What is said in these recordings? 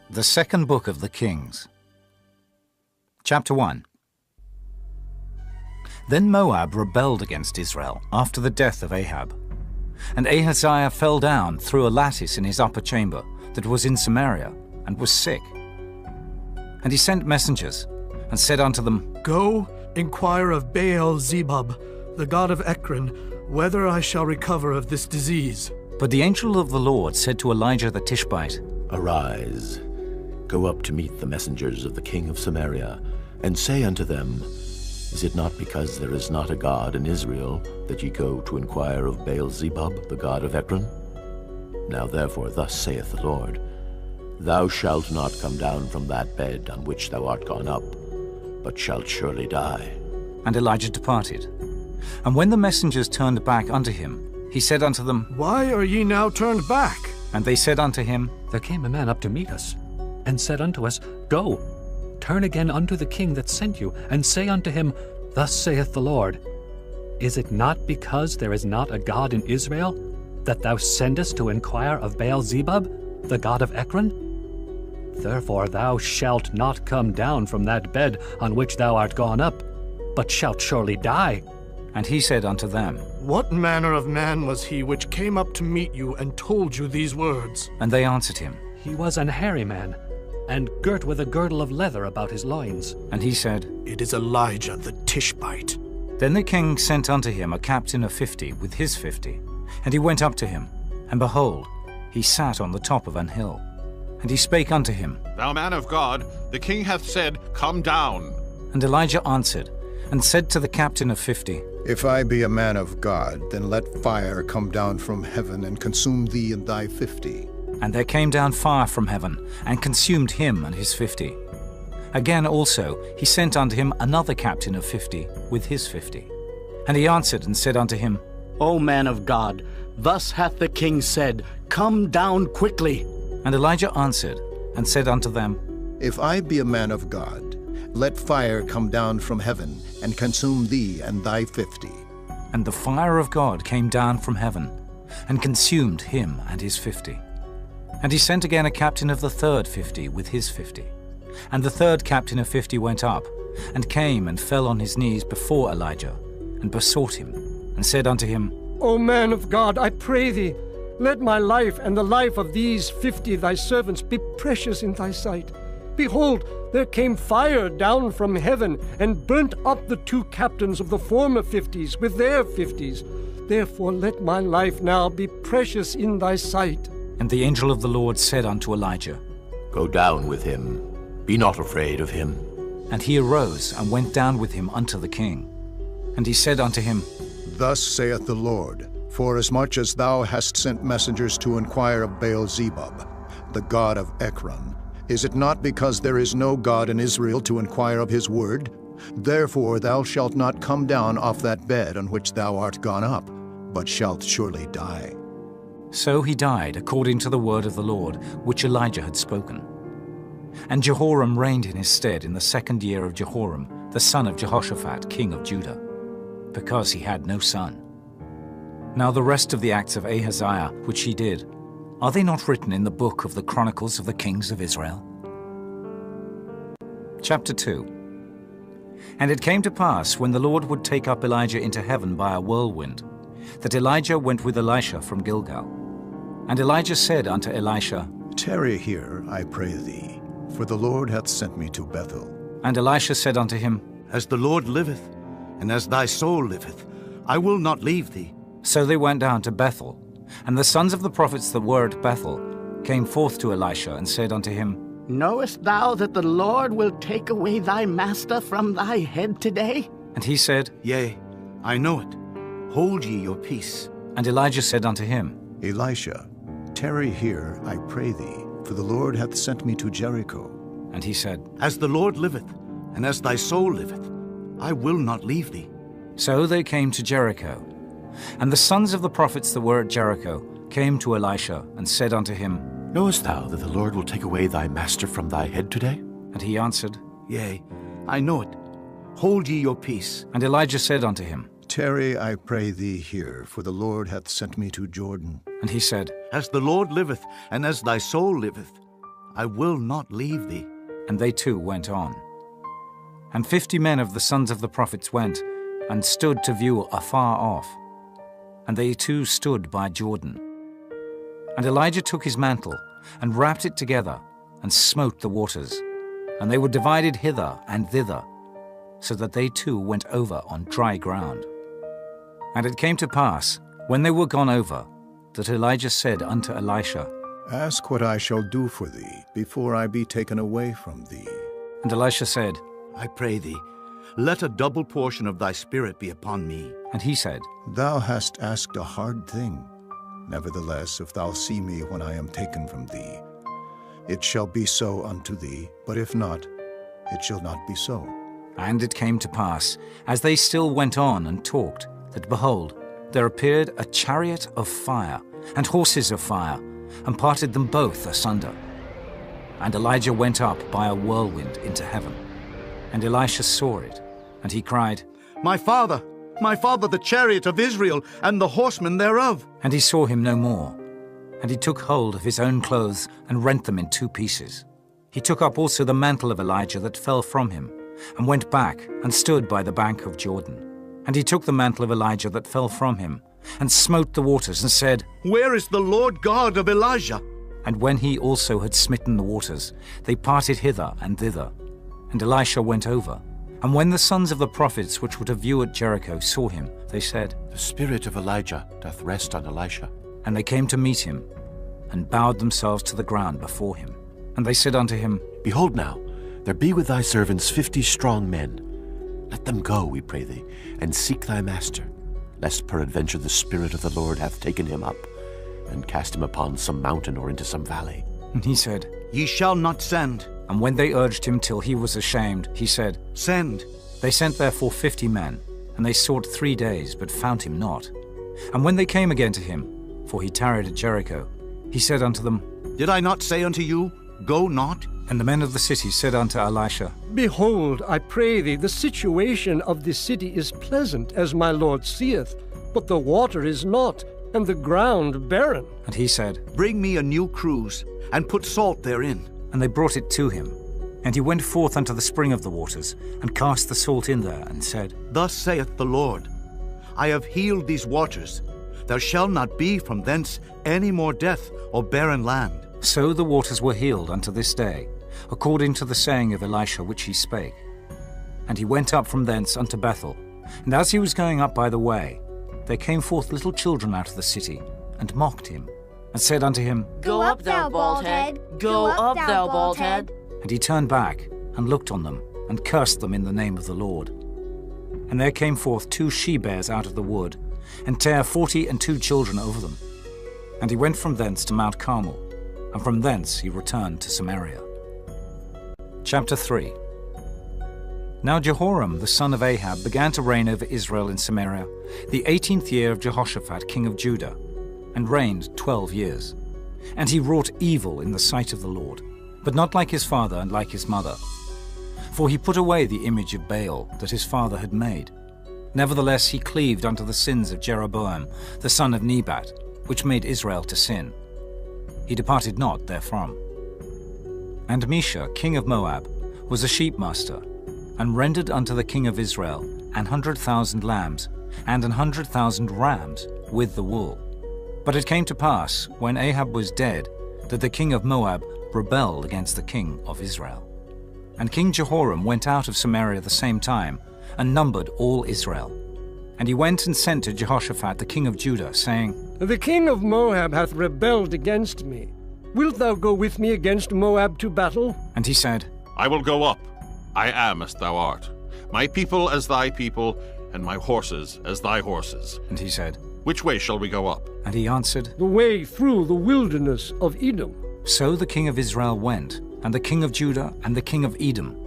The second book of the Kings. Chapter 1. Then Moab rebelled against Israel after the death of Ahab. And Ahaziah fell down through a lattice in his upper chamber that was in Samaria, and was sick. And he sent messengers, and said unto them, Go, inquire of Baal-zebub, the god of Ekron, whether I shall recover of this disease. But the angel of the Lord said to Elijah the Tishbite, Arise, go up to meet the messengers of the king of Samaria, and say unto them, Is it not because there is not a God in Israel that ye go to inquire of Baal-zebub, the god of Ekron? Now therefore thus saith the Lord, Thou shalt not come down from that bed on which thou art gone up, but shalt surely die. And Elijah departed. And when the messengers turned back unto him, he said unto them, Why are ye now turned back? And they said unto him, There came a man up to meet us, and said unto us, Go, turn again unto the king that sent you, and say unto him, Thus saith the Lord, Is it not because there is not a God in Israel, that thou sendest to inquire of Baal-zebub, the god of Ekron? Therefore thou shalt not come down from that bed on which thou art gone up, but shalt surely die. And he said unto them, What manner of man was he which came up to meet you and told you these words? And they answered him. He was an hairy man, and girt with a girdle of leather about his loins. And he said, It is Elijah the Tishbite. Then the king sent unto him a captain of 50 with his 50. And he went up to him, and behold, he sat on the top of an hill. And he spake unto him, Thou man of God, the king hath said, Come down. And Elijah answered, and said to the captain of 50, If I be a man of God, then let fire come down from heaven and consume thee and thy 50. And there came down fire from heaven, and consumed him and his 50. Again also he sent unto him another captain of 50 with his 50. And he answered and said unto him, O man of God, thus hath the king said, Come down quickly. And Elijah answered and said unto them, If I be a man of God, let fire come down from heaven and consume thee and thy 50. And the fire of God came down from heaven, and consumed him and his 50. And he sent again a captain of the third 50 with his 50. And the third captain of 50 went up, and came and fell on his knees before Elijah, and besought him, and said unto him, O man of God, I pray thee, let my life and the life of these 50 thy servants be precious in thy sight. Behold, there came fire down from heaven, and burnt up the 2 captains of the former 50s with their 50s. Therefore let my life now be precious in thy sight. And the angel of the Lord said unto Elijah, Go down with him, be not afraid of him. And he arose and went down with him unto the king. And he said unto him, Thus saith the Lord, Forasmuch as thou hast sent messengers to inquire of Baal-zebub, the god of Ekron, is it not because there is no God in Israel to inquire of his word? Therefore thou shalt not come down off that bed on which thou art gone up, but shalt surely die. So he died according to the word of the Lord, which Elijah had spoken. And Jehoram reigned in his stead in the 2nd year of Jehoram, the son of Jehoshaphat, king of Judah, because he had no son. Now the rest of the acts of Ahaziah, which he did, are they not written in the book of the Chronicles of the Kings of Israel? Chapter 2. And it came to pass, when the Lord would take up Elijah into heaven by a whirlwind, that Elijah went with Elisha from Gilgal. And Elijah said unto Elisha, Tarry here, I pray thee, for the Lord hath sent me to Bethel. And Elisha said unto him, As the Lord liveth, and as thy soul liveth, I will not leave thee. So they went down to Bethel. And the sons of the prophets that were at Bethel came forth to Elisha, and said unto him, Knowest thou that the Lord will take away thy master from thy head today? And he said, Yea, I know it. Hold ye your peace. And Elijah said unto him, Elisha, tarry here, I pray thee, for the Lord hath sent me to Jericho. And he said, As the Lord liveth, and as thy soul liveth, I will not leave thee. So they came to Jericho. And the sons of the prophets that were at Jericho came to Elisha, and said unto him, Knowest thou that the Lord will take away thy master from thy head today? And he answered, Yea, I know it. Hold ye your peace. And Elijah said unto him, Tarry, I pray thee here, for the Lord hath sent me to Jordan. And he said, As the Lord liveth, and as thy soul liveth, I will not leave thee. And they too went on. And 50 men of the sons of the prophets went, and stood to view afar off. And they too stood by Jordan. And Elijah took his mantle, and wrapped it together, and smote the waters. And they were divided hither and thither, so that they too went over on dry ground. And it came to pass, when they were gone over, that Elijah said unto Elisha, Ask what I shall do for thee, before I be taken away from thee. And Elisha said, I pray thee, let a double portion of thy spirit be upon me. and he said, Thou hast asked a hard thing. Nevertheless, if thou see me when I am taken from thee, it shall be so unto thee, but if not, it shall not be so. And it came to pass, as they still went on and talked, that behold, there appeared a chariot of fire, and horses of fire, and parted them both asunder. And Elijah went up by a whirlwind into heaven. And Elisha saw it, and he cried, My father, the chariot of Israel, and the horsemen thereof. And he saw him no more. And he took hold of his own clothes, and rent them in 2 pieces. He took up also the mantle of Elijah that fell from him, and went back, and stood by the bank of Jordan. And he took the mantle of Elijah that fell from him, and smote the waters, and said, Where is the Lord God of Elijah? And when he also had smitten the waters, they parted hither and thither. And Elisha went over. And when the sons of the prophets which were to view at Jericho saw him, they said, The spirit of Elijah doth rest on Elisha. And they came to meet him, and bowed themselves to the ground before him. And they said unto him, Behold now, there be with thy servants 50 strong men. Let them go, we pray thee, and seek thy master, lest peradventure the Spirit of the Lord hath taken him up, and cast him upon some mountain or into some valley. And he said, Ye shall not send. And when they urged him till he was ashamed, he said, Send. They sent therefore 50 men, and they sought 3 days, but found him not. And when they came again to him, for he tarried at Jericho, he said unto them, Did I not say unto you, Go not? And the men of the city said unto Elisha, Behold, I pray thee, the situation of this city is pleasant, as my lord seeth, but the water is not, and the ground barren. And he said, Bring me a new cruse, and put salt therein. And they brought it to him. And he went forth unto the spring of the waters, and cast the salt in there, and said, Thus saith the Lord, I have healed these waters. There shall not be from thence any more death or barren land. So the waters were healed unto this day, according to the saying of Elisha which he spake. And he went up from thence unto Bethel. And as he was going up by the way, there came forth little children out of the city, and mocked him, and said unto him, Go up, thou bald head! Go up, thou bald head! And he turned back, and looked on them, and cursed them in the name of the Lord. And there came forth 2 she-bears out of the wood, and bare 42 children over them. And he went from thence to Mount Carmel, and from thence he returned to Samaria. Chapter 3. Now Jehoram the son of Ahab began to reign over Israel in Samaria, the 18th year of Jehoshaphat king of Judah, and reigned 12 years. And he wrought evil in the sight of the Lord, but not like his father and like his mother. For he put away the image of Baal that his father had made. Nevertheless he cleaved unto the sins of Jeroboam the son of Nebat, which made Israel to sin. He departed not therefrom. And Mesha king of Moab was a sheepmaster, and rendered unto the king of Israel 100,000 lambs, and 100,000 rams with the wool. But it came to pass, when Ahab was dead, that the king of Moab rebelled against the king of Israel. And King Jehoram went out of Samaria the same time, and numbered all Israel. And he went and sent to Jehoshaphat the king of Judah, saying, The king of Moab hath rebelled against me. Wilt thou go with me against Moab to battle? And he said, I will go up. I am as thou art. My people as thy people, and my horses as thy horses. And he said, Which way shall we go up? And he answered, The way through the wilderness of Edom. So the king of Israel went, and the king of Judah, and the king of Edom.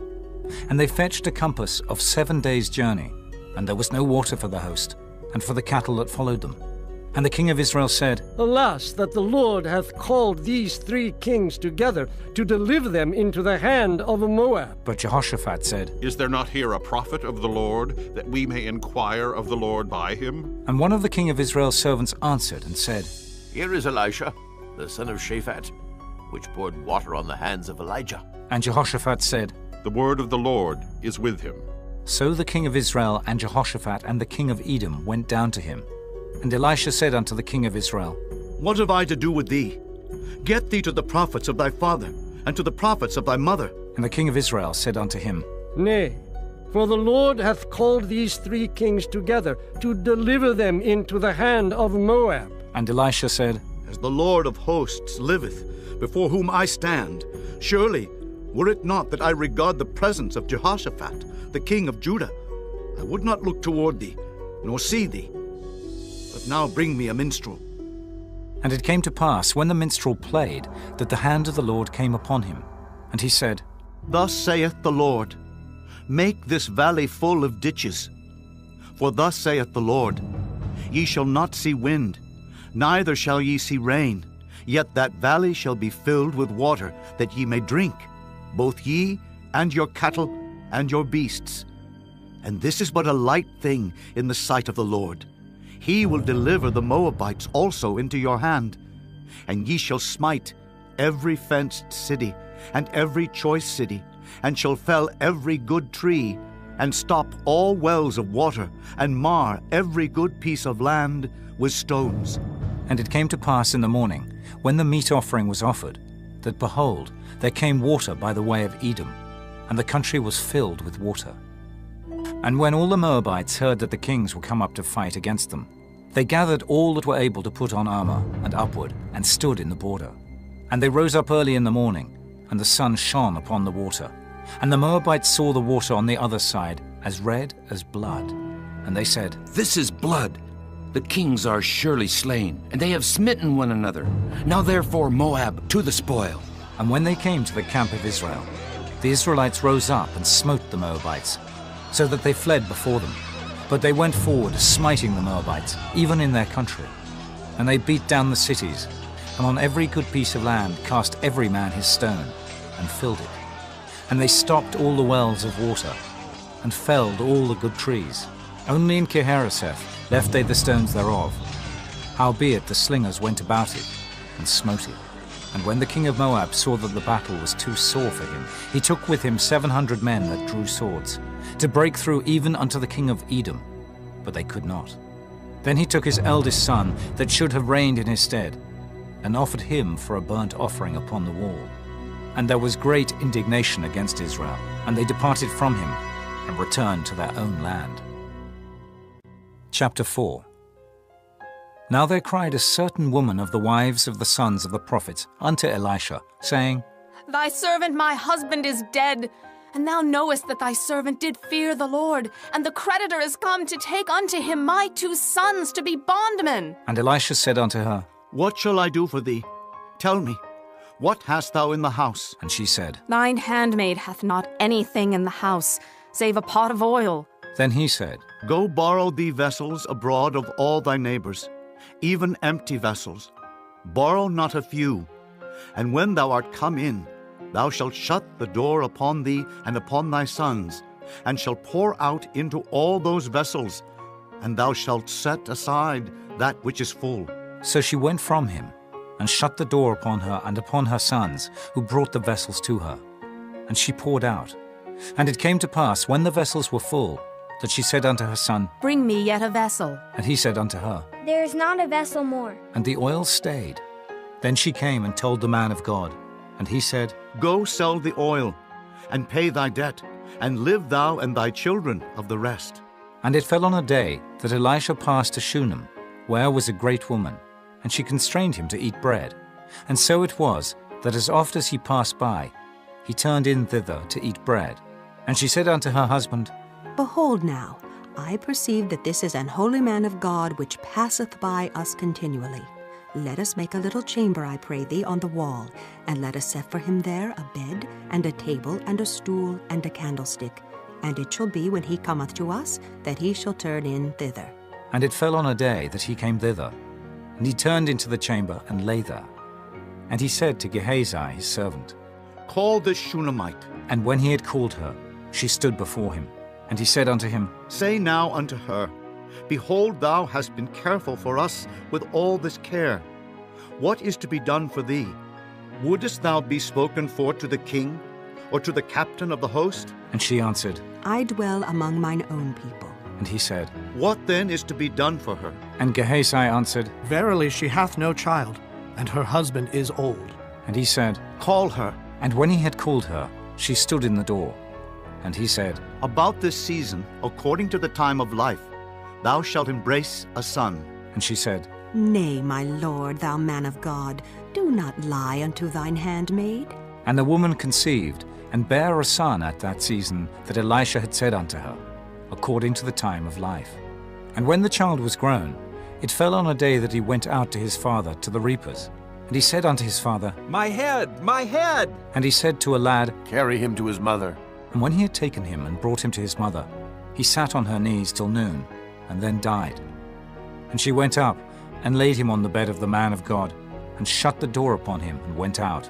And they fetched a compass of 7 days' journey, and there was no water for the host, and for the cattle that followed them. And the king of Israel said, Alas, that the Lord hath called these 3 kings together to deliver them into the hand of Moab. But Jehoshaphat said, Is there not here a prophet of the Lord, that we may inquire of the Lord by him? And one of the king of Israel's servants answered and said, Here is Elisha, the son of Shaphat. which poured water on the hands of Elijah? And Jehoshaphat said, The word of the Lord is with him. So the king of Israel and Jehoshaphat and the king of Edom went down to him. And Elisha said unto the king of Israel, What have I to do with thee? Get thee to the prophets of thy father, and to the prophets of thy mother. And the king of Israel said unto him, Nay, for the Lord hath called these 3 kings together to deliver them into the hand of Moab. And Elisha said, As the Lord of hosts liveth, before whom I stand, surely, were it not that I regard the presence of Jehoshaphat, the king of Judah, I would not look toward thee, nor see thee. But now bring me a minstrel. And it came to pass, when the minstrel played, that the hand of the Lord came upon him. And he said, Thus saith the Lord, Make this valley full of ditches. For thus saith the Lord, Ye shall not see wind, neither shall ye see rain, yet that valley shall be filled with water, that ye may drink, both ye and your cattle and your beasts. And this is but a light thing in the sight of the Lord. He will deliver the Moabites also into your hand, and ye shall smite every fenced city, and every choice city, and shall fell every good tree, and stop all wells of water, and mar every good piece of land with stones. And it came to pass in the morning, when the meat offering was offered, that behold, there came water by the way of Edom, and the country was filled with water. And when all the Moabites heard that the kings were come up to fight against them, they gathered all that were able to put on armor and upward, and stood in the border. And they rose up early in the morning, and the sun shone upon the water. And the Moabites saw the water on the other side as red as blood. And they said, This is blood. The kings are surely slain, and they have smitten one another. Now therefore, Moab, to the spoil. And when they came to the camp of Israel, the Israelites rose up and smote the Moabites, so that they fled before them. But they went forward, smiting the Moabites, even in their country. And they beat down the cities, and on every good piece of land cast every man his stone, and filled it. And they stopped all the wells of water, and felled all the good trees. Only in Kehareseth left they the stones thereof. Howbeit the slingers went about it, and smote it. And when the king of Moab saw that the battle was too sore for him, he took with him 700 men that drew swords, to break through even unto the king of Edom, but they could not. Then he took his eldest son, that should have reigned in his stead, and offered him for a burnt offering upon the wall. And there was great indignation against Israel, and they departed from him, and returned to their own land. Chapter 4. Now there cried a certain woman of the wives of the sons of the prophets unto Elisha, saying, Thy servant my husband is dead, and thou knowest that thy servant did fear the Lord, and the creditor is come to take unto him my 2 sons to be bondmen. And Elisha said unto her, What shall I do for thee? Tell me, what hast thou in the house? And she said, Thine handmaid hath not anything in the house, save a pot of oil. Then he said, Go borrow thee vessels abroad of all thy neighbors, even empty vessels. Borrow not a few. And when thou art come in, thou shalt shut the door upon thee and upon thy sons, and shalt pour out into all those vessels, and thou shalt set aside that which is full. So she went from him, and shut the door upon her and upon her sons, who brought the vessels to her. And she poured out. And it came to pass, when the vessels were full, that she said unto her son, Bring me yet a vessel. And he said unto her, There is not a vessel more. And the oil stayed. Then she came and told the man of God. And he said, Go sell the oil, and pay thy debt, and live thou and thy children of the rest. And it fell on a day that Elisha passed to Shunem, where was a great woman, and she constrained him to eat bread. And so it was, that as oft as he passed by, he turned in thither to eat bread. And she said unto her husband, Behold now, I perceive that this is an holy man of God which passeth by us continually. Let us make a little chamber, I pray thee, on the wall, and let us set for him there a bed, and a table, and a stool, and a candlestick. And it shall be, when he cometh to us, that he shall turn in thither. And it fell on a day that he came thither. And he turned into the chamber, and lay there. And he said to Gehazi his servant, Call this Shunammite. And when he had called her, she stood before him. And he said unto him, Say now unto her, Behold, thou hast been careful for us with all this care. What is to be done for thee? Wouldest thou be spoken for to the king, or to the captain of the host? And she answered, I dwell among mine own people. And he said, What then is to be done for her? And Gehazi answered, Verily she hath no child, and her husband is old. And he said, Call her. And when he had called her, she stood in the door. And he said, About this season, according to the time of life, thou shalt embrace a son. And she said, Nay, my lord, thou man of God, do not lie unto thine handmaid. And the woman conceived, and bare a son at that season that Elisha had said unto her, according to the time of life. And when the child was grown, it fell on a day that he went out to his father to the reapers. And he said unto his father, My head, my head! And he said to a lad, Carry him to his mother. And when he had taken him and brought him to his mother, he sat on her knees till noon, and then died. And she went up, and laid him on the bed of the man of God, and shut the door upon him, and went out.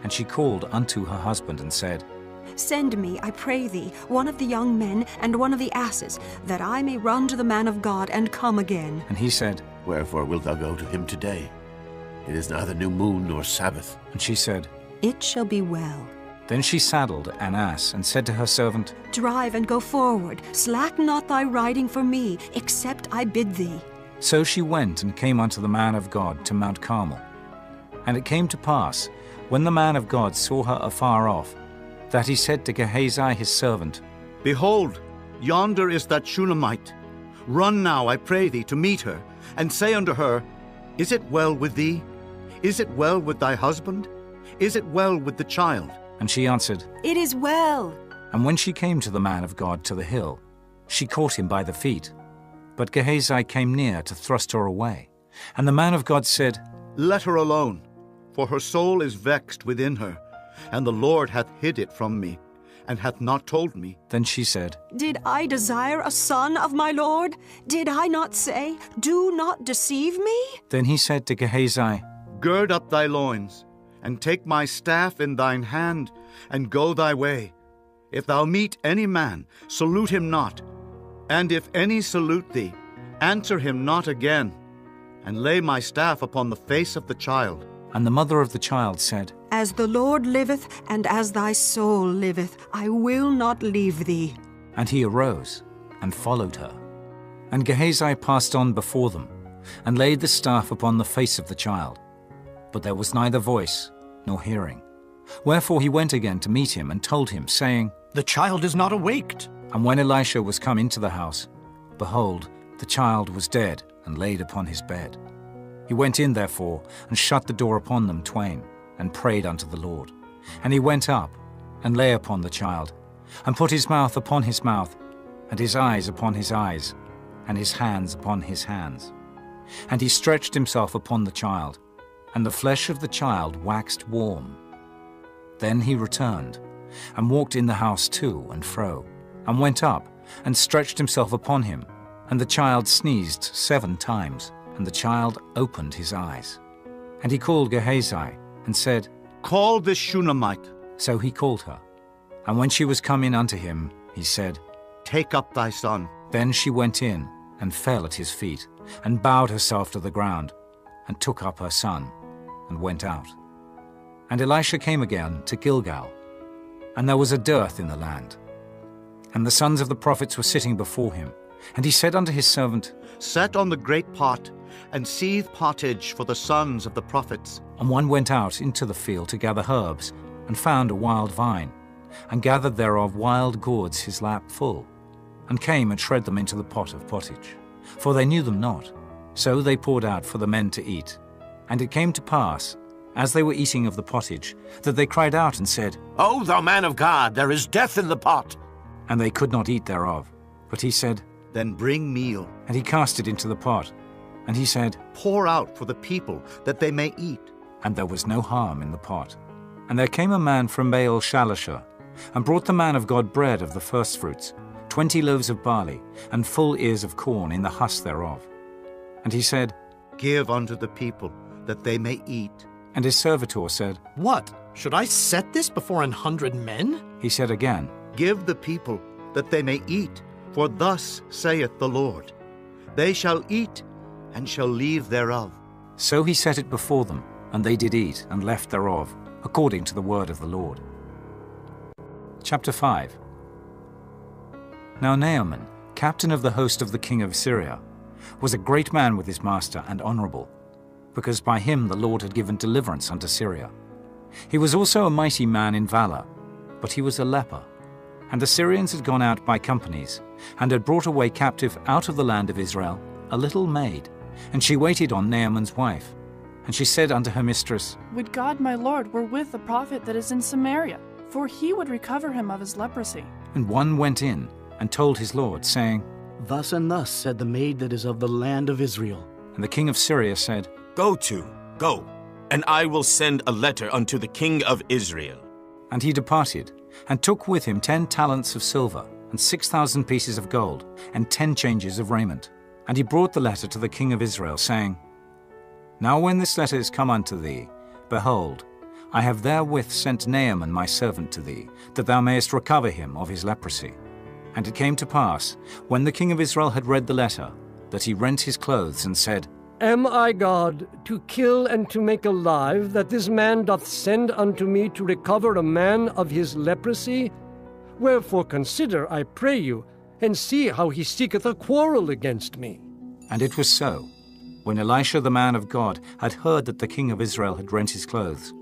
And she called unto her husband, and said, Send me, I pray thee, one of the young men and one of the asses, that I may run to the man of God and come again. And he said, Wherefore wilt thou go to him today? It is neither new moon nor Sabbath. And she said, It shall be well. Then she saddled an ass, and said to her servant, Drive and go forward, slack not thy riding for me, except I bid thee. So she went and came unto the man of God to Mount Carmel. And it came to pass, when the man of God saw her afar off, that he said to Gehazi his servant, Behold, yonder is that Shunammite. Run now, I pray thee, to meet her, and say unto her, Is it well with thee? Is it well with thy husband? Is it well with the child? And she answered, It is well. And when she came to the man of God to the hill, she caught him by the feet. But Gehazi came near to thrust her away. And the man of God said, Let her alone, for her soul is vexed within her, and the Lord hath hid it from me, and hath not told me. Then she said, Did I desire a son of my Lord? Did I not say, Do not deceive me? Then he said to Gehazi, Gird up thy loins, and take my staff in thine hand, and go thy way. If thou meet any man, salute him not. And if any salute thee, answer him not again, and lay my staff upon the face of the child. And the mother of the child said, As the Lord liveth, and as thy soul liveth, I will not leave thee. And he arose, and followed her. And Gehazi passed on before them, and laid the staff upon the face of the child. But there was neither voice nor hearing. Wherefore he went again to meet him, and told him, saying, The child is not awaked. And when Elisha was come into the house, behold, the child was dead, and laid upon his bed. He went in therefore, and shut the door upon them twain, and prayed unto the Lord. And he went up, and lay upon the child, and put his mouth upon his mouth, and his eyes upon his eyes, and his hands upon his hands. And he stretched himself upon the child, and the flesh of the child waxed warm. Then he returned, and walked in the house to and fro, and went up, and stretched himself upon him. And the child sneezed 7 times, and the child opened his eyes. And he called Gehazi, and said, Call this Shunammite. So he called her. And when she was come in unto him, he said, Take up thy son. Then she went in, and fell at his feet, and bowed herself to the ground, and took up her son, and went out. And Elisha came again to Gilgal, and there was a dearth in the land. And the sons of the prophets were sitting before him. And he said unto his servant, Set on the great pot, and seethe pottage for the sons of the prophets. And one went out into the field to gather herbs, and found a wild vine, and gathered thereof wild gourds his lap full, and came and shred them into the pot of pottage. For they knew them not. So they poured out for the men to eat. And it came to pass, as they were eating of the pottage, that they cried out and said, O thou man of God, there is death in the pot. And they could not eat thereof. But he said, Then bring meal. And he cast it into the pot. And he said, Pour out for the people, that they may eat. And there was no harm in the pot. And there came a man from Baal Shalisha, and brought the man of God bread of the firstfruits, 20 loaves of barley, and full ears of corn in the husk thereof. And he said, Give unto the people, that they may eat. And his servitor said, What? Should I set this before 100 men? He said again, Give the people, that they may eat, for thus saith the Lord, They shall eat, and shall leave thereof. So he set it before them, And they did eat and left thereof, according to the word of the Lord. Chapter 5. Now Naaman, captain of the host of the king of Syria, was a great man with his master and honorable, because by him the Lord had given deliverance unto Syria. He was also a mighty man in valor, but he was a leper. And the Syrians had gone out by companies, and had brought away captive out of the land of Israel a little maid, and she waited on Naaman's wife. And she said unto her mistress, Would God my Lord were with the prophet that is in Samaria, for he would recover him of his leprosy. And one went in and told his lord, saying, Thus and thus said the maid that is of the land of Israel. And the king of Syria said, Go, and I will send a letter unto the king of Israel. And he departed, and took with him 10 talents of silver, and 6,000 pieces of gold, and 10 changes of raiment. And he brought the letter to the king of Israel, saying, Now when this letter is come unto thee, behold, I have therewith sent Naaman my servant to thee, that thou mayest recover him of his leprosy. And it came to pass, when the king of Israel had read the letter, that he rent his clothes, and said, Am I God, to kill and to make alive, that this man doth send unto me to recover a man of his leprosy? Wherefore consider, I pray you, and see how he seeketh a quarrel against me. And it was so, when Elisha the man of God had heard that the king of Israel had rent his clothes,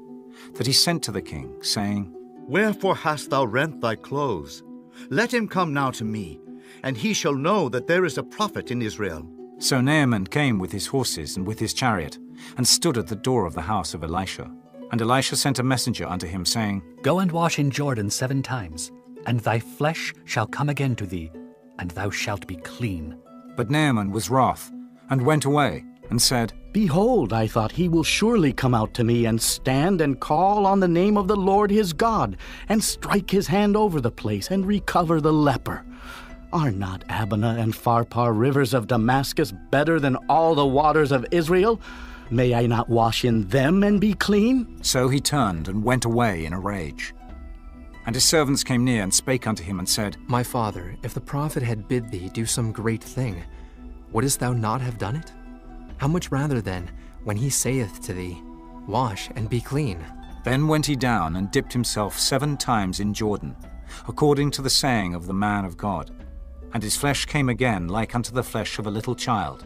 that he sent to the king, saying, Wherefore hast thou rent thy clothes? Let him come now to me, and he shall know that there is a prophet in Israel. So Naaman came with his horses and with his chariot, and stood at the door of the house of Elisha. And Elisha sent a messenger unto him, saying, Go and wash in Jordan 7 times, and thy flesh shall come again to thee, and thou shalt be clean. But Naaman was wroth, and went away, and said, Behold, I thought he will surely come out to me, and stand and call on the name of the Lord his God, and strike his hand over the place, and recover the leper. Are not Abana and Pharpar rivers of Damascus better than all the waters of Israel? May I not wash in them and be clean? So he turned and went away in a rage. And his servants came near and spake unto him, and said, My father, if the prophet had bid thee do some great thing, wouldest thou not have done it? How much rather then, when he saith to thee, Wash and be clean? Then went he down and dipped himself 7 times in Jordan, according to the saying of the man of God. And his flesh came again like unto the flesh of a little child,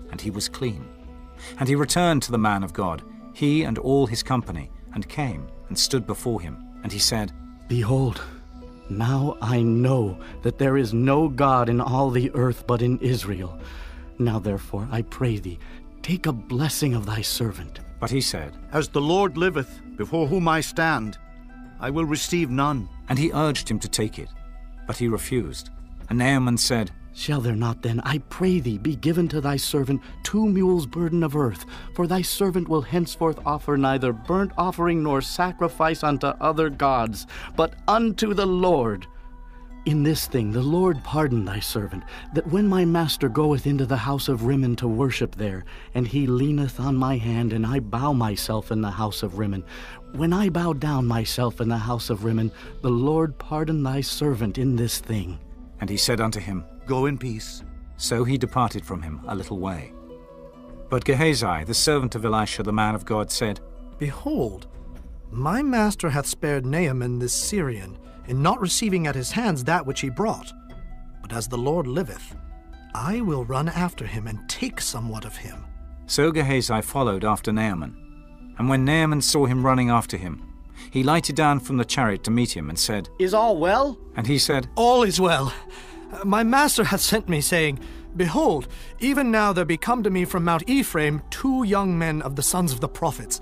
and he was clean. And he returned to the man of God, he and all his company, and came and stood before him. And he said, Behold, now I know that there is no God in all the earth but in Israel. Now therefore, I pray thee, take a blessing of thy servant. But he said, As the Lord liveth, before whom I stand, I will receive none. And he urged him to take it, but he refused. And Naaman said, Shall there not then, I pray thee, be given to thy servant 2 mules' burden of earth? For thy servant will henceforth offer neither burnt offering nor sacrifice unto other gods, but unto the Lord. In this thing the Lord pardon thy servant, that when my master goeth into the house of Rimmon to worship there, and he leaneth on my hand, and I bow myself in the house of Rimmon, when I bow down myself in the house of Rimmon, the Lord pardon thy servant in this thing. And he said unto him, Go in peace. So he departed from him a little way. But Gehazi, the servant of Elisha the man of God, said, Behold, my master hath spared Naaman this Syrian, in not receiving at his hands that which he brought. But as the Lord liveth, I will run after him and take somewhat of him. So Gehazi followed after Naaman. And when Naaman saw him running after him, he lighted down from the chariot to meet him, and said, Is all well? And he said, All is well. My master hath sent me, saying, Behold, even now there be come to me from Mount Ephraim 2 young men of the sons of the prophets.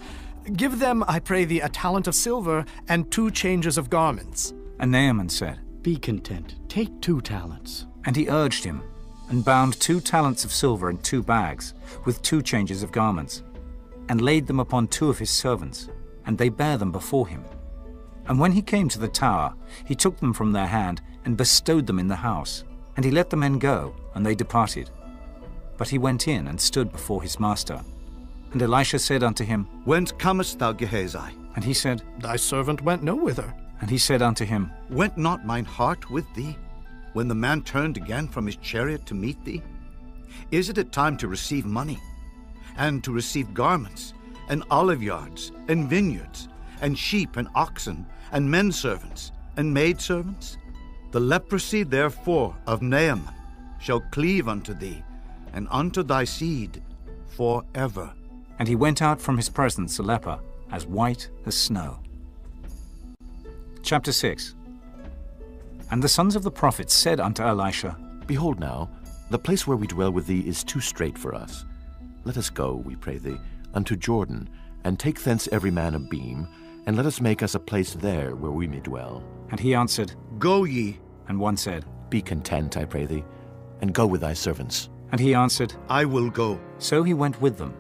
Give them, I pray thee, a talent of silver and 2 changes of garments. And Naaman said, Be content, take 2 talents. And he urged him, and bound 2 talents of silver in 2 bags, with 2 changes of garments, and laid them upon 2 of his servants, and they bare them before him. And when he came to the tower, he took them from their hand, and bestowed them in the house. And he let the men go, and they departed. But he went in and stood before his master. And Elisha said unto him, Whence comest thou, Gehazi? And he said, Thy servant went no whither. And he said unto him, Went not mine heart with thee, when the man turned again from his chariot to meet thee? Is it a time to receive money, and to receive garments, and olive yards, and vineyards, and sheep and oxen, and men servants, and maidservants? The leprosy therefore of Naaman shall cleave unto thee, and unto thy seed forever. And he went out from his presence a leper, as white as snow. Chapter 6. And the sons of the prophets said unto Elisha, Behold now, the place where we dwell with thee is too strait for us. Let us go, we pray thee, unto Jordan, and take thence every man a beam, and let us make us a place there where we may dwell. And he answered, Go ye. And one said, Be content, I pray thee, and go with thy servants. And he answered, I will go. So he went with them.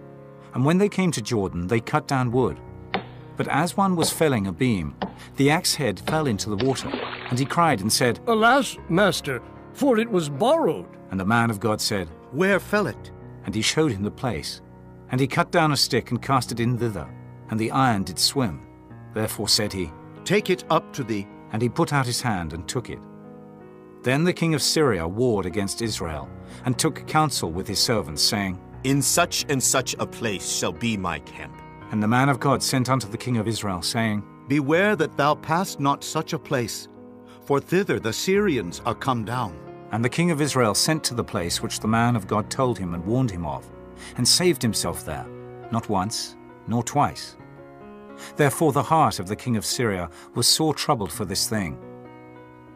And when they came to Jordan, they cut down wood. But as one was felling a beam, the axe head fell into the water. And he cried and said, Alas, master, for it was borrowed. And the man of God said, Where fell it? And he showed him the place. And he cut down a stick and cast it in thither, and the iron did swim. Therefore said he, Take it up to thee. And he put out his hand and took it. Then the king of Syria warred against Israel, and took counsel with his servants, saying, In such and such a place shall be my camp. And the man of God sent unto the king of Israel, saying, Beware that thou pass not such a place, for thither the Syrians are come down. And the king of Israel sent to the place which the man of God told him and warned him of, and saved himself there, not once, nor twice. Therefore the heart of the king of Syria was sore troubled for this thing.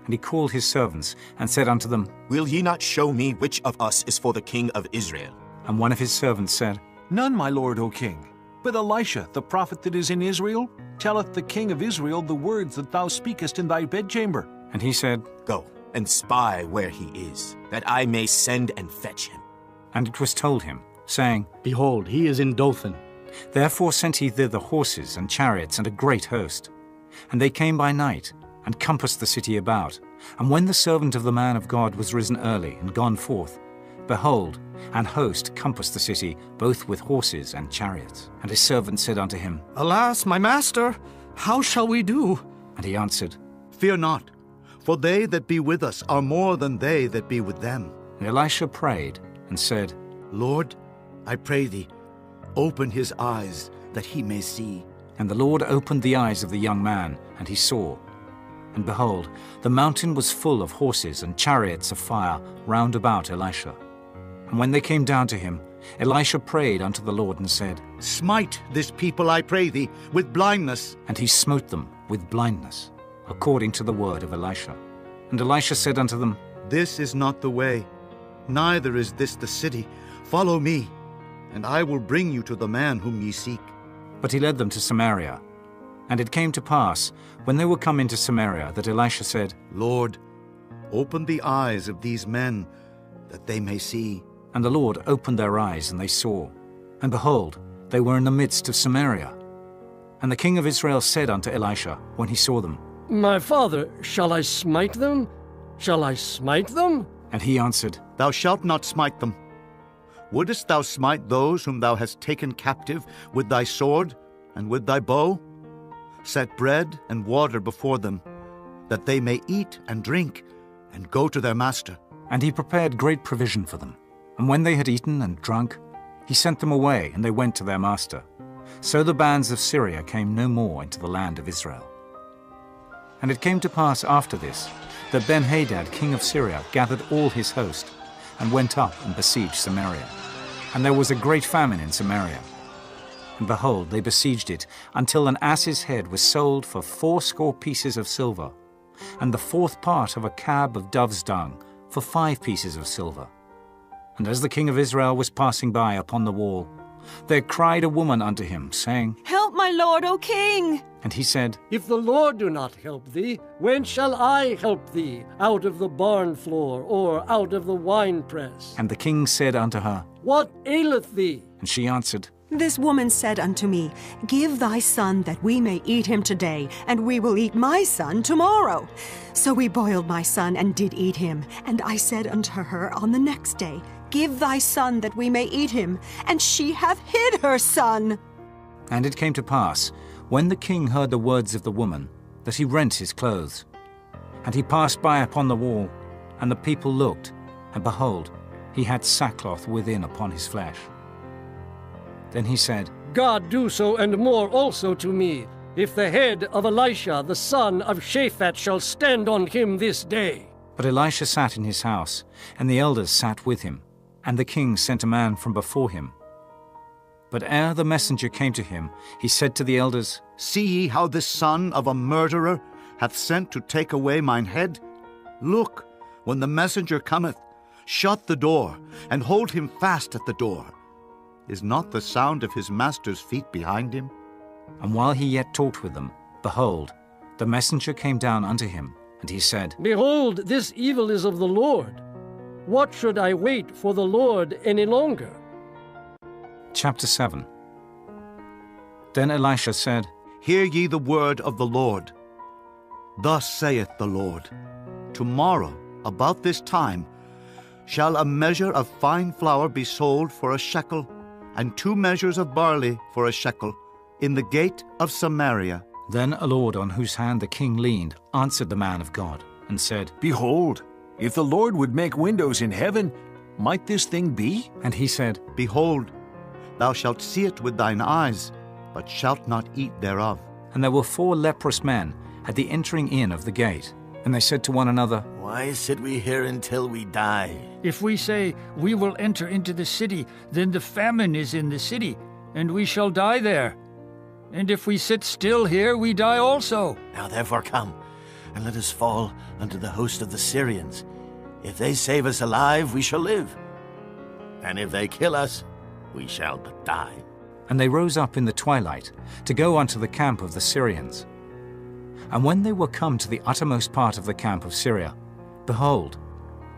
And he called his servants, and said unto them, Will ye not show me which of us is for the king of Israel? And one of his servants said, None, my lord, O king. But Elisha, the prophet that is in Israel, telleth the king of Israel the words that thou speakest in thy bedchamber. And he said, Go, and spy where he is, that I may send and fetch him. And it was told him, saying, Behold, he is in Dothan. Therefore sent he thither horses and chariots and a great host. And they came by night, and compassed the city about. And when the servant of the man of God was risen early and gone forth, behold, an host compassed the city, both with horses and chariots. And his servant said unto him, Alas, my master, how shall we do? And he answered, Fear not, for they that be with us are more than they that be with them. And Elisha prayed and said, Lord, I pray thee, open his eyes, that he may see. And the Lord opened the eyes of the young man, and he saw. And behold, the mountain was full of horses and chariots of fire round about Elisha. And when they came down to him, Elisha prayed unto the Lord and said, Smite this people, I pray thee, with blindness. And he smote them with blindness, according to the word of Elisha. And Elisha said unto them, This is not the way, neither is this the city. Follow me, and I will bring you to the man whom ye seek. But he led them to Samaria. And it came to pass, when they were come into Samaria, that Elisha said, Lord, open the eyes of these men, that they may see. And the Lord opened their eyes, and they saw. And behold, they were in the midst of Samaria. And the king of Israel said unto Elisha, when he saw them, My father, shall I smite them? Shall I smite them? And he answered, Thou shalt not smite them. Wouldest thou smite those whom thou hast taken captive with thy sword and with thy bow? Set bread and water before them, that they may eat and drink, and go to their master. And he prepared great provision for them. And when they had eaten and drunk, he sent them away, and they went to their master. So the bands of Syria came no more into the land of Israel. And it came to pass after this, that Ben-Hadad king of Syria gathered all his host, and went up and besieged Samaria. And there was a great famine in Samaria. And behold, they besieged it, until an ass's head was sold for 80 pieces of silver, and the 4th part of a cab of dove's dung for 5 pieces of silver. And as the king of Israel was passing by upon the wall, there cried a woman unto him, saying, Help, my lord, O king! And he said, If the Lord do not help thee, when shall I help thee? Out of the barn floor, or out of the winepress? And the king said unto her, What aileth thee? And she answered, This woman said unto me, Give thy son that we may eat him today, and we will eat my son tomorrow. So we boiled my son and did eat him. And I said unto her on the next day, Give thy son that we may eat him. And she hath hid her son. And it came to pass, when the king heard the words of the woman, that he rent his clothes. And he passed by upon the wall, and the people looked, and behold, he had sackcloth within upon his flesh. Then he said, God do so and more also to me, if the head of Elisha the son of Shaphat shall stand on him this day. But Elisha sat in his house, and the elders sat with him, and the king sent a man from before him. But ere the messenger came to him, he said to the elders, See ye how this son of a murderer hath sent to take away mine head? Look, when the messenger cometh, shut the door, and hold him fast at the door. Is not the sound of his master's feet behind him? And while he yet talked with them, behold, the messenger came down unto him, and he said, Behold, this evil is of the Lord. What should I wait for the Lord any longer? Chapter 7. Then Elisha said, Hear ye the word of the Lord. Thus saith the Lord, Tomorrow, about this time, shall a measure of fine flour be sold for a shekel, and 2 measures of barley for a shekel, in the gate of Samaria. Then a lord on whose hand the king leaned answered the man of God, and said, Behold, if the Lord would make windows in heaven, might this thing be? And he said, Behold, thou shalt see it with thine eyes, but shalt not eat thereof. And there were 4 leprous men at the entering in of the gate, and they said to one another, Why sit we here until we die? If we say, We will enter into the city, then the famine is in the city, and we shall die there. And if we sit still here, we die also. Now therefore come, and let us fall unto the host of the Syrians. If they save us alive, we shall live. And if they kill us, we shall but die. And they rose up in the twilight to go unto the camp of the Syrians. And when they were come to the uttermost part of the camp of Syria, behold,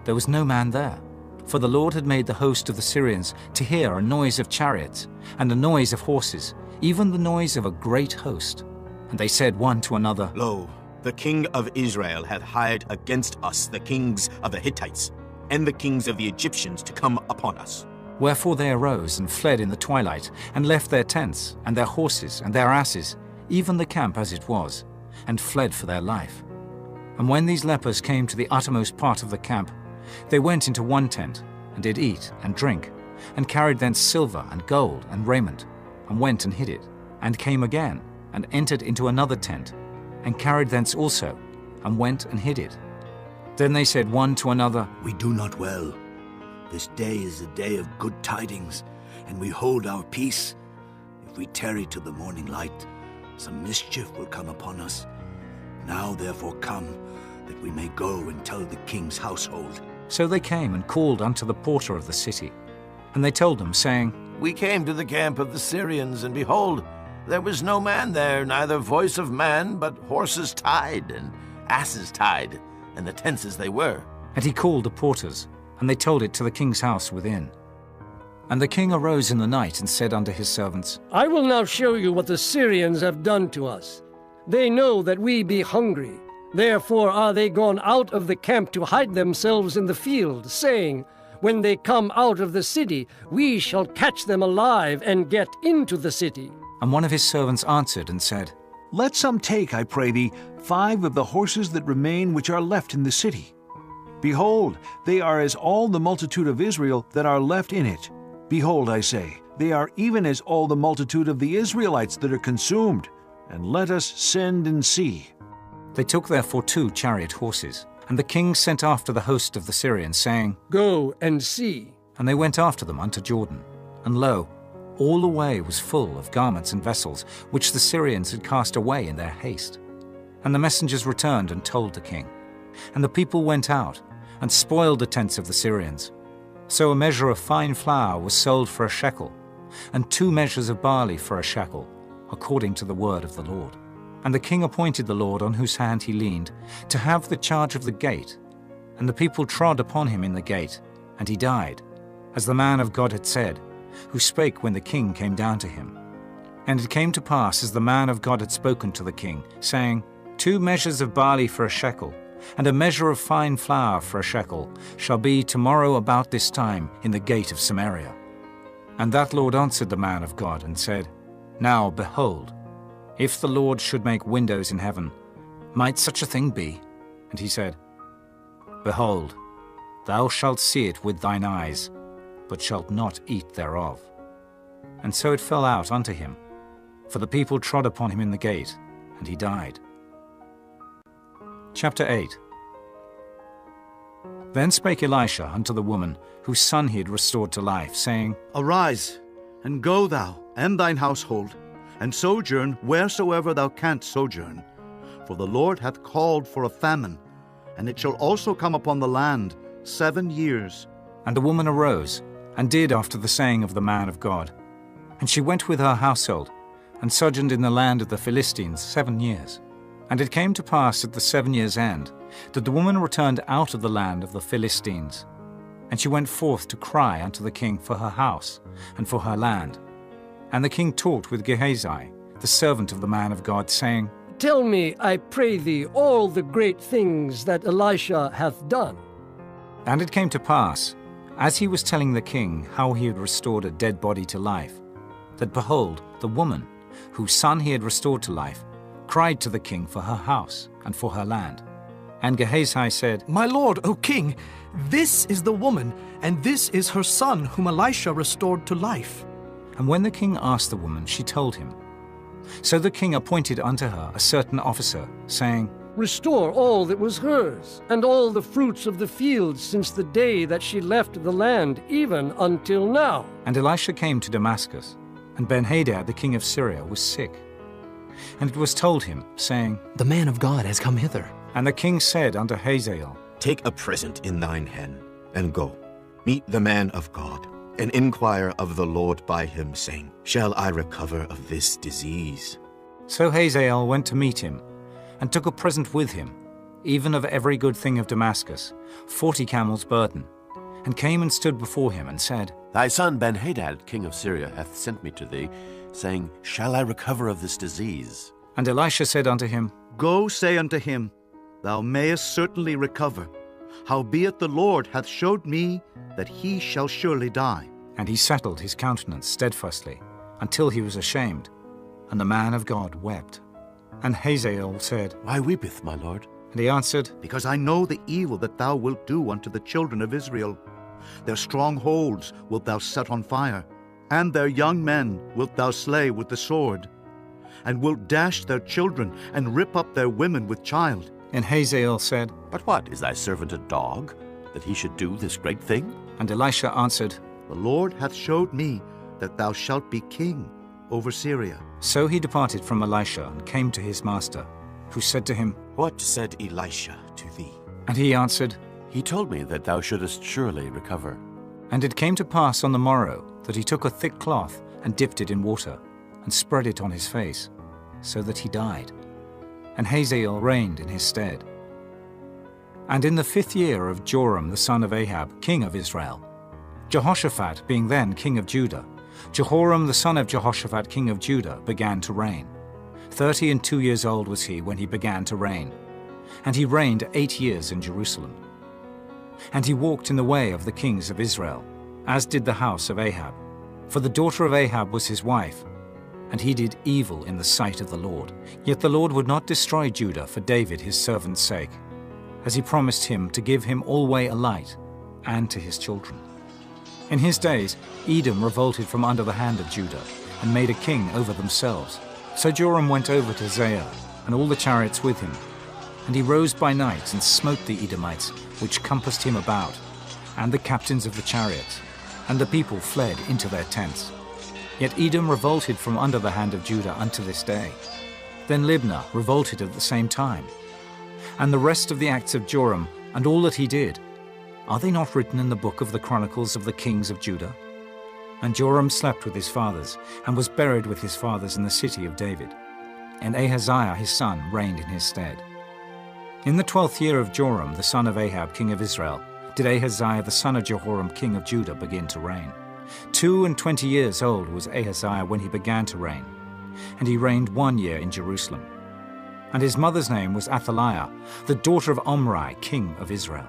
there was no man there. For the Lord had made the host of the Syrians to hear a noise of chariots, and a noise of horses, even the noise of a great host. And they said one to another, Lo, the king of Israel hath hired against us the kings of the Hittites, and the kings of the Egyptians to come upon us. Wherefore they arose and fled in the twilight, and left their tents, and their horses, and their asses, even the camp as it was, and fled for their life. And when these lepers came to the uttermost part of the camp, they went into one tent, and did eat and drink, and carried thence silver and gold and raiment, and went and hid it, and came again, and entered into another tent, and carried thence also, and went and hid it. Then they said one to another, We do not well. This day is a day of good tidings, and we hold our peace. If we tarry till the morning light, some mischief will come upon us. Now therefore come, that we may go and tell the king's household. So they came and called unto the porter of the city. And they told them, saying, We came to the camp of the Syrians, and behold, there was no man there, neither voice of man, but horses tied, and asses tied, and the tents as they were. And he called the porters, and they told it to the king's house within. And the king arose in the night and said unto his servants, I will now show you what the Syrians have done to us. They know that we be hungry. Therefore are they gone out of the camp to hide themselves in the field, saying, When they come out of the city, we shall catch them alive and get into the city. And one of his servants answered and said, Let some take, I pray thee, 5 of the horses that remain which are left in the city. Behold, they are as all the multitude of Israel that are left in it. Behold, I say, they are even as all the multitude of the Israelites that are consumed. And let us send and see. They took therefore 2 chariot horses, and the king sent after the host of the Syrians, saying, Go and see. And they went after them unto Jordan. And lo, all the way was full of garments and vessels, which the Syrians had cast away in their haste. And the messengers returned and told the king. And the people went out, and spoiled the tents of the Syrians. So a measure of fine flour was sold for a shekel, and 2 measures of barley for a shekel, according to the word of the Lord. And the king appointed the Lord on whose hand he leaned to have the charge of the gate. And the people trod upon him in the gate, and he died, as the man of God had said, who spake when the king came down to him. And it came to pass as the man of God had spoken to the king, saying, 2 measures of barley for a shekel, and a measure of fine flour for a shekel, shall be tomorrow about this time in the gate of Samaria. And that Lord answered the man of God, and said, Now, behold, if the Lord should make windows in heaven, might such a thing be? And he said, Behold, thou shalt see it with thine eyes, but shalt not eat thereof. and so it fell out unto him. For the people trod upon him in the gate, and he died. Chapter 8. Then spake Elisha unto the woman, whose son he had restored to life, saying, Arise, and go thou, and thine household, and sojourn wheresoever thou canst sojourn. For the Lord hath called for a famine, and it shall also come upon the land 7 years. And the woman arose, and did after the saying of the man of God. And she went with her household, and sojourned in the land of the Philistines 7 years. And it came to pass at the 7 years' end, that the woman returned out of the land of the Philistines. And she went forth to cry unto the king for her house, and for her land. And the king talked with Gehazi, the servant of the man of God, saying, Tell me, I pray thee, all the great things that Elisha hath done. And it came to pass, as he was telling the king how he had restored a dead body to life, that behold, the woman, whose son he had restored to life, cried to the king for her house and for her land. And Gehazi said, My lord, O king, this is the woman, and this is her son whom Elisha restored to life. And when the king asked the woman, she told him. So the king appointed unto her a certain officer, saying, Restore all that was hers, and all the fruits of the fields since the day that she left the land, even until now. And Elisha came to Damascus, and Benhadad the king of Syria was sick. And it was told him, saying, The man of God has come hither. And the king said unto Hazael, Take a present in thine hand, and go. Meet the man of God, and inquire of the Lord by him, saying, Shall I recover of this disease? So Hazael went to meet him, and took a present with him, even of every good thing of Damascus, 40 camels' burden, and came and stood before him, and said, Thy son Benhadad, king of Syria, hath sent me to thee, saying, Shall I recover of this disease? And Elisha said unto him, Go say unto him, Thou mayest certainly recover. Howbeit the Lord hath showed me that he shall surely die. And he settled his countenance steadfastly, until he was ashamed. And the man of God wept. And Hazael said, Why weepeth my lord? And he answered, Because I know the evil that thou wilt do unto the children of Israel. Their strongholds wilt thou set on fire, and their young men wilt thou slay with the sword, and wilt dash their children, and rip up their women with child. And Hazael said, But what, is thy servant a dog, that he should do this great thing? And Elisha answered, The Lord hath showed me that thou shalt be king over Syria. So he departed from Elisha, and came to his master, who said to him, What said Elisha to thee? And he answered, He told me that thou shouldest surely recover. And it came to pass on the morrow, that he took a thick cloth, and dipped it in water, and spread it on his face, so that he died. And Hazael reigned in his stead. And in the 5th year of Joram the son of Ahab, king of Israel, Jehoshaphat being then king of Judah, Jehoram the son of Jehoshaphat king of Judah began to reign. 32 years old was he when he began to reign. And he reigned 8 years in Jerusalem. And he walked in the way of the kings of Israel, as did the house of Ahab. For the daughter of Ahab was his wife, and he did evil in the sight of the Lord. Yet the Lord would not destroy Judah for David his servant's sake, as he promised him to give him alway a light, and to his children. In his days Edom revolted from under the hand of Judah, and made a king over themselves. So Joram went over to Zair, and all the chariots with him. And he rose by night, and smote the Edomites, which compassed him about, and the captains of the chariots. And the people fled into their tents. Yet Edom revolted from under the hand of Judah unto this day. Then Libnah revolted at the same time. And the rest of the acts of Joram, and all that he did, are they not written in the book of the Chronicles of the kings of Judah? And Joram slept with his fathers, and was buried with his fathers in the city of David. And Ahaziah his son reigned in his stead. In the 12th year of Joram the son of Ahab king of Israel, did Ahaziah the son of Jehoram king of Judah begin to reign. 22 years old was Ahaziah when he began to reign, and he reigned 1 year in Jerusalem. And his mother's name was Athaliah, the daughter of Omri, king of Israel.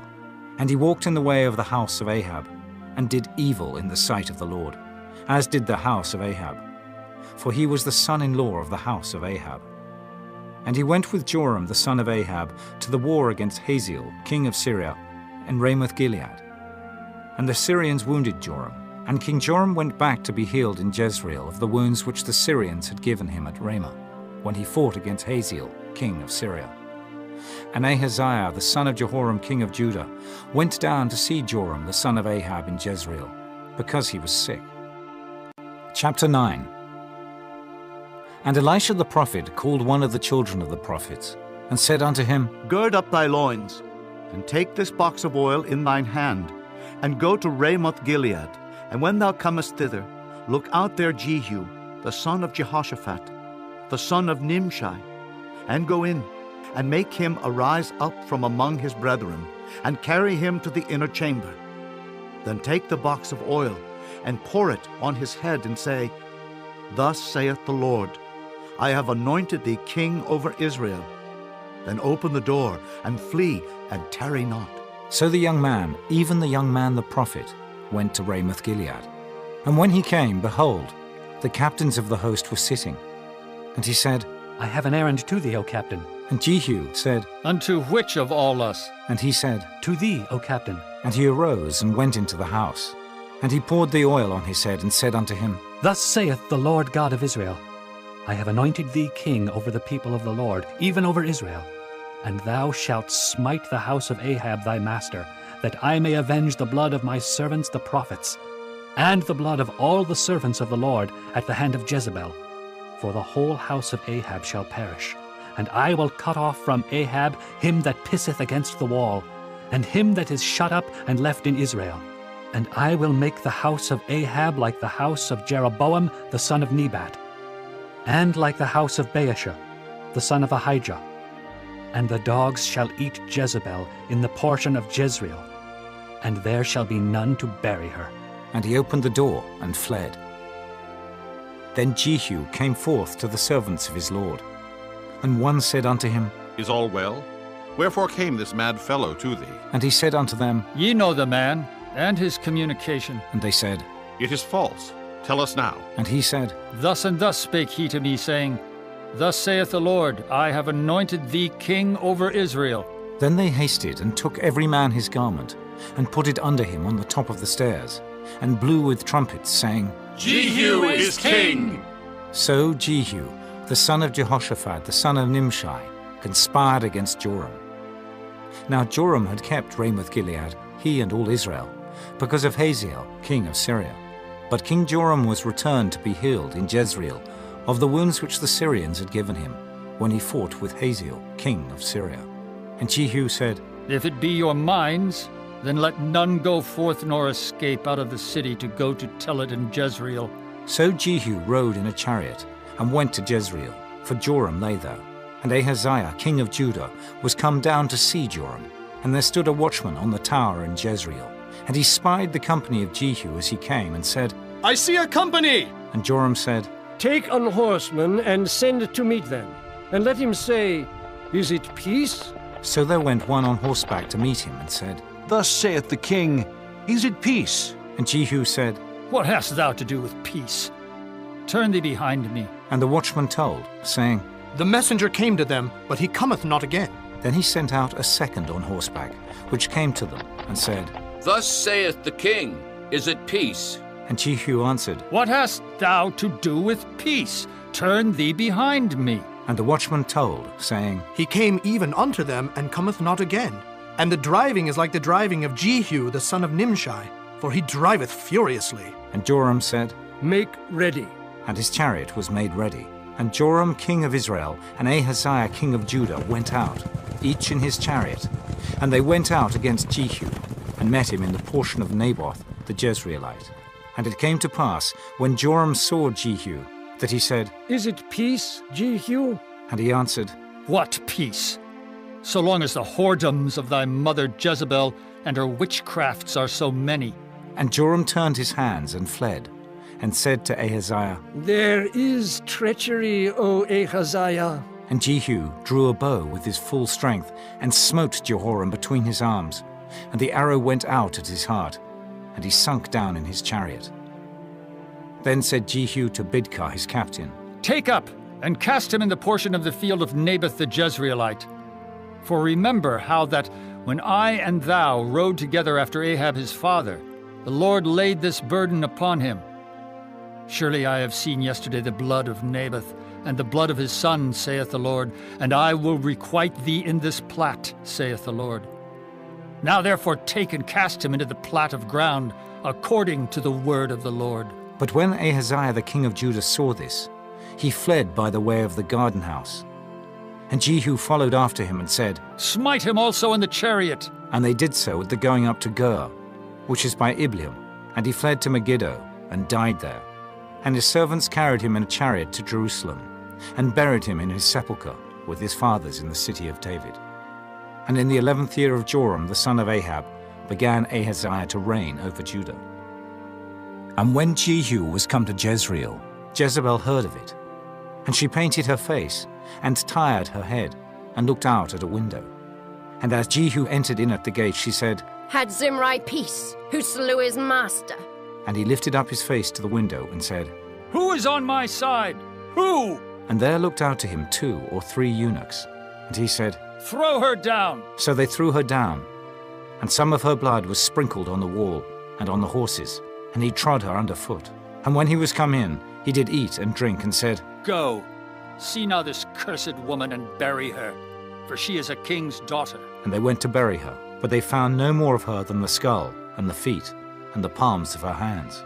And he walked in the way of the house of Ahab, and did evil in the sight of the Lord, as did the house of Ahab, for he was the son-in-law of the house of Ahab. And he went with Joram the son of Ahab to the war against Hazael, king of Syria, and Ramoth Gilead. And the Syrians wounded Joram, And King Joram went back to be healed in Jezreel of the wounds which the Syrians had given him at Ramah, when he fought against Hazael, king of Syria. And Ahaziah, the son of Jehoram, king of Judah, went down to see Joram, the son of Ahab, in Jezreel, because he was sick. Chapter 9. And Elisha the prophet called one of the children of the prophets, and said unto him, Gird up thy loins, and take this box of oil in thine hand, and go to Ramoth Gilead. And when thou comest thither, look out there Jehu, the son of Jehoshaphat, the son of Nimshi, and go in, and make him arise up from among his brethren, and carry him to the inner chamber. Then take the box of oil, and pour it on his head, and say, Thus saith the Lord, I have anointed thee king over Israel. Then open the door, and flee, and tarry not. So the young man, even the young man the prophet, went to Ramoth Gilead. And when he came, behold, the captains of the host were sitting. And he said, I have an errand to thee, O captain. And Jehu said, Unto which of all us? And he said, To thee, O captain. And he arose and went into the house. And he poured the oil on his head, and said unto him, Thus saith the Lord God of Israel, I have anointed thee king over the people of the Lord, even over Israel. And thou shalt smite the house of Ahab thy master, that I may avenge the blood of my servants the prophets, and the blood of all the servants of the Lord at the hand of Jezebel. For the whole house of Ahab shall perish, and I will cut off from Ahab him that pisseth against the wall, and him that is shut up and left in Israel. And I will make the house of Ahab like the house of Jeroboam the son of Nebat, and like the house of Baasha the son of Ahijah. And the dogs shall eat Jezebel in the portion of Jezreel, and there shall be none to bury her. And he opened the door and fled. Then Jehu came forth to the servants of his lord. And one said unto him, Is all well? Wherefore came this mad fellow to thee? And he said unto them, Ye know the man, and his communication. And they said, It is false. Tell us now. And he said, Thus and thus spake he to me, saying, Thus saith the Lord, I have anointed thee king over Israel. Then they hasted and took every man his garment, and put it under him on the top of the stairs, and blew with trumpets, saying, Jehu is king! So Jehu, the son of Jehoshaphat, the son of Nimshi, conspired against Joram. Now Joram had kept Ramoth Gilead, he and all Israel, because of Hazael, king of Syria. But King Joram was returned to be healed in Jezreel of the wounds which the Syrians had given him, when he fought with Hazael, king of Syria. And Jehu said, If it be your minds, then let none go forth nor escape out of the city to go to tell it in Jezreel. So Jehu rode in a chariot, and went to Jezreel, for Joram lay there. And Ahaziah, king of Judah, was come down to see Joram. And there stood a watchman on the tower in Jezreel. And he spied the company of Jehu as he came, and said, I see a company! And Joram said, Take an horseman, and send to meet them, and let him say, Is it peace? So there went one on horseback to meet him, and said, Thus saith the king, Is it peace? And Jehu said, What hast thou to do with peace? Turn thee behind me. And the watchman told, saying, The messenger came to them, but he cometh not again. Then he sent out a second on horseback, which came to them, and said, Thus saith the king, Is it peace? And Jehu answered, What hast thou to do with peace? Turn thee behind me. And the watchman told, saying, He came even unto them, and cometh not again. And the driving is like the driving of Jehu the son of Nimshi, for he driveth furiously. And Joram said, Make ready. And his chariot was made ready. And Joram king of Israel and Ahaziah king of Judah went out, each in his chariot. And they went out against Jehu, and met him in the portion of Naboth the Jezreelite. And it came to pass, when Joram saw Jehu, that he said, Is it peace, Jehu? And he answered, What peace? So long as the whoredoms of thy mother Jezebel and her witchcrafts are so many. And Joram turned his hands and fled, and said to Ahaziah, There is treachery, O Ahaziah. And Jehu drew a bow with his full strength, and smote Jehoram between his arms. And the arrow went out at his heart, and he sunk down in his chariot. Then said Jehu to Bidkar his captain, Take up, and cast him in the portion of the field of Naboth the Jezreelite. For remember how that, when I and thou rode together after Ahab his father, The Lord laid this burden upon him. Surely I have seen yesterday the blood of Naboth, and the blood of his son, saith the Lord, and I will requite thee in this plat, saith the Lord. Now therefore take and cast him into the plat of ground, according to the word of the Lord. But when Ahaziah the king of Judah saw this, he fled by the way of the garden house. And Jehu followed after him and said, Smite him also in the chariot. And they did so at the going up to Gur, which is by Ibleam, and he fled to Megiddo, and died there. And his servants carried him in a chariot to Jerusalem, and buried him in his sepulchre with his fathers in the city of David. And in the 11th year of Joram the son of Ahab began Ahaziah to reign over Judah. And when Jehu was come to Jezreel, Jezebel heard of it, and she painted her face, and tired her head, and looked out at a window. And as Jehu entered in at the gate, she said, Had Zimri peace, who slew his master? And he lifted up his face to the window and said, Who is on my side? Who? And there looked out to him 2 or 3 eunuchs. And he said, Throw her down. So they threw her down, and some of her blood was sprinkled on the wall and on the horses, and he trod her under foot. And when he was come in, he did eat and drink, and said, Go, see now this cursed woman, and bury her, for she is a king's daughter. And they went to bury her, but they found no more of her than the skull, and the feet, and the palms of her hands.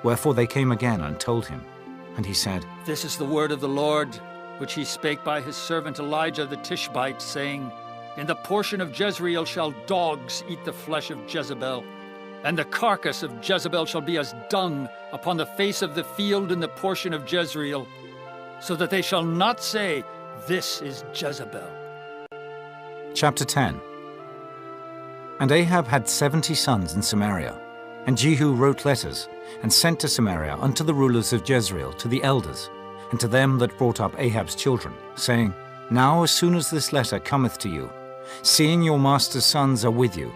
Wherefore they came again and told him. And he said, This is the word of the Lord, which he spake by his servant Elijah the Tishbite, saying, In the portion of Jezreel shall dogs eat the flesh of Jezebel, and the carcass of Jezebel shall be as dung upon the face of the field in the portion of Jezreel, so that they shall not say, This is Jezebel. Chapter 10. And Ahab had 70 sons in Samaria, and Jehu wrote letters, and sent to Samaria unto the rulers of Jezreel, to the elders, and to them that brought up Ahab's children, saying, Now as soon as this letter cometh to you, seeing your master's sons are with you,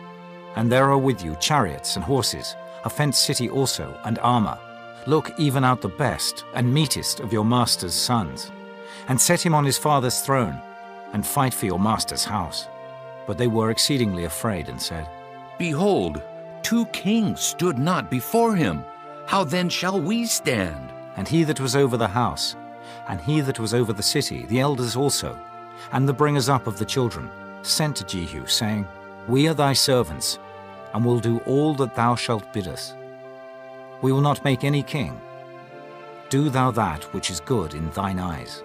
and there are with you chariots and horses, a fenced city also, and armor, look even out the best and meetest of your master's sons, and set him on his father's throne, and fight for your master's house. But they were exceedingly afraid, and said, Behold, 2 kings stood not before him. How then shall we stand? And he that was over the house, and he that was over the city, the elders also, and the bringers up of the children, sent to Jehu, saying, We are thy servants, and will do all that thou shalt bid us. We will not make any king. Do thou that which is good in thine eyes.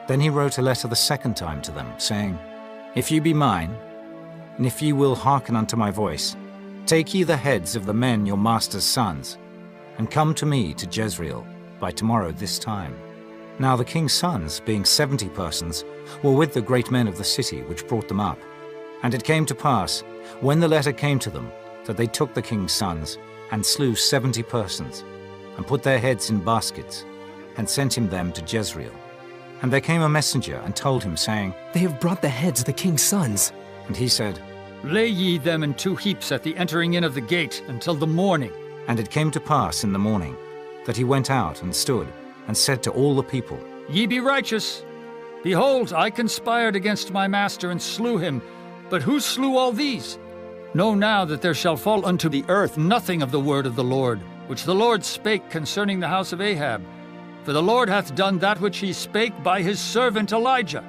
Then he wrote a letter the second time to them, saying, If ye be mine, and if ye will hearken unto my voice, take ye the heads of the men your master's sons, and come to me to Jezreel by tomorrow this time. Now the king's sons, being 70 persons, were with the great men of the city which brought them up. And it came to pass, when the letter came to them, that they took the king's sons, and slew 70 persons, and put their heads in baskets, and sent him them to Jezreel. And there came a messenger, and told him, saying, They have brought the heads of the king's sons. And he said, Lay ye them in 2 heaps at the entering in of the gate until the morning. And it came to pass in the morning, that he went out and stood, and said to all the people, Ye be righteous. Behold, I conspired against my master, and slew him. But who slew all these? Know now that there shall fall unto the earth nothing of the word of the Lord, which the Lord spake concerning the house of Ahab. For the Lord hath done that which he spake by his servant Elijah.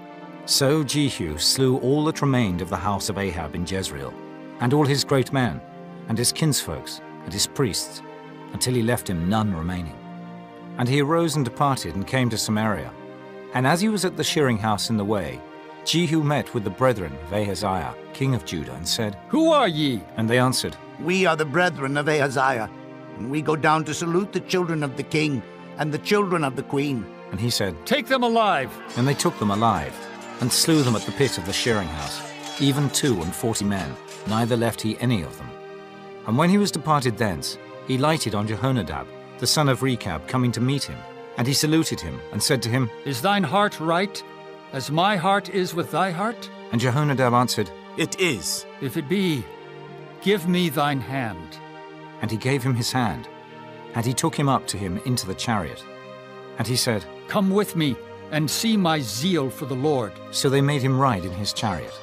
So Jehu slew all that remained of the house of Ahab in Jezreel, and all his great men, and his kinsfolks, and his priests, until he left him none remaining. And he arose and departed, and came to Samaria. And as he was at the shearing house in the way, Jehu met with the brethren of Ahaziah, king of Judah, and said, Who are ye? And they answered, We are the brethren of Ahaziah, and we go down to salute the children of the king and the children of the queen. And he said, Take them alive. And they took them alive, and slew them at the pit of the shearing house, even 42 men, neither left he any of them. And when he was departed thence, he lighted on Jehonadab, the son of Rechab, coming to meet him. And he saluted him, and said to him, Is thine heart right, as my heart is with thy heart? And Jehonadab answered, It is. If it be, give me thine hand. And he gave him his hand, and he took him up to him into the chariot. And he said, Come with me, and see my zeal for the Lord. So they made him ride in his chariot.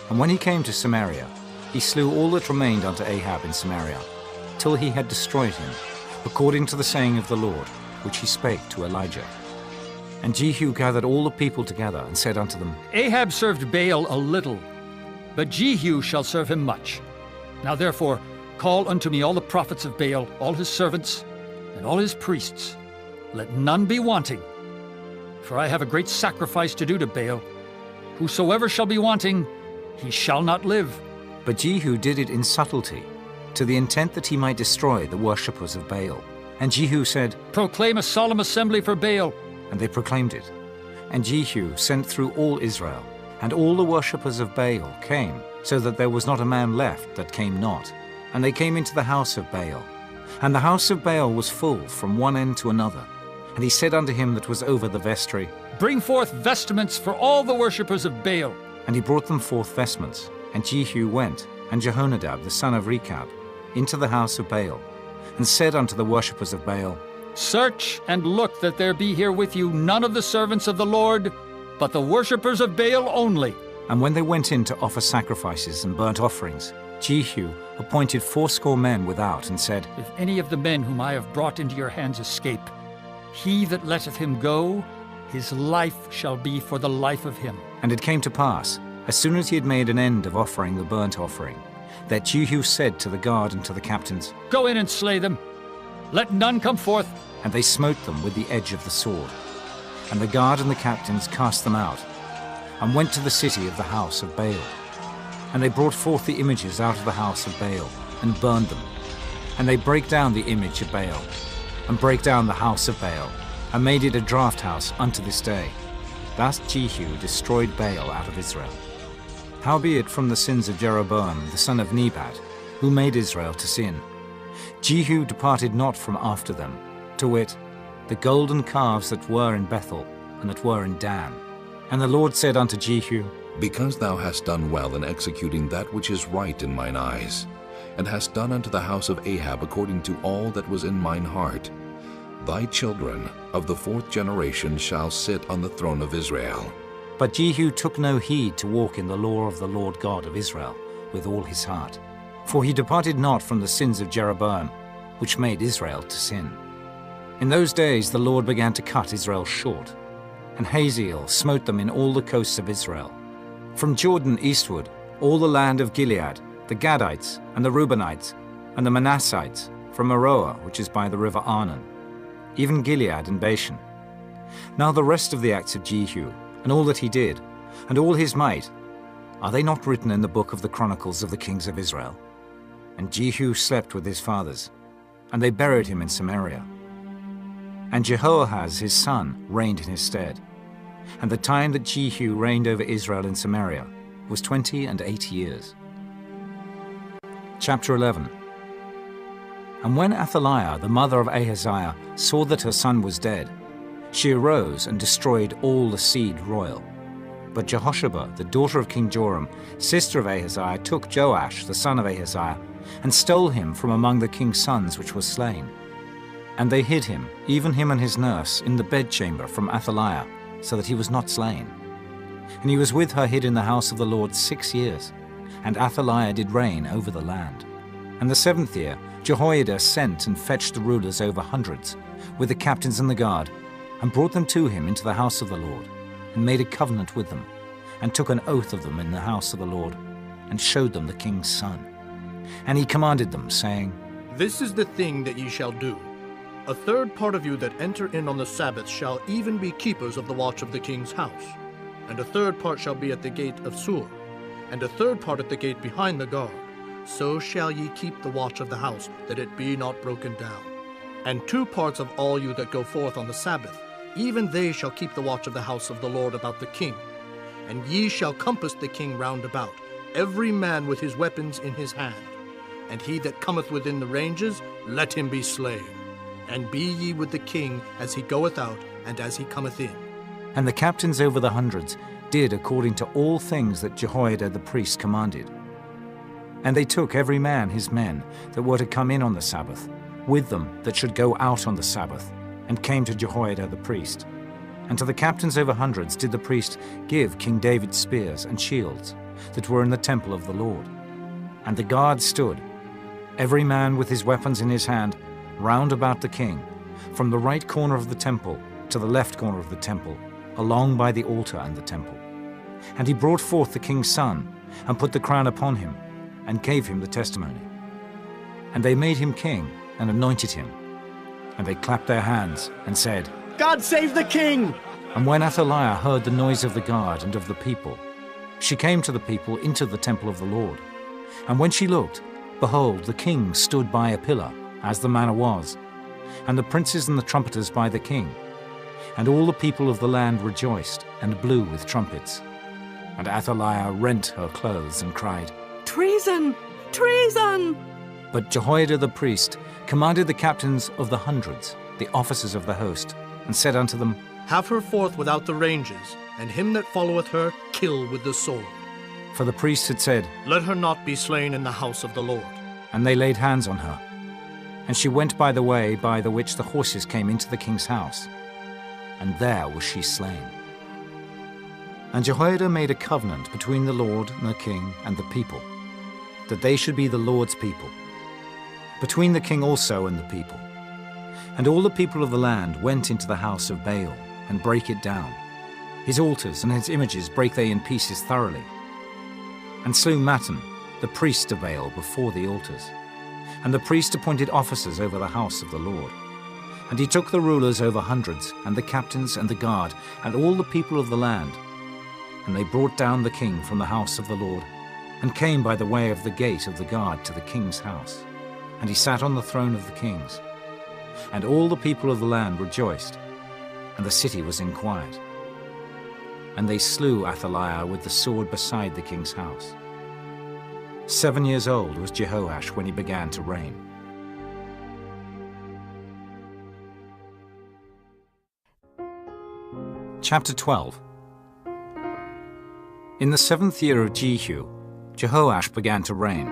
And when he came to Samaria, he slew all that remained unto Ahab in Samaria, till he had destroyed him, according to the saying of the Lord, which he spake to Elijah. And Jehu gathered all the people together, and said unto them, Ahab served Baal a little, but Jehu shall serve him much. Now therefore call unto me all the prophets of Baal, all his servants, and all his priests. Let none be wanting. For I have a great sacrifice to do to Baal. Whosoever shall be wanting, he shall not live. But Jehu did it in subtlety, to the intent that he might destroy the worshippers of Baal. And Jehu said, Proclaim a solemn assembly for Baal. And they proclaimed it. And Jehu sent through all Israel, and all the worshippers of Baal came, so that there was not a man left that came not. And they came into the house of Baal. And the house of Baal was full from one end to another. And he said unto him that was over the vestry, Bring forth vestments for all the worshippers of Baal. And he brought them forth vestments. And Jehu went, and Jehonadab the son of Rechab, into the house of Baal, and said unto the worshippers of Baal, Search and look that there be here with you none of the servants of the Lord, but the worshippers of Baal only. And when they went in to offer sacrifices and burnt offerings, Jehu appointed 80 men without, and said, If any of the men whom I have brought into your hands escape, he that letteth him go, his life shall be for the life of him. And it came to pass, as soon as he had made an end of offering the burnt offering, that Jehu said to the guard and to the captains, Go in and slay them. Let none come forth. And they smote them with the edge of the sword. And the guard and the captains cast them out, and went to the city of the house of Baal. And they brought forth the images out of the house of Baal, and burned them. And they brake down the image of Baal, and brake down the house of Baal, and made it a draught house unto this day. Thus Jehu destroyed Baal out of Israel. Howbeit from the sins of Jeroboam the son of Nebat, who made Israel to sin, Jehu departed not from after them, to wit, the golden calves that were in Bethel, and that were in Dan. And the Lord said unto Jehu, Because thou hast done well in executing that which is right in mine eyes, and hast done unto the house of Ahab according to all that was in mine heart, thy children of the 4th generation shall sit on the throne of Israel. But Jehu took no heed to walk in the law of the Lord God of Israel with all his heart. For he departed not from the sins of Jeroboam, which made Israel to sin. In those days the Lord began to cut Israel short, and Hazael smote them in all the coasts of Israel. From Jordan eastward, all the land of Gilead, the Gadites, and the Reubenites, and the Manassites, from Aroah, which is by the river Arnon, even Gilead and Bashan. Now the rest of the acts of Jehu, and all that he did, and all his might, are they not written in the book of the Chronicles of the kings of Israel? And Jehu slept with his fathers, and they buried him in Samaria. And Jehoahaz his son reigned in his stead. And the time that Jehu reigned over Israel in Samaria was 28 years. Chapter 11. And when Athaliah, the mother of Ahaziah, saw that her son was dead, she arose and destroyed all the seed royal. But Jehosheba, the daughter of King Joram, sister of Ahaziah, took Joash, the son of Ahaziah, and stole him from among the king's sons which was slain. And they hid him, even him and his nurse, in the bedchamber from Athaliah, so that he was not slain. And he was with her hid in the house of the Lord 6 years, and Athaliah did reign over the land. And the 7th year Jehoiada sent and fetched the rulers over hundreds, with the captains and the guard, and brought them to him into the house of the Lord, and made a covenant with them, and took an oath of them in the house of the Lord, and showed them the king's son. And he commanded them, saying, This is the thing that ye shall do. A third part of you that enter in on the Sabbath shall even be keepers of the watch of the king's house. And a third part shall be at the gate of Sur, and a third part at the gate behind the guard. So shall ye keep the watch of the house, that it be not broken down. And 2 parts of all you that go forth on the Sabbath, even they shall keep the watch of the house of the Lord about the king. And ye shall compass the king round about, every man with his weapons in his hand. And he that cometh within the ranges, let him be slain. And be ye with the king as he goeth out, and as he cometh in. And the captains over the hundreds did according to all things that Jehoiada the priest commanded. And they took every man his men that were to come in on the Sabbath, with them that should go out on the Sabbath, and came to Jehoiada the priest. And to the captains over hundreds did the priest give King David's spears and shields that were in the temple of the Lord. And the guard stood, every man with his weapons in his hand, round about the king, from the right corner of the temple to the left corner of the temple, along by the altar and the temple. And he brought forth the king's son, and put the crown upon him, and gave him the testimony. And they made him king, and anointed him. And they clapped their hands, and said, God save the king! And when Athaliah heard the noise of the guard and of the people, she came to the people into the temple of the Lord. And when she looked, behold, the king stood by a pillar, as the manner was, and the princes and the trumpeters by the king. And all the people of the land rejoiced, and blew with trumpets. And Athaliah rent her clothes, and cried, Treason! Treason! But Jehoiada the priest commanded the captains of the hundreds, the officers of the host, and said unto them, Have her forth without the ranges, and him that followeth her kill with the sword. For the priests had said, Let her not be slain in the house of the Lord. And they laid hands on her. And she went by the way by the which the horses came into the king's house. And there was she slain. And Jehoiada made a covenant between the Lord and the king and the people, that they should be the Lord's people, between the king also and the people. And all the people of the land went into the house of Baal, and brake it down. His altars and his images brake they in pieces thoroughly, and slew Mattan, the priest of Baal, before the altars. And the priest appointed officers over the house of the Lord. And he took the rulers over hundreds, and the captains and the guard, and all the people of the land. And they brought down the king from the house of the Lord, and came by the way of the gate of the guard to the king's house. And he sat on the throne of the kings. And all the people of the land rejoiced, and the city was in quiet. And they slew Athaliah with the sword beside the king's house. 7 years old was Jehoash when he began to reign. Chapter 12. In the 7th year of Jehu, Jehoash began to reign,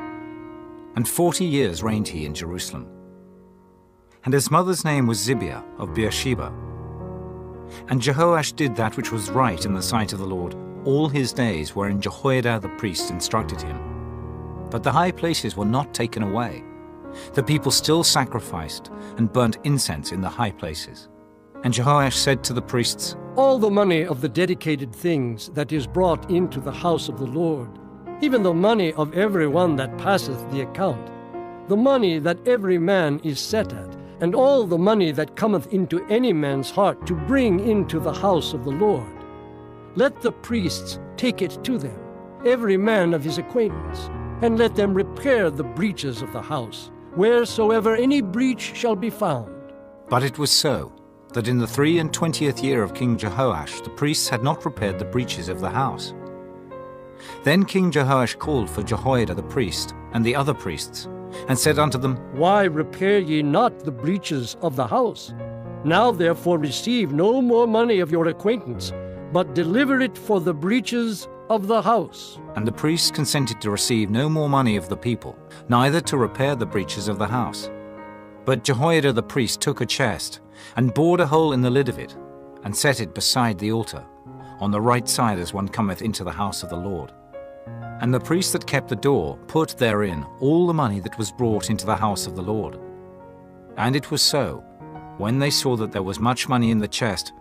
and 40 years reigned he in Jerusalem. And his mother's name was Zibiah of Beersheba. And Jehoash did that which was right in the sight of the Lord all his days wherein Jehoiada the priest instructed him. But the high places were not taken away. The people still sacrificed and burnt incense in the high places. And Jehoash said to the priests, All the money of the dedicated things that is brought into the house of the Lord, even the money of every one that passeth the account, the money that every man is set at, and all the money that cometh into any man's heart to bring into the house of the Lord, let the priests take it to them, every man of his acquaintance, and let them repair the breaches of the house, wheresoever any breach shall be found. But it was so, that in the 23 year of King Jehoash the priests had not repaired the breaches of the house. Then King Jehoash called for Jehoiada the priest and the other priests, and said unto them, Why repair ye not the breaches of the house? Now therefore receive no more money of your acquaintance, but deliver it for the breaches of the house. And the priests consented to receive no more money of the people, neither to repair the breaches of the house. But Jehoiada the priest took a chest, and bored a hole in the lid of it, and set it beside the altar, on the right side as one cometh into the house of the Lord. And the priest that kept the door put therein all the money that was brought into the house of the Lord. And it was so, when they saw that there was much money in the chest,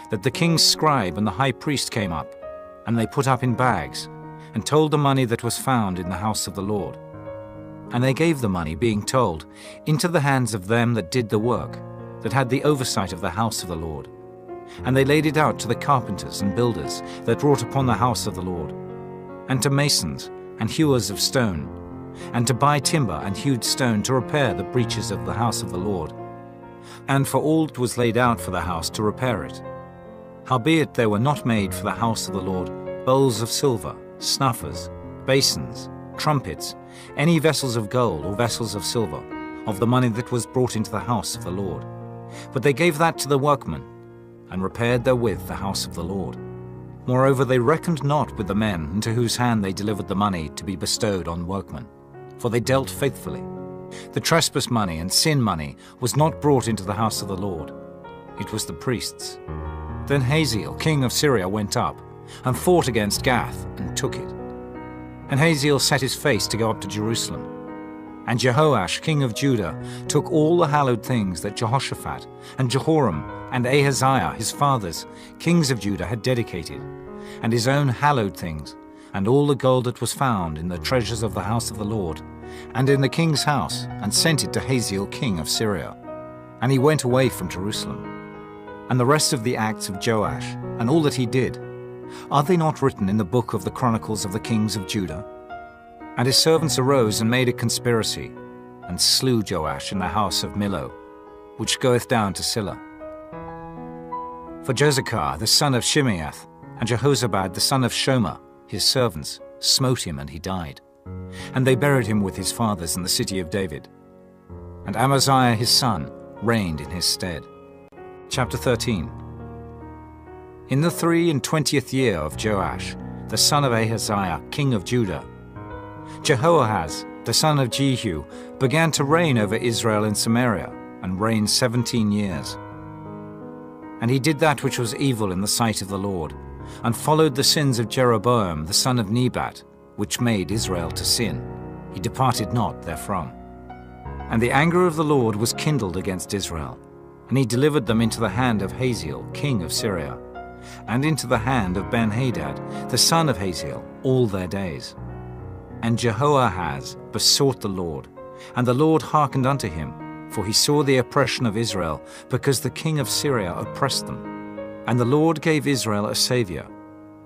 that the king's scribe and the high priest came up, and they put up in bags, and told the money that was found in the house of the Lord. And they gave the money, being told, into the hands of them that did the work, that had the oversight of the house of the Lord. And they laid it out to the carpenters and builders that wrought upon the house of the Lord, and to masons and hewers of stone, and to buy timber and hewed stone to repair the breaches of the house of the Lord, and for all that was laid out for the house to repair it. Howbeit there were not made for the house of the Lord bowls of silver, snuffers, basins, trumpets, any vessels of gold or vessels of silver, of the money that was brought into the house of the Lord. But they gave that to the workmen, and repaired therewith the house of the Lord. Moreover, they reckoned not with the men into whose hand they delivered the money to be bestowed on workmen, for they dealt faithfully. The trespass money and sin money was not brought into the house of the Lord. It was the priests. Then Hazael, king of Syria, went up, and fought against Gath, and took it. And Hazael set his face to go up to Jerusalem. And Jehoash, king of Judah, took all the hallowed things that Jehoshaphat and Jehoram and Ahaziah, his fathers, kings of Judah, had dedicated, and his own hallowed things, and all the gold that was found in the treasures of the house of the Lord, and in the king's house, and sent it to Hazael, king of Syria. And he went away from Jerusalem. And the rest of the acts of Joash, and all that he did, are they not written in the book of the Chronicles of the kings of Judah? And his servants arose and made a conspiracy, and slew Joash in the house of Millo, which goeth down to Silla. For Jozachar the son of Shimeath, and Jehozabad the son of Shomer, his servants, smote him, and he died. And they buried him with his fathers in the city of David. And Amaziah his son reigned in his stead. Chapter 13. In the 23 year of Joash, the son of Ahaziah, king of Judah, Jehoahaz, the son of Jehu, began to reign over Israel in Samaria, and reigned 17 years. And he did that which was evil in the sight of the Lord, and followed the sins of Jeroboam the son of Nebat, which made Israel to sin. He departed not therefrom. And the anger of the Lord was kindled against Israel, and he delivered them into the hand of Hazael, king of Syria, and into the hand of Ben-Hadad, the son of Hazael, all their days. And Jehoahaz besought the Lord, and the Lord hearkened unto him, for he saw the oppression of Israel, because the king of Syria oppressed them. And the Lord gave Israel a saviour,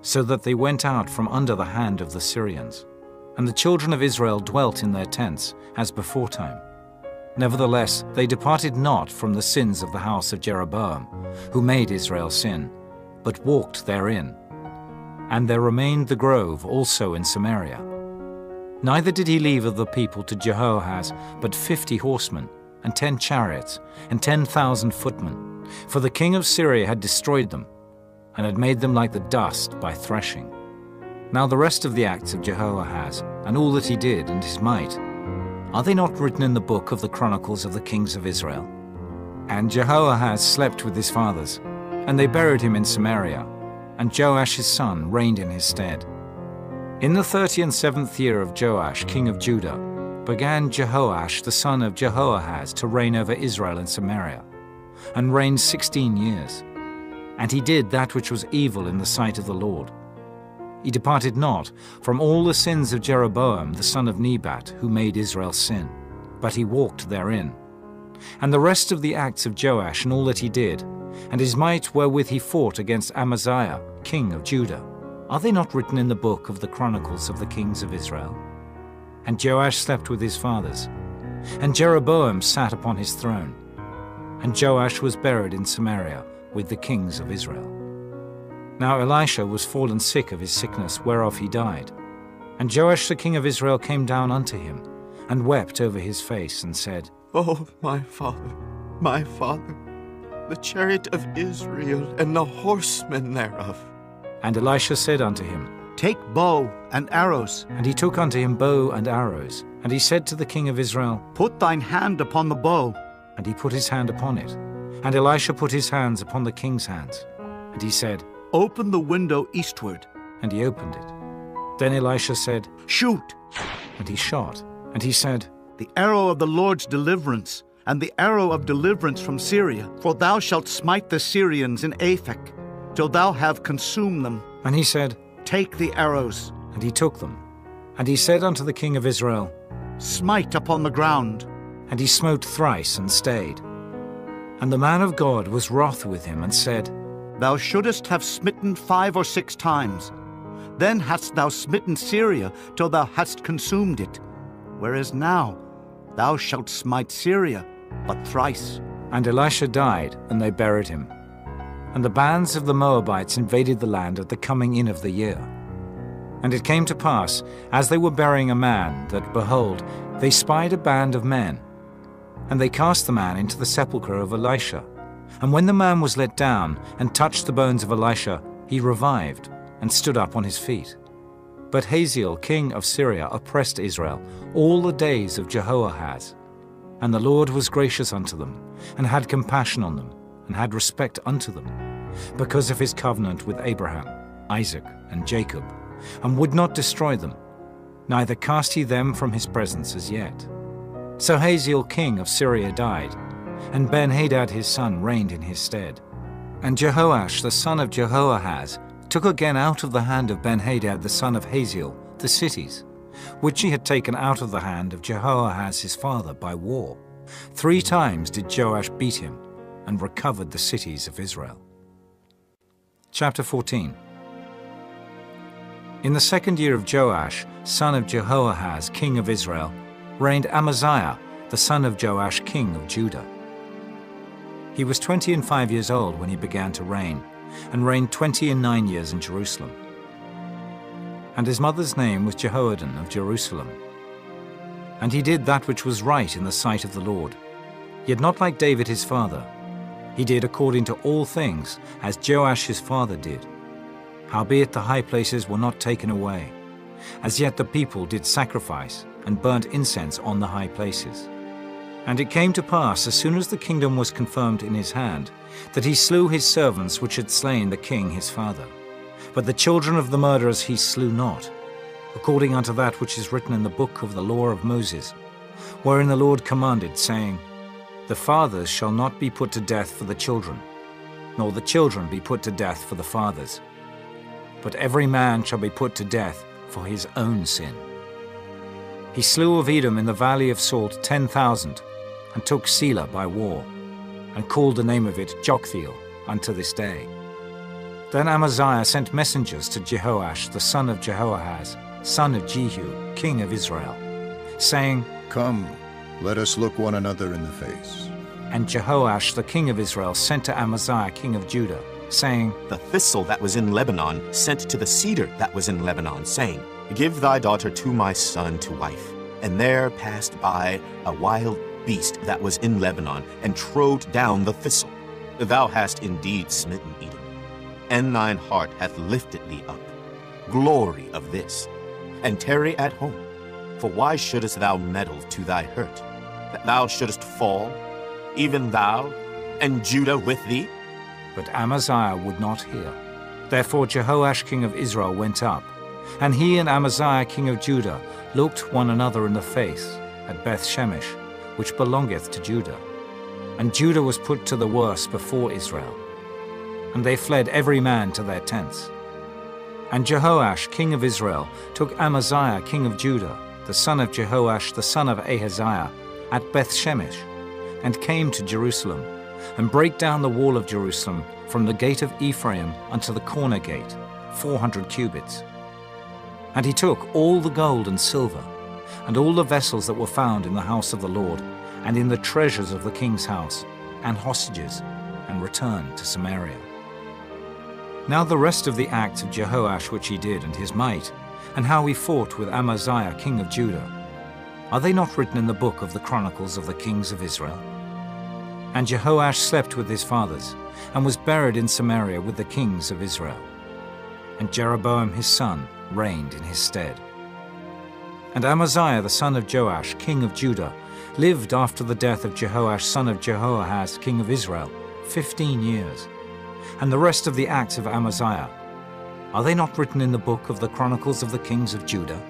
so that they went out from under the hand of the Syrians. And the children of Israel dwelt in their tents, as beforetime. Nevertheless, they departed not from the sins of the house of Jeroboam, who made Israel sin, but walked therein. And there remained the grove also in Samaria. Neither did he leave of the people to Jehoahaz but 50 horsemen, and 10 chariots, and 10,000 footmen, for the king of Syria had destroyed them, and had made them like the dust by threshing. Now the rest of the acts of Jehoahaz, and all that he did, and his might, are they not written in the book of the Chronicles of the kings of Israel? And Jehoahaz slept with his fathers, and they buried him in Samaria, and Joash his son reigned in his stead. In the 37th year of Joash, king of Judah, began Jehoash the son of Jehoahaz to reign over Israel in Samaria, and reigned 16 years. And he did that which was evil in the sight of the Lord. He departed not from all the sins of Jeroboam the son of Nebat, who made Israel sin, but he walked therein. And the rest of the acts of Joash and all that he did, and his might wherewith he fought against Amaziah, king of Judah, are they not written in the book of the Chronicles of the kings of Israel? And Joash slept with his fathers, and Jeroboam sat upon his throne, and Joash was buried in Samaria with the kings of Israel. Now Elisha was fallen sick of his sickness, whereof he died. And Joash the king of Israel came down unto him, and wept over his face, and said, Oh, my father, the chariot of Israel, and the horsemen thereof. And Elisha said unto him, Take bow and arrows. And he took unto him bow and arrows. And he said to the king of Israel, Put thine hand upon the bow. And he put his hand upon it. And Elisha put his hands upon the king's hands. And he said, Open the window eastward. And he opened it. Then Elisha said, Shoot. And he shot. And he said, The arrow of the Lord's deliverance, and the arrow of deliverance from Syria. For thou shalt smite the Syrians in Aphek, till thou have consumed them. And he said, Take the arrows. And he took them. And he said unto the king of Israel, Smite upon the ground. And he smote thrice and stayed. And the man of God was wroth with him, and said, Thou shouldest have smitten 5 or 6 times. Then hadst thou smitten Syria till thou hadst consumed it. Whereas now thou shalt smite Syria but thrice. And Elisha died, and they buried him. And the bands of the Moabites invaded the land at the coming in of the year. And it came to pass, as they were burying a man, that, behold, they spied a band of men. And they cast the man into the sepulchre of Elisha. And when the man was let down, and touched the bones of Elisha, he revived, and stood up on his feet. But Hazael, king of Syria, oppressed Israel all the days of Jehoahaz. And the Lord was gracious unto them, and had compassion on them, and had respect unto them, because of his covenant with Abraham, Isaac, and Jacob, and would not destroy them, neither cast he them from his presence as yet. So Hazael king of Syria died, and Ben-Hadad his son reigned in his stead. And Jehoash the son of Jehoahaz took again out of the hand of Ben-Hadad the son of Hazael the cities, which he had taken out of the hand of Jehoahaz his father by war. 3 times did Joash beat him, and recovered the cities of Israel. Chapter 14. In the 2nd year of Joash, son of Jehoahaz, king of Israel, reigned Amaziah, the son of Joash, king of Judah. He was 25 years old when he began to reign, and reigned 29 years in Jerusalem. And his mother's name was Jehoaddan of Jerusalem. And he did that which was right in the sight of the Lord, yet not like David his father. He did according to all things, as Joash his father did. Howbeit the high places were not taken away. As yet the people did sacrifice, and burnt incense on the high places. And it came to pass, as soon as the kingdom was confirmed in his hand, that he slew his servants which had slain the king his father. But the children of the murderers he slew not, according unto that which is written in the book of the law of Moses, wherein the Lord commanded, saying, The fathers shall not be put to death for the children, nor the children be put to death for the fathers, but every man shall be put to death for his own sin. He slew of Edom in the valley of Salt 10,000, and took Selah by war, and called the name of it Joktheel unto this day. Then Amaziah sent messengers to Jehoash the son of Jehoahaz, son of Jehu, king of Israel, saying, Come, let us look one another in the face. And Jehoash the king of Israel sent to Amaziah king of Judah, saying, The thistle that was in Lebanon sent to the cedar that was in Lebanon, saying, Give thy daughter to my son to wife. And there passed by a wild beast that was in Lebanon, and trode down the thistle. Thou hast indeed smitten Edom, and thine heart hath lifted thee up. Glory of this, and tarry at home. For why shouldest thou meddle to thy hurt, that thou shouldest fall, even thou, and Judah with thee? But Amaziah would not hear. Therefore Jehoash king of Israel went up, and he and Amaziah king of Judah looked one another in the face at Beth-shemesh, which belongeth to Judah. And Judah was put to the worse before Israel. And they fled every man to their tents. And Jehoash king of Israel took Amaziah king of Judah, the son of Jehoash the son of Ahaziah, at Beth-shemesh, and came to Jerusalem, and brake down the wall of Jerusalem from the gate of Ephraim unto the corner gate, 400 cubits. And he took all the gold and silver, and all the vessels that were found in the house of the Lord, and in the treasures of the king's house, and hostages, and returned to Samaria. Now the rest of the acts of Jehoash which he did, and his might, and how he fought with Amaziah king of Judah, are they not written in the book of the Chronicles of the kings of Israel? And Jehoash slept with his fathers, and was buried in Samaria with the kings of Israel. And Jeroboam his son reigned in his stead. And Amaziah the son of Joash, king of Judah, lived after the death of Jehoash son of Jehoahaz, king of Israel, 15 years. And the rest of the acts of Amaziah, are they not written in the book of the Chronicles of the kings of Judah?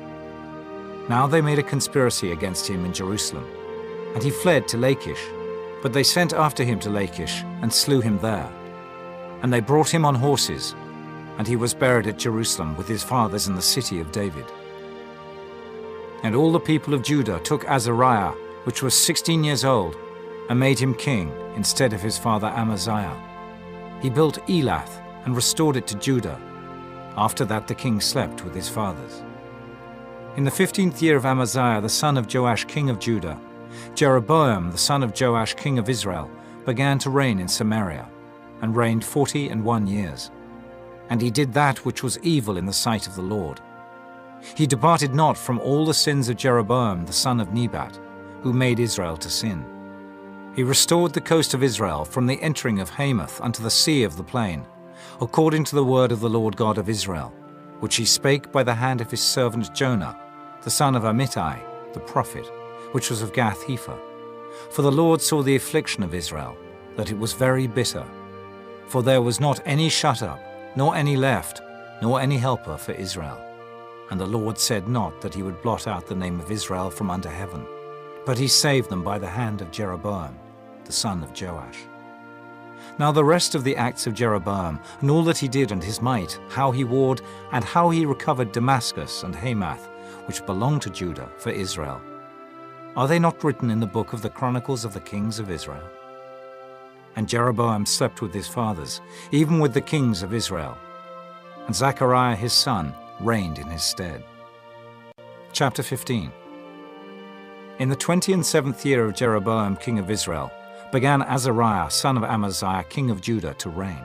Now they made a conspiracy against him in Jerusalem, and he fled to Lachish. But they sent after him to Lachish, and slew him there. And they brought him on horses, and he was buried at Jerusalem with his fathers in the city of David. And all the people of Judah took Azariah, which was 16 years old, and made him king instead of his father Amaziah. He built Elath, and restored it to Judah. After that the king slept with his fathers. In the 15th year of Amaziah the son of Joash king of Judah, Jeroboam the son of Joash king of Israel began to reign in Samaria, and reigned 41 years. And he did that which was evil in the sight of the Lord. He departed not from all the sins of Jeroboam the son of Nebat, who made Israel to sin. He restored the coast of Israel from the entering of Hamath unto the sea of the plain, according to the word of the Lord God of Israel, which he spake by the hand of his servant Jonah, the son of Amittai, the prophet, which was of Gath-hepher. For the Lord saw the affliction of Israel, that it was very bitter. For there was not any shut up, nor any left, nor any helper for Israel. And the Lord said not that he would blot out the name of Israel from under heaven. but he saved them by the hand of Jeroboam, the son of Joash. Now the rest of the acts of Jeroboam, and all that he did and his might, how he warred, and how he recovered Damascus and Hamath, which belonged to Judah, for Israel, are they not written in the book of the Chronicles of the kings of Israel? And Jeroboam slept with his fathers, even with the kings of Israel. And Zechariah his son reigned in his stead. Chapter 15. In the 27th year of Jeroboam king of Israel, began Azariah son of Amaziah king of Judah to reign.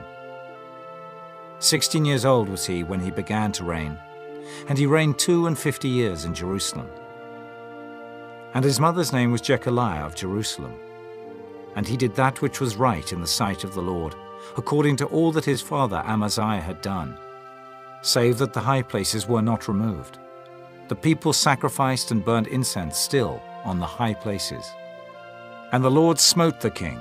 16 years old was he when he began to reign, and he reigned 52 years in Jerusalem. And his mother's name was Jechaliah of Jerusalem. And he did that which was right in the sight of the Lord, according to all that his father Amaziah had done, save that the high places were not removed. The people sacrificed and burned incense still on the high places. And the Lord smote the king,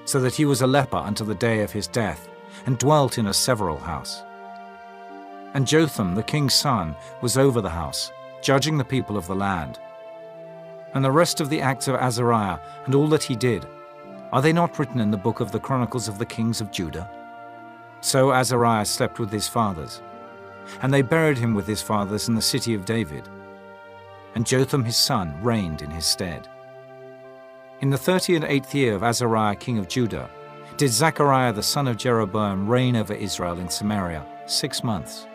so that he was a leper unto the day of his death, and dwelt in a several house. And Jotham the king's son was over the house, judging the people of the land. And the rest of the acts of Azariah, and all that he did, are they not written in the book of the Chronicles of the kings of Judah? So Azariah slept with his fathers, and they buried him with his fathers in the city of David. And Jotham his son reigned in his stead. In the 38th year of Azariah king of Judah, did Zechariah the son of Jeroboam reign over Israel in Samaria 6 months.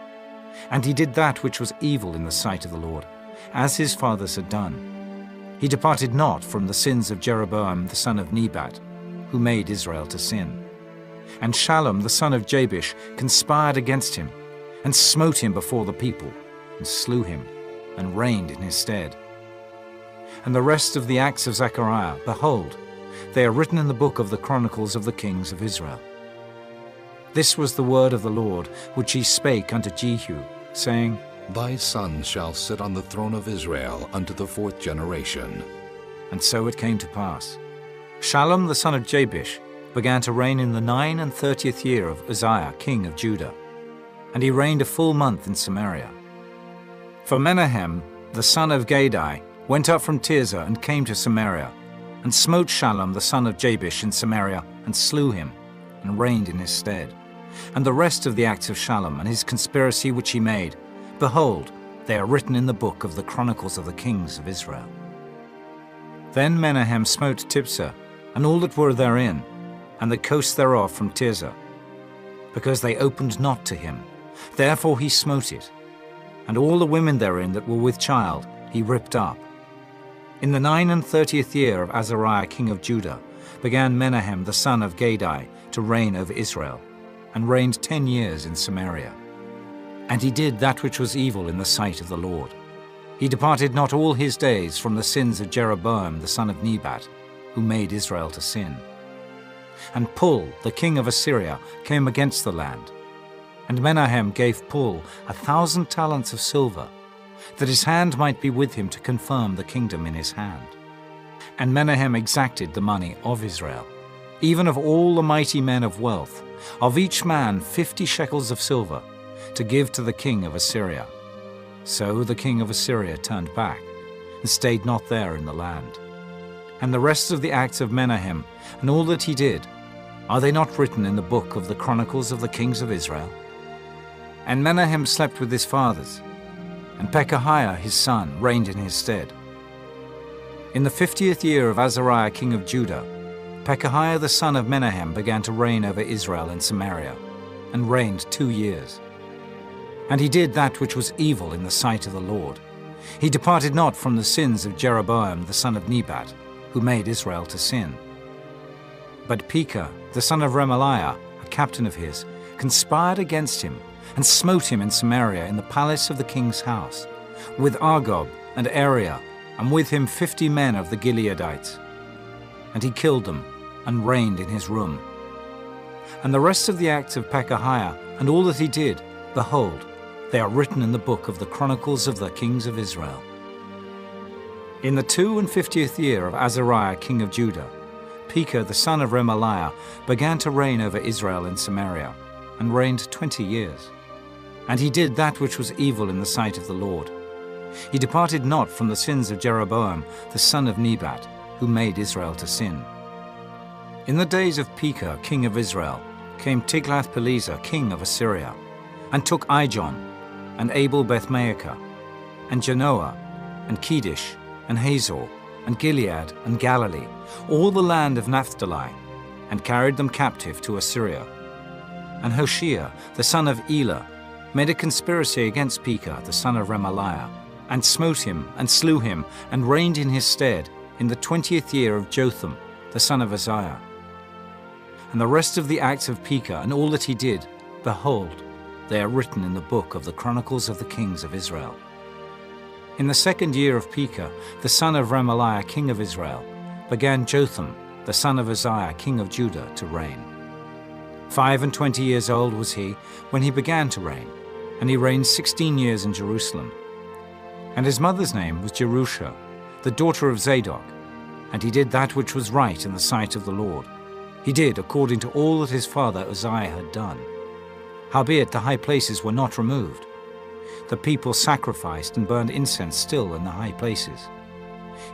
And he did that which was evil in the sight of the Lord, as his fathers had done. He departed not from the sins of Jeroboam the son of Nebat, who made Israel to sin. And Shallum the son of Jabesh conspired against him, and smote him before the people, and slew him, and reigned in his stead. And the rest of the acts of Zechariah, behold, they are written in the book of the Chronicles of the kings of Israel. This was the word of the Lord, which he spake unto Jehu, saying, Thy son shall sit on the throne of Israel unto the 4th generation. And so it came to pass. Shallum the son of Jabesh began to reign in the 39th year of Uzziah king of Judah, and he reigned a full month in Samaria. For Menahem the son of Gadai went up from Tirzah and came to Samaria, and smote Shallum the son of Jabesh in Samaria, and slew him, and reigned in his stead. And the rest of the acts of Shallum and his conspiracy which he made, behold, they are written in the book of the Chronicles of the kings of Israel. Then Menahem smote Tiphsah, and all that were therein, and the coast thereof from Tirzah, because they opened not to him. Therefore he smote it, and all the women therein that were with child he ripped up. In the 39th year of Azariah king of Judah began Menahem the son of Gadai to reign over Israel, and reigned 10 years in Samaria. And he did that which was evil in the sight of the Lord. He departed not all his days from the sins of Jeroboam the son of Nebat, who made Israel to sin. And Pul, the king of Assyria, came against the land. And Menahem gave Pul 1,000 talents of silver, that his hand might be with him to confirm the kingdom in his hand. And Menahem exacted the money of Israel, even of all the mighty men of wealth, of each man 50 shekels of silver, to give to the king of Assyria. So the king of Assyria turned back, and stayed not there in the land. And the rest of the acts of Menahem, and all that he did, are they not written in the book of the Chronicles of the kings of Israel? And Menahem slept with his fathers, and Pekahiah his son reigned in his stead. In the 50th year of Azariah king of Judah, Pekahiah the son of Menahem began to reign over Israel in Samaria, and reigned 2 years. And he did that which was evil in the sight of the Lord. He departed not from the sins of Jeroboam the son of Nebat, who made Israel to sin. But Pekah the son of Remaliah, a captain of his, conspired against him, and smote him in Samaria in the palace of the king's house, with Argob and Ariah, and with him 50 men of the Gileadites. And he killed them, and reigned in his room. And the rest of the acts of Pekahiah, and all that he did, behold, they are written in the book of the Chronicles of the kings of Israel. In the 52nd year of Azariah king of Judah, Pekah the son of Remaliah began to reign over Israel in Samaria, and reigned 20 years. And he did that which was evil in the sight of the Lord. He departed not from the sins of Jeroboam, the son of Nebat, who made Israel to sin. In the days of Pekah, king of Israel, came Tiglath-Pileser, king of Assyria, and took Ijon, and Abel-Beth-Maachah, and Janoah, and Kedesh, and Hazor, and Gilead, and Galilee, all the land of Naphtali, and carried them captive to Assyria. And Hoshea, the son of Elah, made a conspiracy against Pekah, the son of Remaliah, and smote him, and slew him, and reigned in his stead in the 20th year of Jotham, the son of Uzziah. And the rest of the acts of Pekah, and all that he did, behold, they are written in the book of the Chronicles of the Kings of Israel. In the 2nd year of Pekah, the son of Remaliah, king of Israel, began Jotham, the son of Uzziah, king of Judah, to reign. 25 years old was he when he began to reign, and he reigned 16 years in Jerusalem. And his mother's name was Jerusha, the daughter of Zadok, and he did that which was right in the sight of the Lord. He did according to all that his father Uzziah had done. Howbeit the high places were not removed. The people sacrificed and burned incense still in the high places.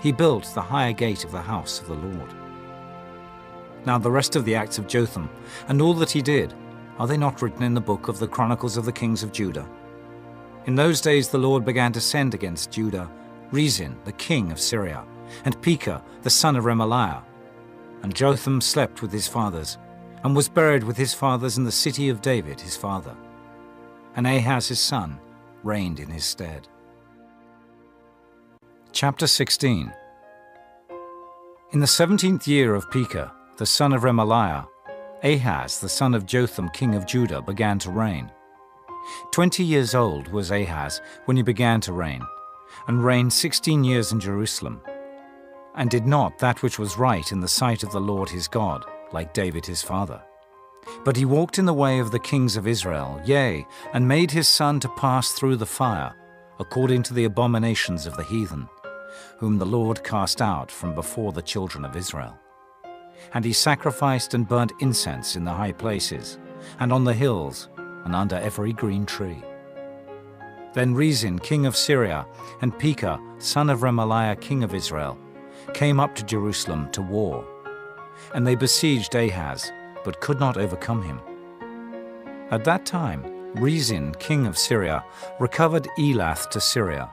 He built the higher gate of the house of the Lord. Now the rest of the acts of Jotham, and all that he did, are they not written in the book of the Chronicles of the Kings of Judah? In those days the Lord began to send against Judah Rezin, the king of Syria, and Pekah, the son of Remaliah. And Jotham slept with his fathers, and was buried with his fathers in the city of David his father. And Ahaz his son reigned in his stead. Chapter 16. In the 17th year of Pekah, the son of Remaliah, Ahaz the son of Jotham king of Judah began to reign. 20 years old was Ahaz when he began to reign, and reigned 16 years in Jerusalem, and did not that which was right in the sight of the Lord his God, like David his father. But he walked in the way of the kings of Israel, yea, and made his son to pass through the fire, according to the abominations of the heathen, whom the Lord cast out from before the children of Israel. And he sacrificed and burnt incense in the high places, and on the hills, and under every green tree. Then Rezin, king of Syria, and Pekah, son of Remaliah, king of Israel, came up to Jerusalem to war. And they besieged Ahaz, but could not overcome him. At that time, Rezin, king of Syria, recovered Elath to Syria,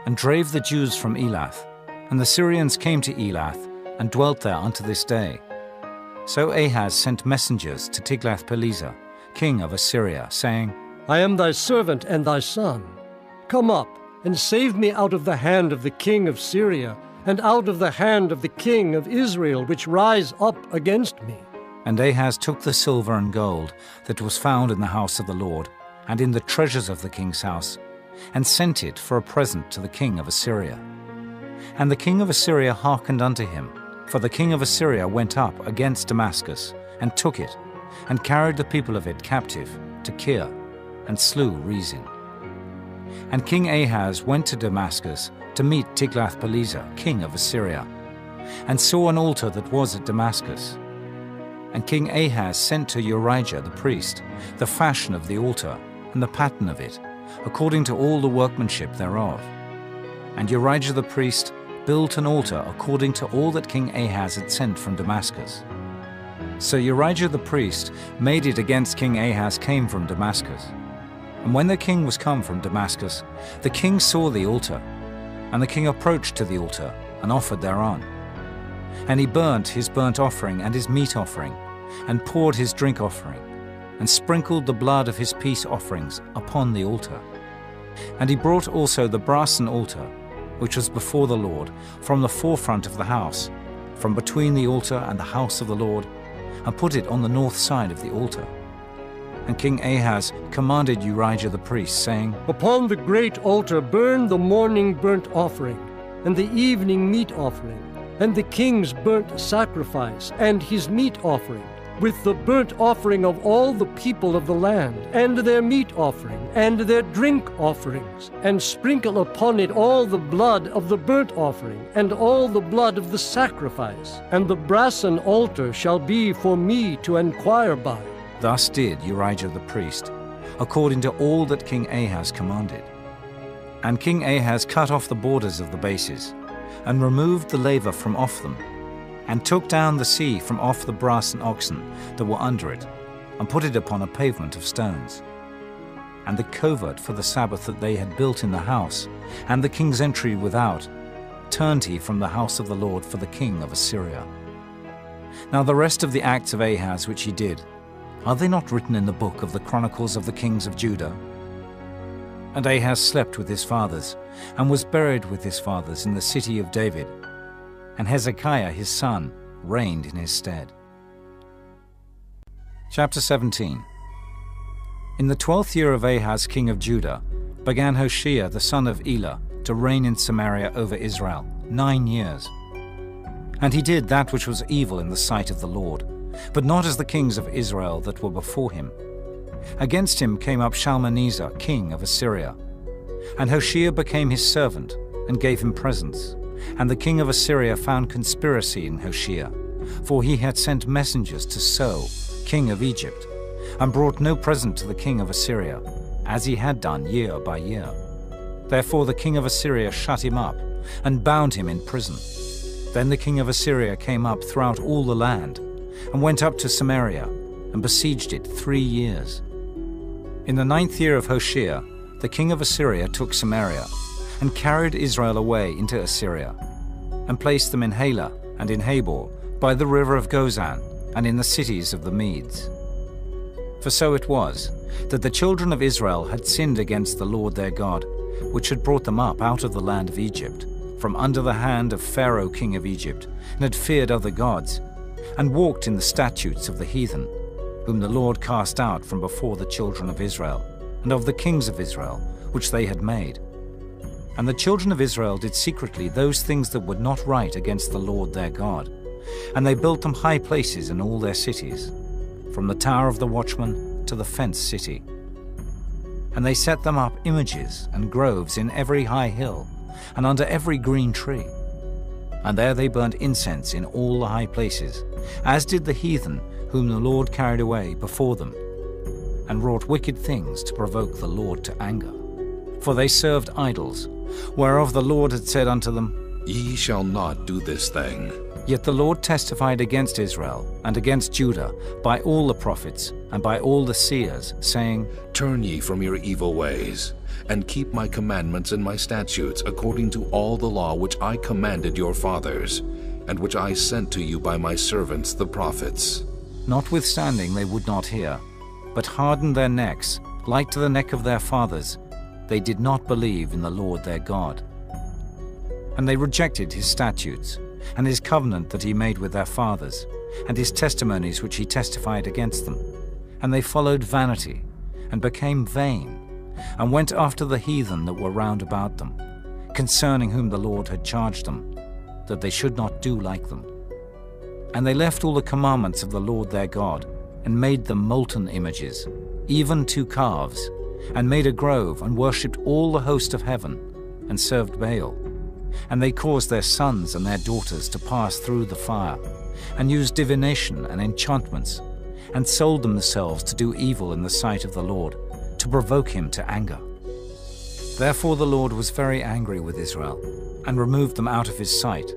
and drave the Jews from Elath, and the Syrians came to Elath, and dwelt there unto this day. So Ahaz sent messengers to Tiglath-Pileser, king of Assyria, saying, I am thy servant and thy son. Come up, and save me out of the hand of the king of Syria, and out of the hand of the king of Israel, which rise up against me. And Ahaz took the silver and gold that was found in the house of the Lord, and in the treasures of the king's house, and sent it for a present to the king of Assyria. And the king of Assyria hearkened unto him, for the king of Assyria went up against Damascus, and took it, and carried the people of it captive to Kir, and slew Rezin. And King Ahaz went to Damascus to meet Tiglath-Pileser, king of Assyria, and saw an altar that was at Damascus. And King Ahaz sent to Urijah the priest the fashion of the altar, and the pattern of it, according to all the workmanship thereof. And Urijah the priest built an altar according to all that King Ahaz had sent from Damascus. So Urijah the priest made it against King Ahaz came from Damascus. And when the king was come from Damascus, the king saw the altar, and the king approached to the altar, and offered thereon. And he burnt his burnt offering and his meat offering, and poured his drink offering, and sprinkled the blood of his peace offerings upon the altar. And he brought also the brassen altar, which was before the Lord, from the forefront of the house, from between the altar and the house of the Lord, and put it on the north side of the altar. And King Ahaz commanded Urijah the priest, saying, Upon the great altar burn the morning burnt offering, and the evening meat offering, and the king's burnt sacrifice, and his meat offering, with the burnt offering of all the people of the land, and their meat offering, and their drink offerings, and sprinkle upon it all the blood of the burnt offering, and all the blood of the sacrifice. And the brassen altar shall be for me to enquire by. Thus did Urijah the priest, according to all that King Ahaz commanded. And King Ahaz cut off the borders of the bases, and removed the laver from off them, and took down the sea from off the brass and oxen that were under it, and put it upon a pavement of stones. And the covert for the Sabbath that they had built in the house, and the king's entry without, turned he from the house of the Lord for the king of Assyria. Now the rest of the acts of Ahaz which he did, are they not written in the book of the Chronicles of the kings of Judah? And Ahaz slept with his fathers, and was buried with his fathers in the city of David, and Hezekiah his son reigned in his stead. Chapter 17. In the 12th year of Ahaz king of Judah, began Hoshea the son of Elah to reign in Samaria over Israel 9 years. And he did that which was evil in the sight of the Lord, but not as the kings of Israel that were before him. Against him came up Shalmaneser, king of Assyria. And Hoshea became his servant, and gave him presents. And the king of Assyria found conspiracy in Hoshea, for he had sent messengers to So, king of Egypt, and brought no present to the king of Assyria, as he had done year by year. Therefore the king of Assyria shut him up, and bound him in prison. Then the king of Assyria came up throughout all the land, and went up to Samaria, and besieged it 3 years. In the 9th year of Hoshea, the king of Assyria took Samaria, and carried Israel away into Assyria, and placed them in Halah and in Habor, by the river of Gozan, and in the cities of the Medes. For so it was, that the children of Israel had sinned against the Lord their God, which had brought them up out of the land of Egypt, from under the hand of Pharaoh king of Egypt, and had feared other gods, and walked in the statutes of the heathen, whom the Lord cast out from before the children of Israel, and of the kings of Israel, which they had made. And the children of Israel did secretly those things that were not right against the Lord their God, and they built them high places in all their cities, from the tower of the watchman to the fenced city. And they set them up images and groves in every high hill, and under every green tree. And there they burnt incense in all the high places, as did the heathen whom the Lord carried away before them, and wrought wicked things to provoke the Lord to anger. For they served idols, whereof the Lord had said unto them, Ye shall not do this thing. Yet the Lord testified against Israel and against Judah by all the prophets and by all the seers, saying, Turn ye from your evil ways, and keep my commandments and my statutes according to all the law which I commanded your fathers, and which I sent to you by my servants the prophets. Notwithstanding they would not hear, but hardened their necks, like to the neck of their fathers. They did not believe in the Lord their God. And they rejected his statutes, and his covenant that he made with their fathers, and his testimonies which he testified against them. And they followed vanity, and became vain, and went after the heathen that were round about them, concerning whom the Lord had charged them, that they should not do like them. And they left all the commandments of the Lord their God, and made them molten images, even 2 calves, and made a grove, and worshipped all the host of heaven, and served Baal. And they caused their sons and their daughters to pass through the fire, and used divination and enchantments, and sold themselves to do evil in the sight of the Lord, to provoke him to anger. Therefore the Lord was very angry with Israel, and removed them out of his sight.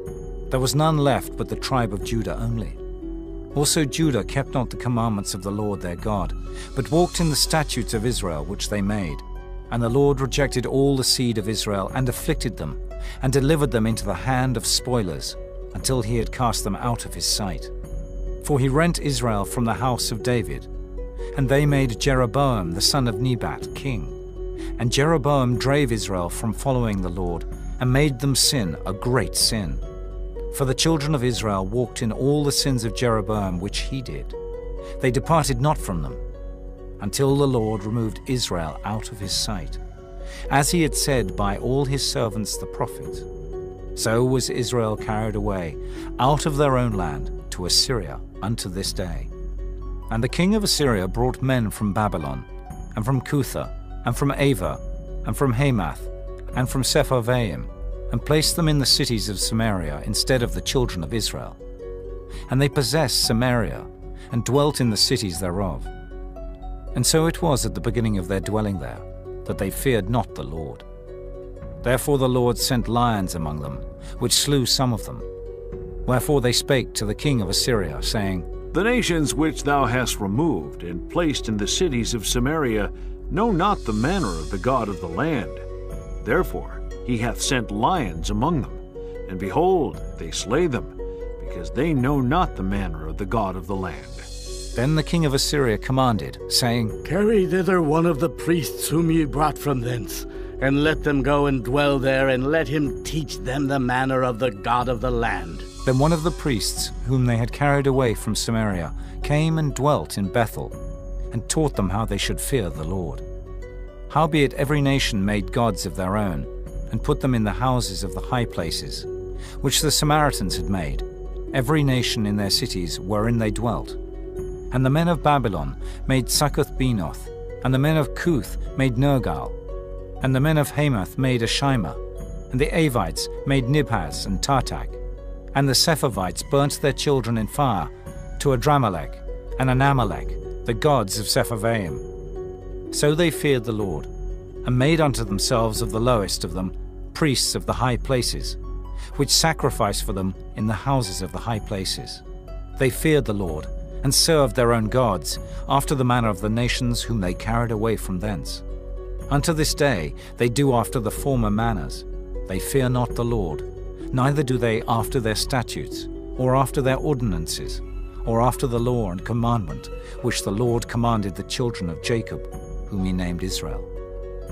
There was none left but the tribe of Judah only. Also Judah kept not the commandments of the Lord their God, but walked in the statutes of Israel which they made. And the Lord rejected all the seed of Israel, and afflicted them, and delivered them into the hand of spoilers, until he had cast them out of his sight. For he rent Israel from the house of David, and they made Jeroboam the son of Nebat king. And Jeroboam drave Israel from following the Lord, and made them sin a great sin. For the children of Israel walked in all the sins of Jeroboam which he did. They departed not from them, until the Lord removed Israel out of his sight, as he had said by all his servants the prophets. So was Israel carried away out of their own land to Assyria unto this day. And the king of Assyria brought men from Babylon, and from Cutha, and from Ava, and from Hamath, and from Sepharvaim, and placed them in the cities of Samaria instead of the children of Israel. And they possessed Samaria, and dwelt in the cities thereof. And so it was at the beginning of their dwelling there, that they feared not the Lord. Therefore the Lord sent lions among them, which slew some of them. Wherefore they spake to the king of Assyria, saying, The nations which thou hast removed and placed in the cities of Samaria know not the manner of the God of the land. Therefore he hath sent lions among them, and behold, they slay them, because they know not the manner of the God of the land. Then the king of Assyria commanded, saying, Carry thither one of the priests whom ye brought from thence, and let them go and dwell there, and let him teach them the manner of the God of the land. Then one of the priests, whom they had carried away from Samaria, came and dwelt in Bethel, and taught them how they should fear the Lord. Howbeit every nation made gods of their own, and put them in the houses of the high places, which the Samaritans had made, every nation in their cities wherein they dwelt. And the men of Babylon made Succoth-Benoth, and the men of Cuth made Nergal, and the men of Hamath made Ashima, and the Avites made Nibhaz and Tartak, and the Sepharvites burnt their children in fire to Adramelech and Anamelech, the gods of Sepharvaim. So they feared the Lord, and made unto themselves of the lowest of them priests of the high places, which sacrificed for them in the houses of the high places. They feared the Lord, and served their own gods, after the manner of the nations whom they carried away from thence. Unto this day they do after the former manners. They fear not the Lord, neither do they after their statutes, or after their ordinances, or after the law and commandment, which the Lord commanded the children of Jacob, whom he named Israel,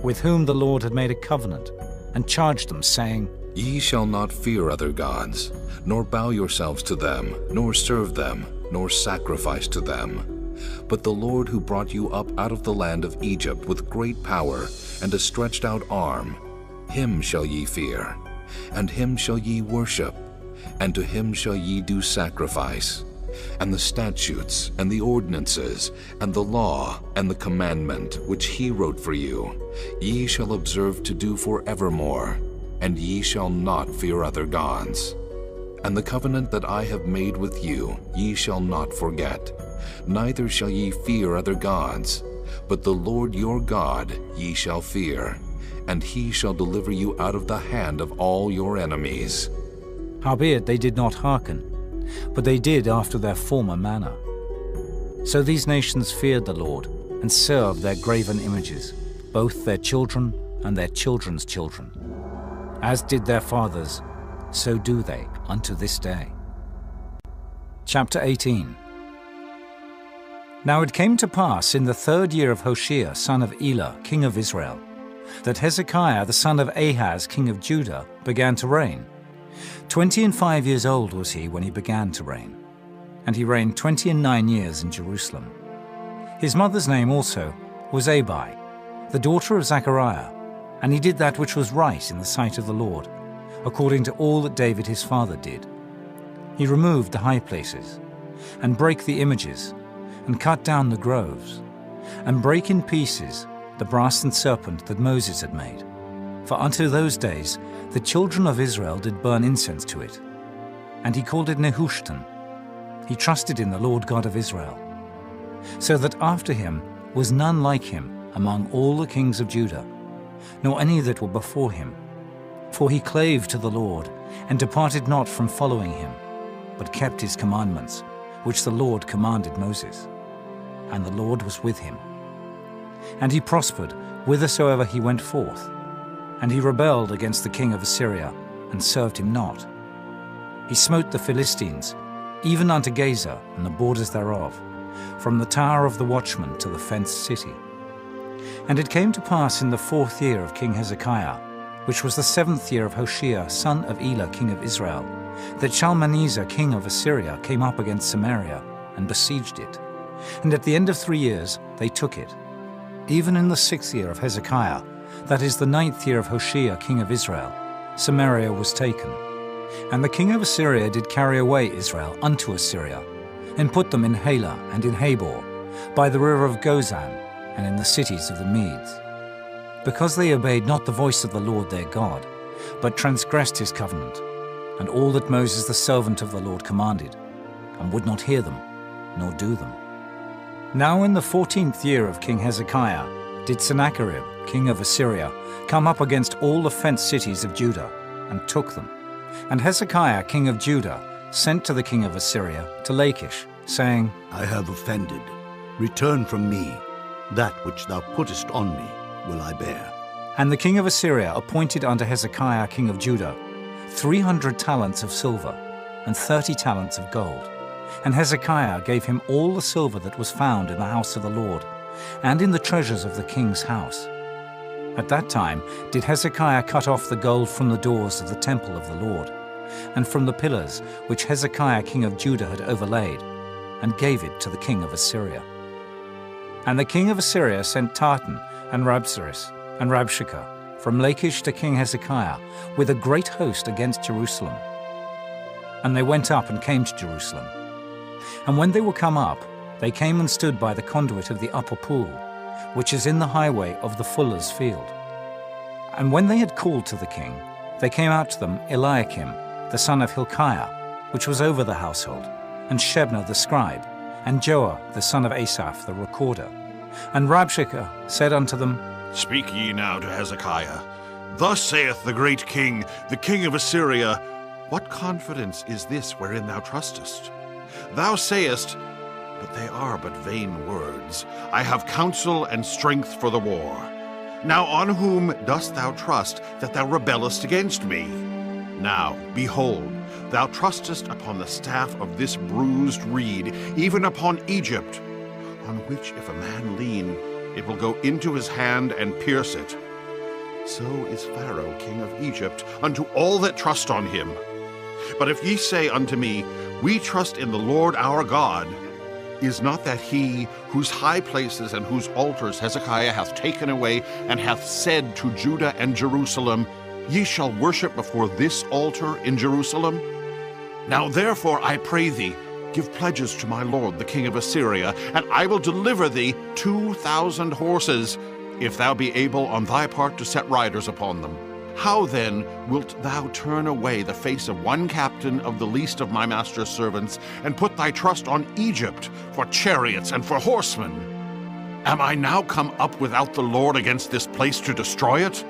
with whom the Lord had made a covenant, and charged them, saying, Ye shall not fear other gods, nor bow yourselves to them, nor serve them, nor sacrifice to them. But the Lord who brought you up out of the land of Egypt with great power and a stretched out arm, him shall ye fear, and him shall ye worship, and to him shall ye do sacrifice. And the statutes, and the ordinances, and the law, and the commandment, which he wrote for you, ye shall observe to do forevermore, and ye shall not fear other gods. And the covenant that I have made with you ye shall not forget, neither shall ye fear other gods, but the Lord your God ye shall fear, and he shall deliver you out of the hand of all your enemies. Howbeit they did not hearken, but they did after their former manner. So these nations feared the Lord, and served their graven images, both their children and their children's children. As did their fathers, so do they unto this day. Chapter 18. Now it came to pass in the 3rd year of Hoshea, son of Elah, king of Israel, that Hezekiah the son of Ahaz, king of Judah, began to reign. 25 years old was he when he began to reign, and he reigned 29 years in Jerusalem. His mother's name also was Abi, the daughter of Zechariah, and he did that which was right in the sight of the Lord, according to all that David his father did. He removed the high places, and brake the images, and cut down the groves, and brake in pieces the brassen serpent that Moses had made. For unto those days the children of Israel did burn incense to it. And he called it Nehushtan. He trusted in the Lord God of Israel. So that after him was none like him among all the kings of Judah, nor any that were before him. For he clave to the Lord, and departed not from following him, but kept his commandments, which the Lord commanded Moses. And the Lord was with him. And he prospered whithersoever he went forth. And he rebelled against the king of Assyria, and served him not. He smote the Philistines, even unto Gaza and the borders thereof, from the tower of the watchman to the fenced city. And it came to pass in the 4th year of King Hezekiah, which was the 7th year of Hoshea, son of Elah, king of Israel, that Shalmaneser, king of Assyria, came up against Samaria, and besieged it. And at the end of 3 years they took it. Even in the 6th year of Hezekiah, that is the 9th year of Hoshea, king of Israel, Samaria was taken. And the king of Assyria did carry away Israel unto Assyria, and put them in Halah and in Habor, by the river of Gozan, and in the cities of the Medes. Because they obeyed not the voice of the Lord their God, but transgressed his covenant, and all that Moses the servant of the Lord commanded, and would not hear them, nor do them. Now in the 14th year of King Hezekiah did Sennacherib, king of Assyria, come up against all the fenced cities of Judah, and took them. And Hezekiah king of Judah sent to the king of Assyria to Lachish, saying, I have offended. Return from me. That which thou puttest on me will I bear. And the king of Assyria appointed unto Hezekiah king of Judah 300 talents of silver, and 30 talents of gold. And Hezekiah gave him all the silver that was found in the house of the Lord, and in the treasures of the king's house. At that time did Hezekiah cut off the gold from the doors of the temple of the Lord, and from the pillars which Hezekiah king of Judah had overlaid, and gave it to the king of Assyria. And the king of Assyria sent Tartan and Rabsaris and Rabshakeh from Lachish to King Hezekiah with a great host against Jerusalem. And they went up and came to Jerusalem. And when they were come up, they came and stood by the conduit of the upper pool, which is in the highway of the fuller's field. And when they had called to the king, they came out to them Eliakim, the son of Hilkiah, which was over the household, and Shebna the scribe, and Joah the son of Asaph the recorder. And Rabshakeh said unto them, Speak ye now to Hezekiah. Thus saith the great king, the king of Assyria, What confidence is this wherein thou trustest? Thou sayest, but they are but vain words. I have counsel and strength for the war. Now on whom dost thou trust that thou rebellest against me? Now, behold, thou trustest upon the staff of this bruised reed, even upon Egypt, on which if a man lean, it will go into his hand and pierce it. So is Pharaoh king of Egypt unto all that trust on him. But if ye say unto me, We trust in the Lord our God, is not that he whose high places and whose altars Hezekiah hath taken away, and hath said to Judah and Jerusalem, Ye shall worship before this altar in Jerusalem? Now therefore, I pray thee, give pledges to my lord the king of Assyria, and I will deliver thee 2,000 horses, if thou be able on thy part to set riders upon them. How then wilt thou turn away the face of one captain of the least of my master's servants, and put thy trust on Egypt for chariots and for horsemen? Am I now come up without the Lord against this place to destroy it?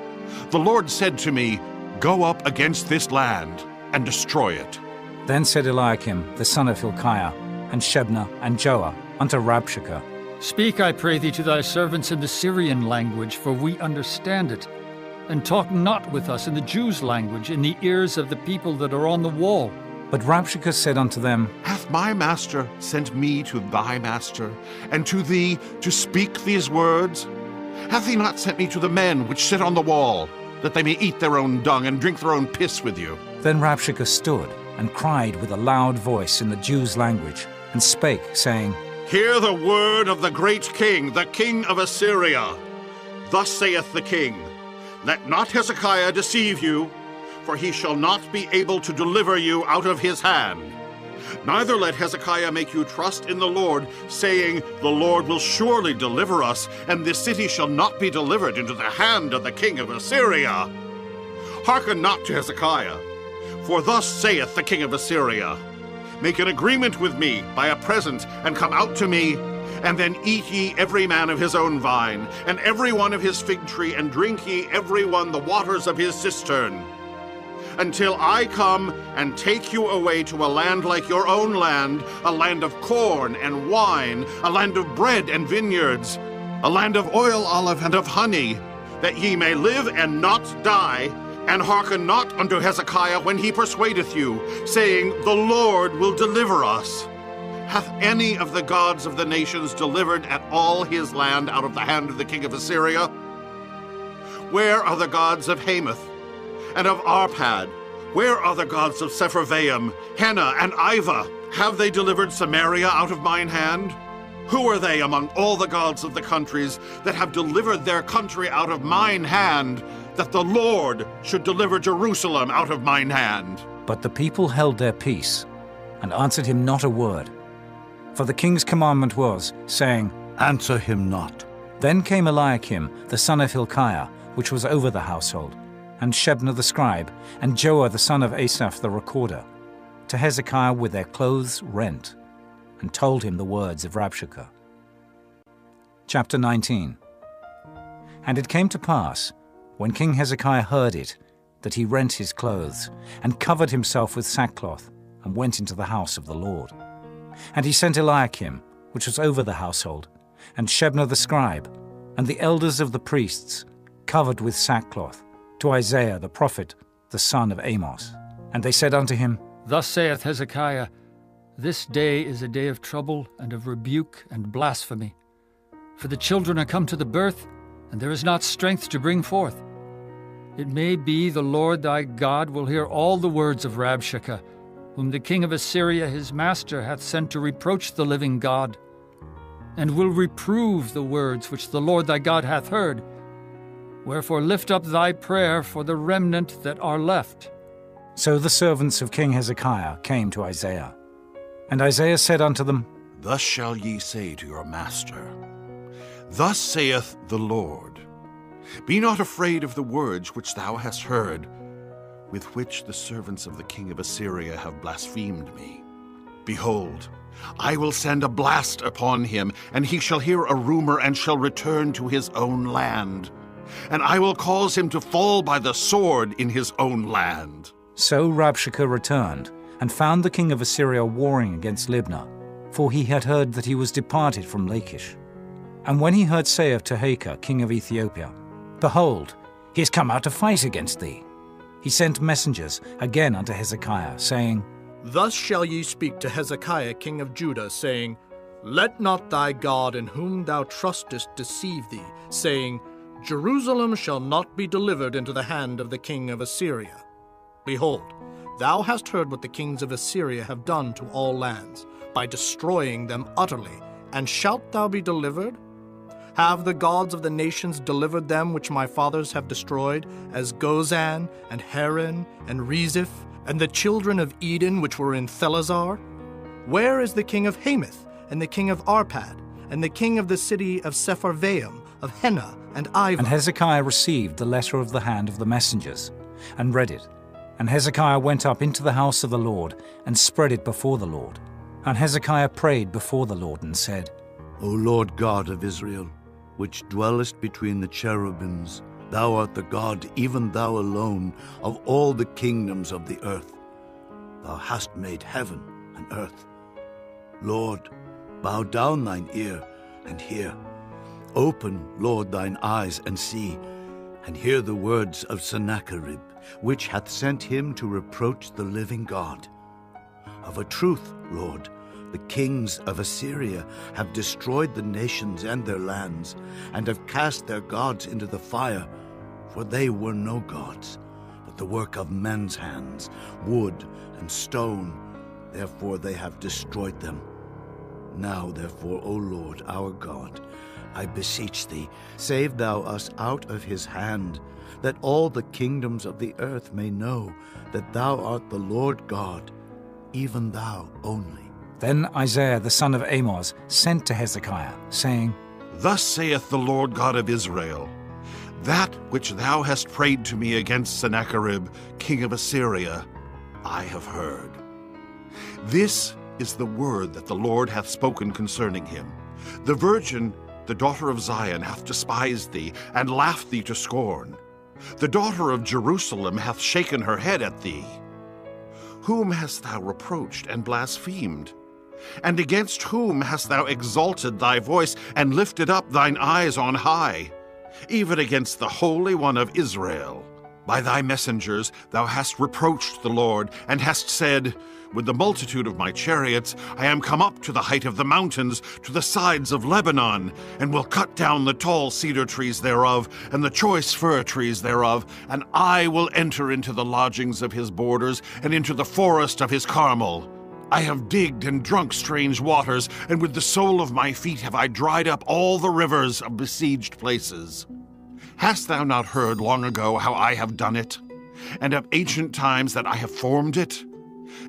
The Lord said to me, Go up against this land and destroy it. Then said Eliakim the son of Hilkiah, and Shebna, and Joah, unto Rabshakeh, Speak, I pray thee, to thy servants in the Syrian language, for we understand it. And talk not with us in the Jews' language, in the ears of the people that are on the wall. But Rabshakeh said unto them, Hath my master sent me to thy master, and to thee to speak these words? Hath he not sent me to the men which sit on the wall, that they may eat their own dung and drink their own piss with you? Then Rabshakeh stood and cried with a loud voice in the Jews' language, and spake, saying, Hear the word of the great king, the king of Assyria. Thus saith the king, Let not Hezekiah deceive you, for he shall not be able to deliver you out of his hand. Neither let Hezekiah make you trust in the Lord, saying, The Lord will surely deliver us, and this city shall not be delivered into the hand of the king of Assyria. Hearken not to Hezekiah, for thus saith the king of Assyria, Make an agreement with me by a present, and come out to me, and then eat ye every man of his own vine, and every one of his fig tree, and drink ye every one the waters of his cistern, until I come and take you away to a land like your own land, a land of corn and wine, a land of bread and vineyards, a land of oil, olive, and of honey, that ye may live and not die. And hearken not unto Hezekiah when he persuadeth you, saying, The Lord will deliver us. Hath any of the gods of the nations delivered at all his land out of the hand of the king of Assyria? Where are the gods of Hamath and of Arpad? Where are the gods of Sepharvaim, Hena, and Ivah? Have they delivered Samaria out of mine hand? Who are they among all the gods of the countries that have delivered their country out of mine hand, that the Lord should deliver Jerusalem out of mine hand? But the people held their peace, and answered him not a word. For the king's commandment was, saying, Answer him not. Then came Eliakim the son of Hilkiah, which was over the household, and Shebna the scribe, and Joah the son of Asaph the recorder, to Hezekiah with their clothes rent, and told him the words of Rabshakeh. Chapter 19. And it came to pass, When King Hezekiah heard it, that he rent his clothes, and covered himself with sackcloth, and went into the house of the Lord. And he sent Eliakim, which was over the household, and Shebna the scribe, and the elders of the priests, covered with sackcloth, to Isaiah the prophet, the son of Amos. And they said unto him, Thus saith Hezekiah, This day is a day of trouble, and of rebuke and blasphemy. For the children are come to the birth, and there is not strength to bring forth. It may be the Lord thy God will hear all the words of Rabshakeh, whom the king of Assyria his master hath sent to reproach the living God, and will reprove the words which the Lord thy God hath heard. Wherefore lift up thy prayer for the remnant that are left. So the servants of King Hezekiah came to Isaiah. And Isaiah said unto them, Thus shall ye say to your master, Thus saith the Lord, Be not afraid of the words which thou hast heard, with which the servants of the king of Assyria have blasphemed me. Behold, I will send a blast upon him, and he shall hear a rumor, and shall return to his own land. And I will cause him to fall by the sword in his own land. So Rabshakeh returned, and found the king of Assyria warring against Libnah, for he had heard that he was departed from Lachish. And when he heard say of Tehekah, king of Ethiopia, Behold, he is come out to fight against thee, he sent messengers again unto Hezekiah, saying, Thus shall ye speak to Hezekiah king of Judah, saying, Let not thy God in whom thou trustest deceive thee, saying, Jerusalem shall not be delivered into the hand of the king of Assyria. Behold, thou hast heard what the kings of Assyria have done to all lands, by destroying them utterly, and shalt thou be delivered? Have the gods of the nations delivered them which my fathers have destroyed, as Gozan, and Haran, and Rezeph, and the children of Eden which were in Thelazar? Where is the king of Hamath, and the king of Arpad, and the king of the city of Sepharvaim, of Henna, and Iva? And Hezekiah received the letter of the hand of the messengers, and read it. And Hezekiah went up into the house of the Lord, and spread it before the Lord. And Hezekiah prayed before the Lord, and said, O Lord God of Israel, which dwellest between the cherubims, thou art the God, even thou alone, of all the kingdoms of the earth. Thou hast made heaven and earth. Lord, bow down thine ear and hear. Open, Lord, thine eyes and see, and hear the words of Sennacherib, which hath sent him to reproach the living God. Of a truth, Lord, the kings of Assyria have destroyed the nations and their lands, and have cast their gods into the fire, for they were no gods, but the work of men's hands, wood and stone. Therefore they have destroyed them. Now, therefore, O Lord, our God, I beseech thee, save thou us out of his hand, that all the kingdoms of the earth may know that thou art the Lord God, even thou only. Then Isaiah the son of Amos sent to Hezekiah, saying, Thus saith the Lord God of Israel, That which thou hast prayed to me against Sennacherib, king of Assyria, I have heard. This is the word that the Lord hath spoken concerning him. The virgin, the daughter of Zion, hath despised thee, and laughed thee to scorn. The daughter of Jerusalem hath shaken her head at thee. Whom hast thou reproached and blasphemed? And against whom hast thou exalted thy voice, and lifted up thine eyes on high? Even against the Holy One of Israel. By thy messengers thou hast reproached the Lord, and hast said, With the multitude of my chariots I am come up to the height of the mountains, to the sides of Lebanon, and will cut down the tall cedar trees thereof, and the choice fir trees thereof, and I will enter into the lodgings of his borders, and into the forest of his Carmel. I have digged and drunk strange waters, and with the sole of my feet have I dried up all the rivers of besieged places. Hast thou not heard long ago how I have done it, and of ancient times that I have formed it?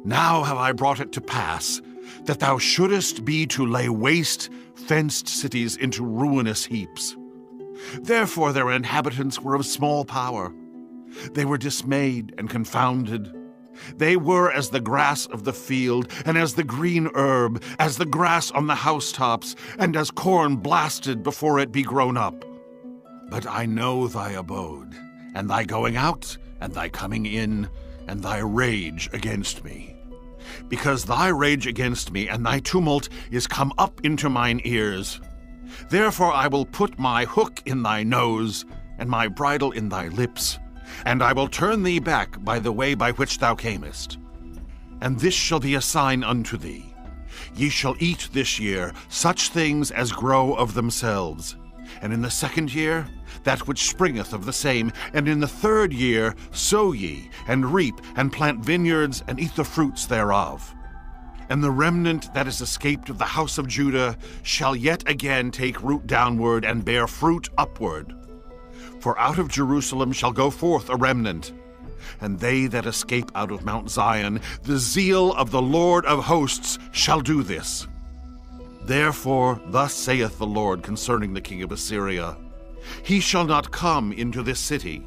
Now have I brought it to pass, that thou shouldest be to lay waste fenced cities into ruinous heaps. Therefore their inhabitants were of small power. They were dismayed and confounded. They were as the grass of the field, and as the green herb, as the grass on the housetops, and as corn blasted before it be grown up. But I know thy abode, and thy going out, and thy coming in, and thy rage against me. Because thy rage against me and thy tumult is come up into mine ears. Therefore I will put my hook in thy nose, and my bridle in thy lips, and I will turn thee back by the way by which thou camest. And this shall be a sign unto thee. Ye shall eat this year such things as grow of themselves, and in the second year that which springeth of the same, and in the third year sow ye, and reap, and plant vineyards, and eat the fruits thereof. And the remnant that is escaped of the house of Judah shall yet again take root downward, and bear fruit upward. For out of Jerusalem shall go forth a remnant, and they that escape out of Mount Zion, the zeal of the Lord of hosts shall do this. Therefore thus saith the Lord concerning the king of Assyria, He shall not come into this city,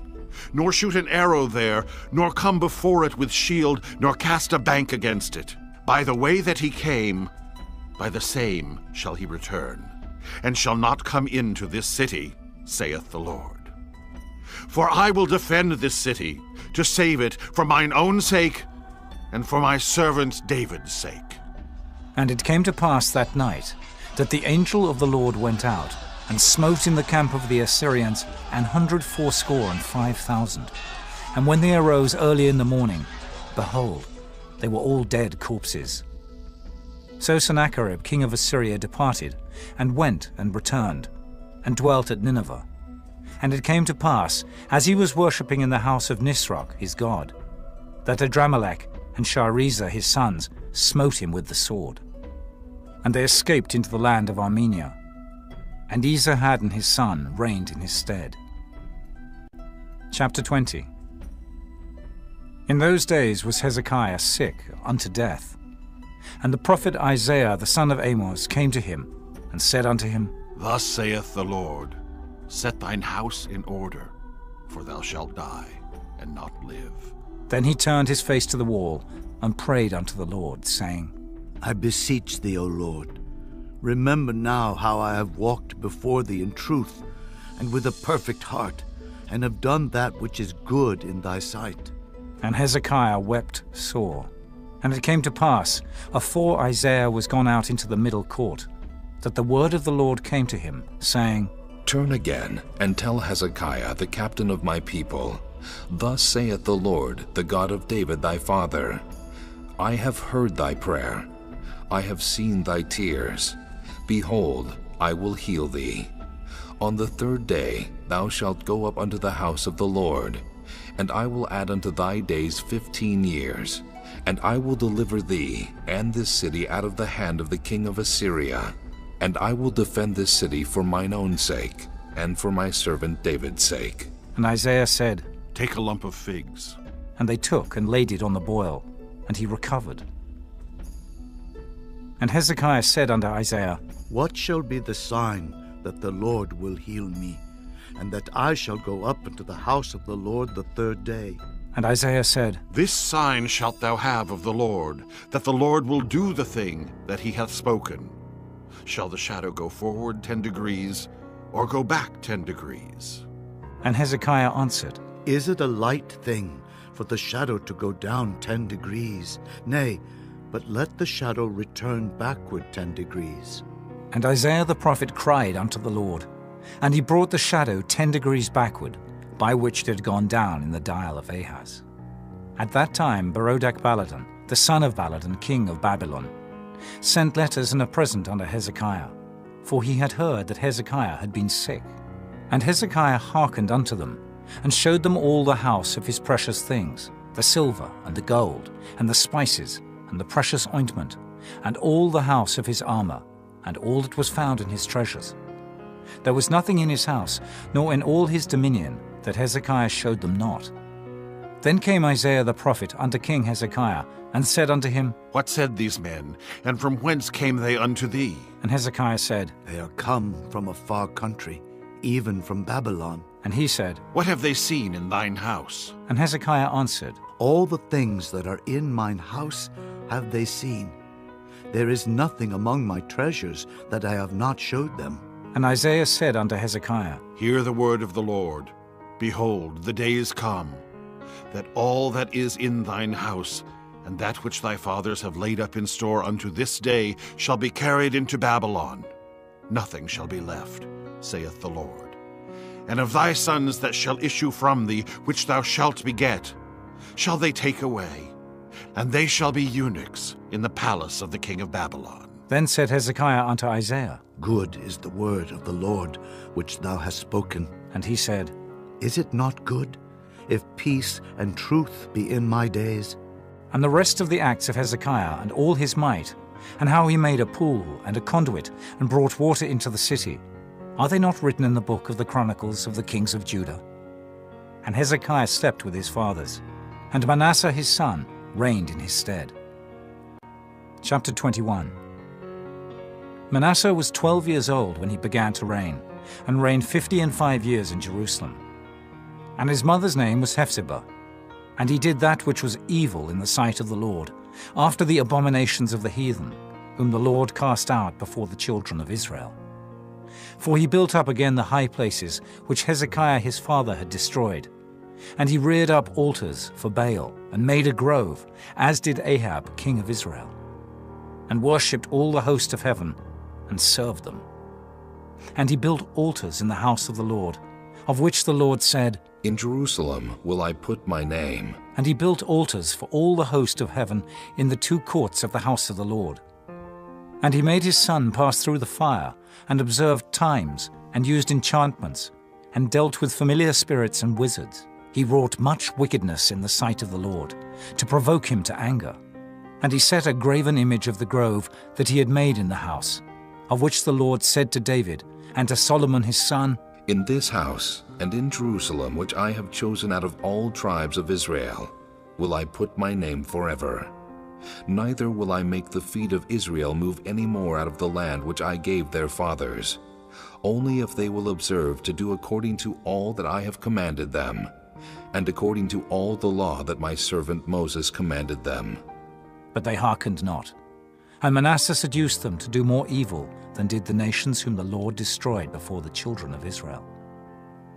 nor shoot an arrow there, nor come before it with shield, nor cast a bank against it. By the way that he came, by the same shall he return, and shall not come into this city, saith the Lord. For I will defend this city, to save it for mine own sake, and for my servant David's sake. And it came to pass that night, that the angel of the Lord went out, and smote in the camp of the Assyrians 185,000. And when they arose early in the morning, behold, they were all dead corpses. So Sennacherib king of Assyria departed, and went and returned, and dwelt at Nineveh. And it came to pass, as he was worshipping in the house of Nisroch his god, that Adramelech and Sharezer his sons smote him with the sword. And they escaped into the land of Armenia, and Esarhaddon his son reigned in his stead. Chapter 20. In those days was Hezekiah sick unto death. And the prophet Isaiah the son of Amoz came to him, and said unto him, Thus saith the Lord, Set thine house in order, for thou shalt die, and not live. Then he turned his face to the wall, and prayed unto the Lord, saying, I beseech thee, O Lord, remember now how I have walked before thee in truth, and with a perfect heart, and have done that which is good in thy sight. And Hezekiah wept sore. And it came to pass, afore Isaiah was gone out into the middle court, that the word of the Lord came to him, saying, Turn again, and tell Hezekiah, the captain of my people, Thus saith the Lord, the God of David thy father, I have heard thy prayer, I have seen thy tears. Behold, I will heal thee. On the third day thou shalt go up unto the house of the Lord, and I will add unto thy days 15 years, and I will deliver thee and this city out of the hand of the king of Assyria, and I will defend this city for mine own sake, and for my servant David's sake. And Isaiah said, Take a lump of figs. And they took and laid it on the boil, and he recovered. And Hezekiah said unto Isaiah, What shall be the sign that the Lord will heal me, and that I shall go up into the house of the Lord the third day? And Isaiah said, This sign shalt thou have of the Lord, that the Lord will do the thing that he hath spoken. Shall the shadow go forward 10 degrees, or go back 10 degrees? And Hezekiah answered, Is it a light thing for the shadow to go down 10 degrees? Nay, but let the shadow return backward 10 degrees. And Isaiah the prophet cried unto the Lord, and he brought the shadow 10 degrees backward, by which it had gone down in the dial of Ahaz. At that time Berodach-Baladan, the son of Baladan, king of Babylon, sent letters and a present unto Hezekiah, for he had heard that Hezekiah had been sick. And Hezekiah hearkened unto them, and showed them all the house of his precious things, the silver and the gold, and the spices, and the precious ointment, and all the house of his armor, and all that was found in his treasures. There was nothing in his house, nor in all his dominion, that Hezekiah showed them not. Then came Isaiah the prophet unto King Hezekiah, and said unto him, What said these men, and from whence came they unto thee? And Hezekiah said, They are come from a far country, even from Babylon. And he said, What have they seen in thine house? And Hezekiah answered, All the things that are in mine house have they seen. There is nothing among my treasures that I have not showed them. And Isaiah said unto Hezekiah, Hear the word of the Lord. Behold, the days come, that all that is in thine house, and that which thy fathers have laid up in store unto this day, shall be carried into Babylon. Nothing shall be left, saith the Lord. And of thy sons that shall issue from thee, which thou shalt beget, shall they take away, and they shall be eunuchs in the palace of the king of Babylon. Then said Hezekiah unto Isaiah, Good is the word of the Lord which thou hast spoken. And he said, Is it not good, if peace and truth be in my days? And the rest of the acts of Hezekiah, and all his might, and how he made a pool and a conduit, and brought water into the city, are they not written in the book of the Chronicles of the kings of Judah? And Hezekiah slept with his fathers, and Manasseh his son reigned in his stead. Chapter 21. Manasseh was 12 years old when he began to reign, and reigned 55 years in Jerusalem. And his mother's name was Hephzibah. And he did that which was evil in the sight of the Lord, after the abominations of the heathen, whom the Lord cast out before the children of Israel. For he built up again the high places which Hezekiah his father had destroyed. And he reared up altars for Baal, and made a grove, as did Ahab king of Israel, and worshipped all the host of heaven, and served them. And he built altars in the house of the Lord, of which the Lord said, In Jerusalem will I put my name. And he built altars for all the host of heaven in the two courts of the house of the Lord. And he made his son pass through the fire, and observed times, and used enchantments, and dealt with familiar spirits and wizards. He wrought much wickedness in the sight of the Lord, to provoke him to anger. And he set a graven image of the grove that he had made in the house, of which the Lord said to David and to Solomon his son, In this house and in Jerusalem, which I have chosen out of all tribes of Israel, will I put my name forever. Neither will I make the feet of Israel move any more out of the land which I gave their fathers, only if they will observe to do according to all that I have commanded them, and according to all the law that my servant Moses commanded them. But they hearkened not. And Manasseh seduced them to do more evil than did the nations whom the Lord destroyed before the children of Israel.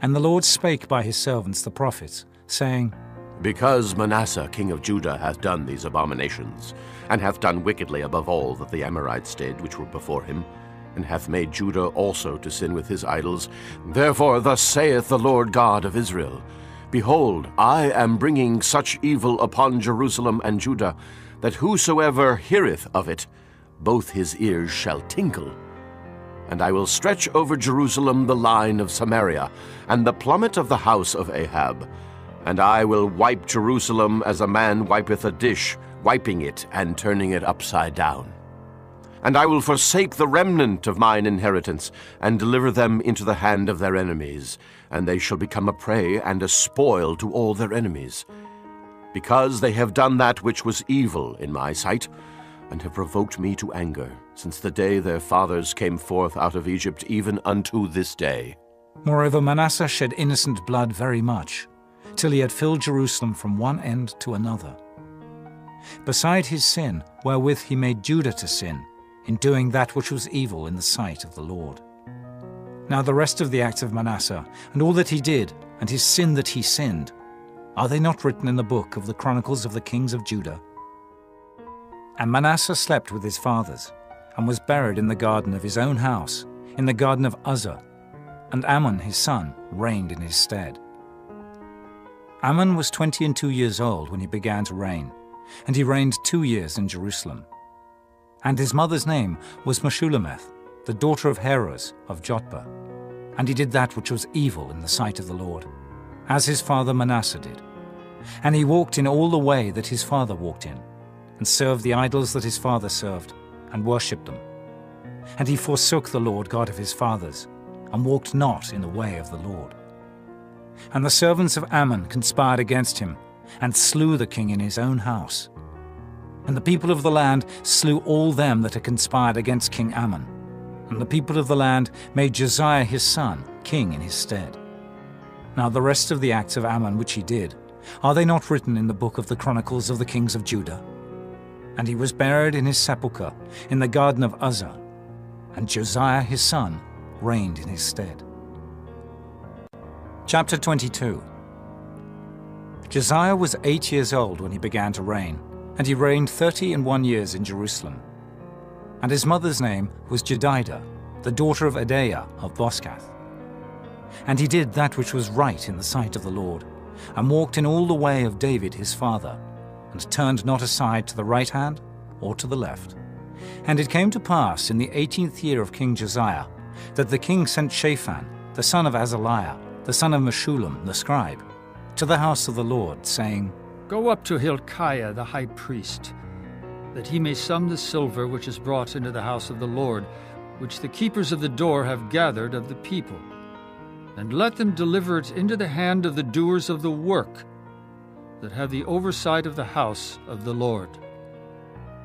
And the Lord spake by his servants the prophets, saying, Because Manasseh king of Judah hath done these abominations, and hath done wickedly above all that the Amorites did which were before him, and hath made Judah also to sin with his idols, therefore thus saith the Lord God of Israel, Behold, I am bringing such evil upon Jerusalem and Judah, that whosoever heareth of it, both his ears shall tingle. And I will stretch over Jerusalem the line of Samaria, and the plummet of the house of Ahab. And I will wipe Jerusalem as a man wipeth a dish, wiping it and turning it upside down. And I will forsake the remnant of mine inheritance, and deliver them into the hand of their enemies, and they shall become a prey and a spoil to all their enemies. Because they have done that which was evil in my sight, and have provoked me to anger, since the day their fathers came forth out of Egypt, even unto this day. Moreover, Manasseh shed innocent blood very much, till he had filled Jerusalem from one end to another. Beside his sin, wherewith he made Judah to sin, in doing that which was evil in the sight of the Lord. Now the rest of the acts of Manasseh, and all that he did, and his sin that he sinned, are they not written in the book of the Chronicles of the kings of Judah? And Manasseh slept with his fathers, and was buried in the garden of his own house, in the garden of Uzzah, and Amon his son reigned in his stead. Amon was 22 years old when he began to reign, and he reigned 2 years in Jerusalem. And his mother's name was Meshullemeth, the daughter of Heroes of Jotbah. And he did that which was evil in the sight of the Lord, as his father Manasseh did. And he walked in all the way that his father walked in, and served the idols that his father served, and worshipped them. And he forsook the Lord God of his fathers, and walked not in the way of the Lord. And the servants of Ammon conspired against him, and slew the king in his own house. And the people of the land slew all them that had conspired against King Ammon. And the people of the land made Josiah his son king in his stead. Now the rest of the acts of Ammon which he did, are they not written in the book of the Chronicles of the kings of Judah? And he was buried in his sepulchre in the garden of Uzzah, and Josiah his son reigned in his stead. Chapter 22. Josiah was 8 years old when he began to reign, and he reigned 31 years in Jerusalem. And his mother's name was Jedidah, the daughter of Adaiah of Boscath. And he did that which was right in the sight of the Lord, and walked in all the way of David his father, and turned not aside to the right hand or to the left. And it came to pass in the 18th year of King Josiah, that the king sent Shaphan, the son of Azaliah, the son of Meshullam the scribe, to the house of the Lord, saying, Go up to Hilkiah the high priest, that he may sum the silver which is brought into the house of the Lord, which the keepers of the door have gathered of the people. And let them deliver it into the hand of the doers of the work, that have the oversight of the house of the Lord.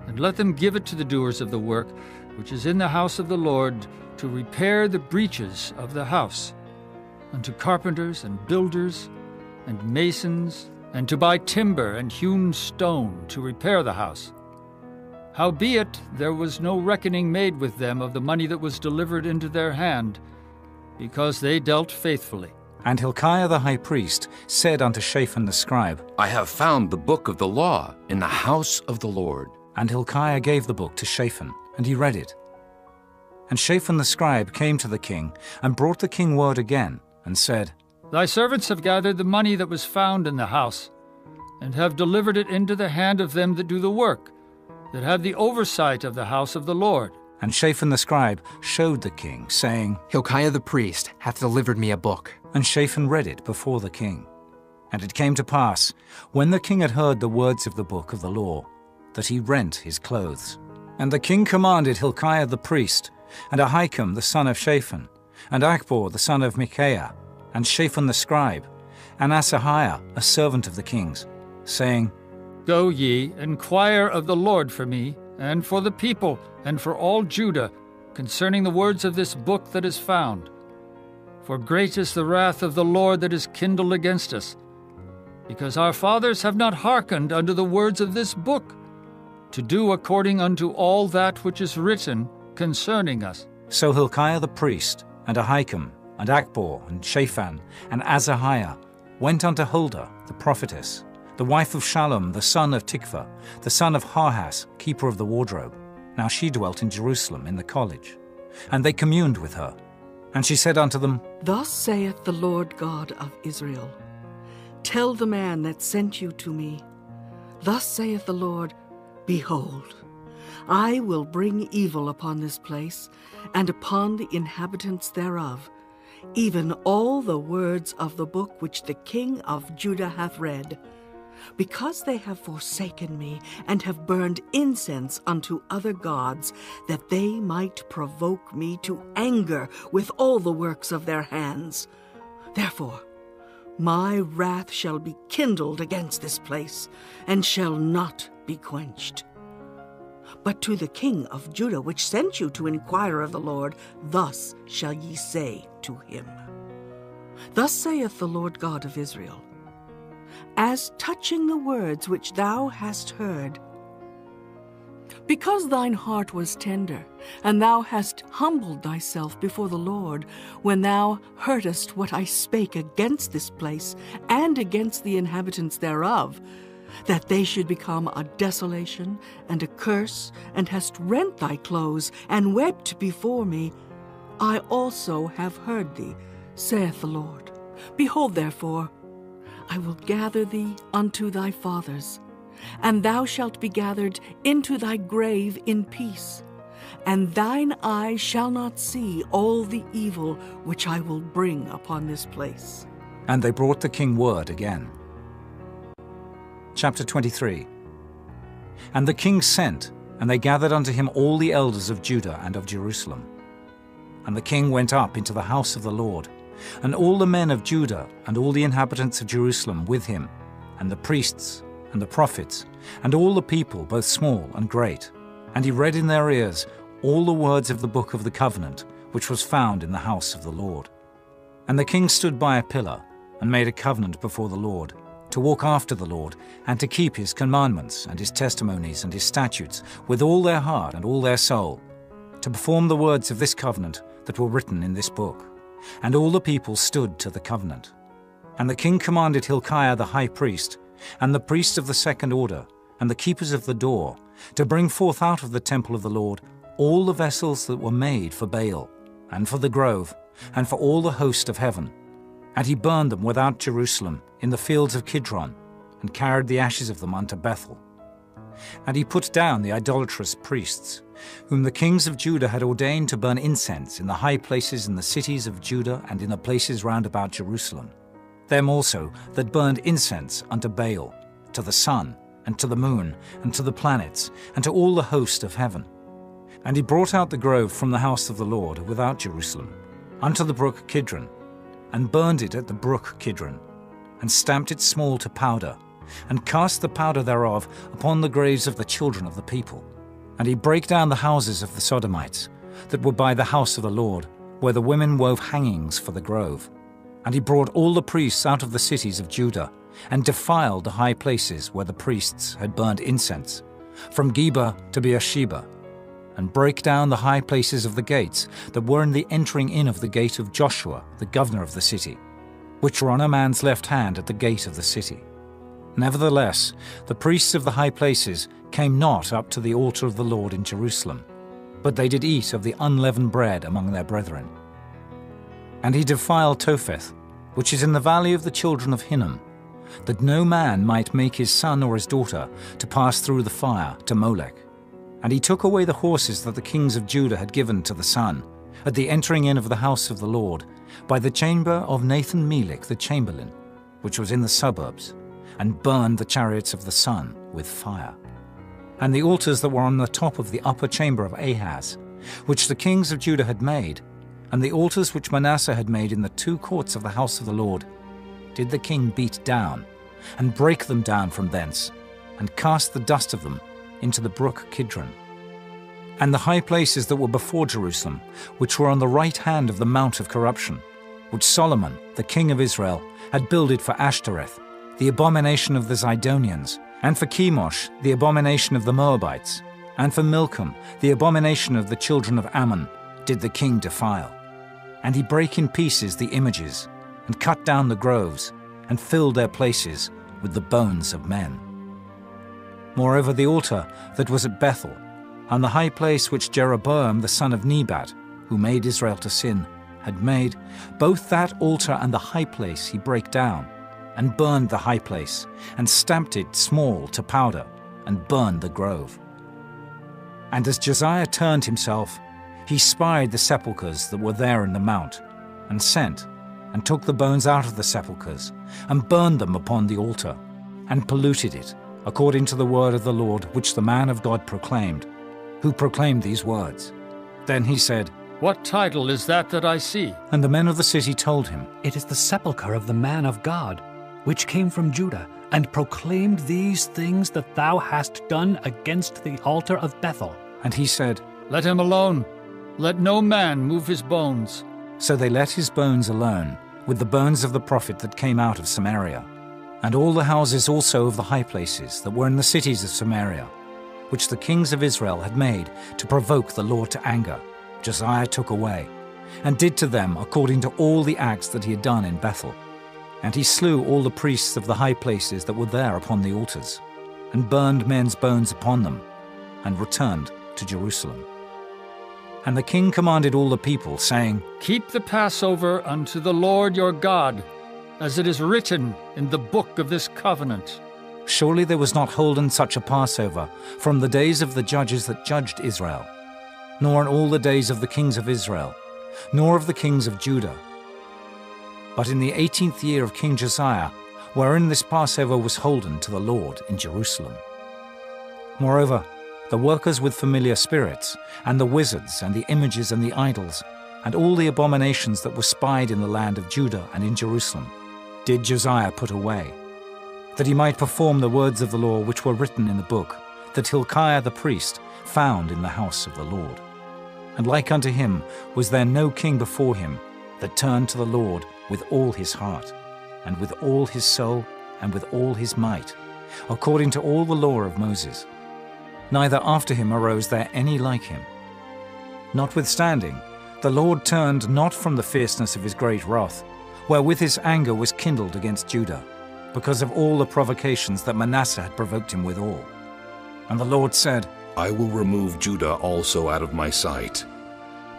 And let them give it to the doers of the work, which is in the house of the Lord, to repair the breaches of the house, and to carpenters and builders and masons, and to buy timber and hewn stone to repair the house. Howbeit there was no reckoning made with them of the money that was delivered into their hand, because they dealt faithfully. And Hilkiah the high priest said unto Shaphan the scribe, I have found the book of the law in the house of the Lord. And Hilkiah gave the book to Shaphan, and he read it. And Shaphan the scribe came to the king, and brought the king word again, and said, Thy servants have gathered the money that was found in the house, and have delivered it into the hand of them that do the work, that have the oversight of the house of the Lord. And Shaphan the scribe showed the king, saying, Hilkiah the priest hath delivered me a book. And Shaphan read it before the king. And it came to pass, when the king had heard the words of the book of the law, that he rent his clothes. And the king commanded Hilkiah the priest, and Ahikam the son of Shaphan, and Achbor the son of Micaiah, and Shaphan the scribe, and Asahiah a servant of the king's, saying, Go ye, inquire of the Lord for me, and for the people, and for all Judah, concerning the words of this book that is found. For great is the wrath of the Lord that is kindled against us, because our fathers have not hearkened unto the words of this book, to do according unto all that which is written concerning us. So Hilkiah the priest, and Ahikam, and Achbor, and Shaphan, and Asahiah went unto Huldah the prophetess, the wife of Shallum the son of Tikvah, the son of Harhas, keeper of the wardrobe. Now she dwelt in Jerusalem in the college. And they communed with her. And she said unto them, Thus saith the Lord God of Israel, Tell the man that sent you to me, Thus saith the Lord, Behold, I will bring evil upon this place, and upon the inhabitants thereof, even all the words of the book which the king of Judah hath read, because they have forsaken me, and have burned incense unto other gods, that they might provoke me to anger with all the works of their hands. Therefore my wrath shall be kindled against this place, and shall not be quenched. But to the king of Judah, which sent you to inquire of the Lord, thus shall ye say to him, Thus saith the Lord God of Israel, As touching the words which thou hast heard, because thine heart was tender, and thou hast humbled thyself before the Lord, when thou heardest what I spake against this place, and against the inhabitants thereof, that they should become a desolation and a curse, and hast rent thy clothes, and wept before me, I also have heard thee, saith the Lord. Behold, therefore, I will gather thee unto thy fathers, and thou shalt be gathered into thy grave in peace, and thine eye shall not see all the evil which I will bring upon this place. And they brought the king word again. Chapter 23. And the king sent, and they gathered unto him all the elders of Judah and of Jerusalem. And the king went up into the house of the Lord, and all the men of Judah and all the inhabitants of Jerusalem with him, and the priests and the prophets, and all the people, both small and great. And he read in their ears all the words of the book of the covenant, which was found in the house of the Lord. And the king stood by a pillar, and made a covenant before the Lord, to walk after the Lord, and to keep his commandments, and his testimonies, and his statutes, with all their heart and all their soul, to perform the words of this covenant that were written in this book. And all the people stood to the covenant. And the king commanded Hilkiah the high priest, and the priests of the second order, and the keepers of the door, to bring forth out of the temple of the Lord all the vessels that were made for Baal, and for the grove, and for all the host of heaven. And he burned them without Jerusalem, in the fields of Kidron, and carried the ashes of them unto Bethel. And he put down the idolatrous priests, whom the kings of Judah had ordained to burn incense in the high places in the cities of Judah and in the places round about Jerusalem. Them also that burned incense unto Baal, to the sun, and to the moon, and to the planets, and to all the host of heaven. And he brought out the grove from the house of the Lord without Jerusalem, unto the brook Kidron, and burned it at the brook Kidron, and stamped it small to powder, and cast the powder thereof upon the graves of the children of the people. And he brake down the houses of the Sodomites, that were by the house of the Lord, where the women wove hangings for the grove. And he brought all the priests out of the cities of Judah, and defiled the high places where the priests had burned incense, from Geba to Beersheba, and brake down the high places of the gates that were in the entering in of the gate of Joshua, the governor of the city, which were on a man's left hand at the gate of the city. Nevertheless, the priests of the high places came not up to the altar of the Lord in Jerusalem, but they did eat of the unleavened bread among their brethren. And he defiled Topheth, which is in the valley of the children of Hinnom, that no man might make his son or his daughter to pass through the fire to Molech. And he took away the horses that the kings of Judah had given to the sun, at the entering in of the house of the Lord, by the chamber of Nathan-Melech the chamberlain, which was in the suburbs, and burned the chariots of the sun with fire. And the altars that were on the top of the upper chamber of Ahaz, which the kings of Judah had made, and the altars which Manasseh had made in the two courts of the house of the Lord, did the king beat down, and break them down from thence, and cast the dust of them into the brook Kidron. And the high places that were before Jerusalem, which were on the right hand of the mount of corruption, which Solomon, the king of Israel, had builded for Ashtoreth, the abomination of the Zidonians, and for Chemosh, the abomination of the Moabites, and for Milcom, the abomination of the children of Ammon, did the king defile. And he brake in pieces the images, and cut down the groves, and filled their places with the bones of men. Moreover, the altar that was at Bethel, and the high place which Jeroboam the son of Nebat, who made Israel to sin, had made, both that altar and the high place he brake down, and burned the high place, and stamped it small to powder, and burned the grove. And as Josiah turned himself, he spied the sepulchres that were there in the mount, and sent, and took the bones out of the sepulchres, and burned them upon the altar, and polluted it, according to the word of the Lord which the man of God proclaimed, who proclaimed these words. Then he said, What title is that I see? And the men of the city told him, It is the sepulchre of the man of God, which came from Judah, and proclaimed these things that thou hast done against the altar of Bethel. And he said, Let him alone. Let no man move his bones. So they let his bones alone, with the bones of the prophet that came out of Samaria, and all the houses also of the high places that were in the cities of Samaria, which the kings of Israel had made to provoke the Lord to anger, Josiah took away, and did to them according to all the acts that he had done in Bethel. And he slew all the priests of the high places that were there upon the altars, and burned men's bones upon them, and returned to Jerusalem. And the king commanded all the people, saying, Keep the Passover unto the Lord your God, as it is written in the book of this covenant. Surely there was not holden such a Passover from the days of the judges that judged Israel, nor in all the days of the kings of Israel, nor of the kings of Judah. But in the 18th year of King Josiah, wherein this Passover was holden to the Lord in Jerusalem. Moreover, the workers with familiar spirits, and the wizards, and the images, and the idols, and all the abominations that were spied in the land of Judah and in Jerusalem, did Josiah put away, that he might perform the words of the law which were written in the book, that Hilkiah the priest found in the house of the Lord. And like unto him was there no king before him that turned to the Lord with all his heart, and with all his soul, and with all his might, according to all the law of Moses. Neither after him arose there any like him. Notwithstanding, the Lord turned not from the fierceness of his great wrath, wherewith his anger was kindled against Judah, because of all the provocations that Manasseh had provoked him withal. And the Lord said, I will remove Judah also out of my sight,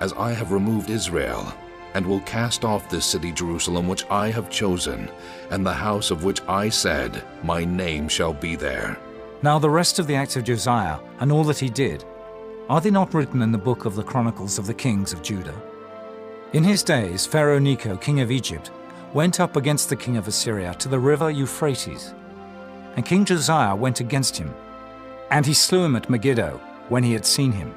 as I have removed Israel, and will cast off this city Jerusalem which I have chosen, and the house of which I said, my name shall be there. Now the rest of the acts of Josiah, and all that he did, are they not written in the book of the Chronicles of the kings of Judah? In his days Pharaoh Necho, king of Egypt, went up against the king of Assyria to the river Euphrates. And King Josiah went against him, and he slew him at Megiddo when he had seen him.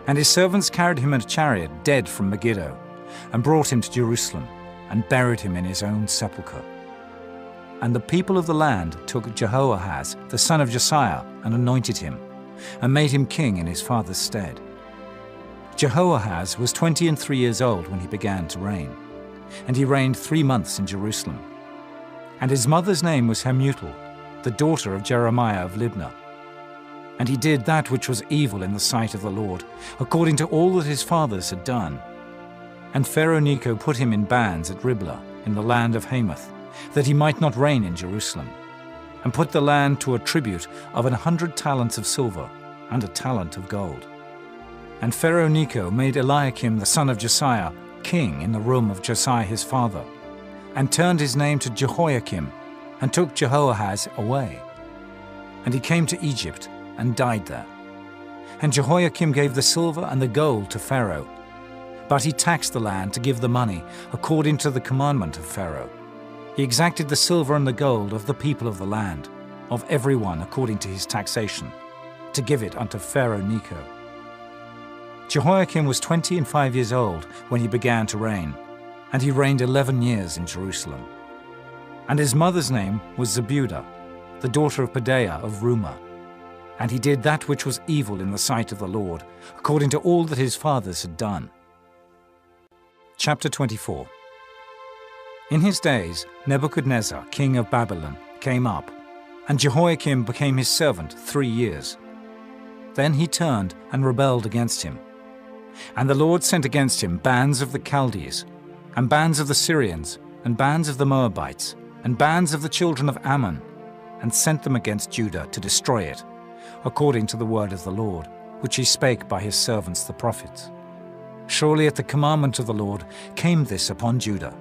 And his servants carried him in a chariot dead from Megiddo, and brought him to Jerusalem, and buried him in his own sepulchre. And the people of the land took Jehoahaz, the son of Josiah, and anointed him, and made him king in his father's stead. Jehoahaz was 23 years old when he began to reign, and he reigned 3 months in Jerusalem. And his mother's name was Hamutal, the daughter of Jeremiah of Libnah. And he did that which was evil in the sight of the Lord, according to all that his fathers had done. And Pharaoh Necho put him in bands at Riblah, in the land of Hamath, that he might not reign in Jerusalem, and put the land to a tribute of 100 talents of silver, and a talent of gold. And Pharaoh Necho made Eliakim the son of Josiah king in the room of Josiah his father, and turned his name to Jehoiakim, and took Jehoahaz away. And he came to Egypt, and died there. And Jehoiakim gave the silver and the gold to Pharaoh, but he taxed the land to give the money according to the commandment of Pharaoh. He exacted the silver and the gold of the people of the land, of every one according to his taxation, to give it unto Pharaoh Necho. Jehoiakim was 25 years old when he began to reign, and he reigned 11 years in Jerusalem. And his mother's name was Zebudah, the daughter of Pedaiah of Rumah. And he did that which was evil in the sight of the Lord, according to all that his fathers had done. Chapter 24. In his days Nebuchadnezzar, king of Babylon, came up, and Jehoiakim became his servant 3 years. Then he turned and rebelled against him. And the Lord sent against him bands of the Chaldees, and bands of the Syrians, and bands of the Moabites, and bands of the children of Ammon, and sent them against Judah to destroy it, according to the word of the Lord, which he spake by his servants the prophets. Surely at the commandment of the Lord came this upon Judah,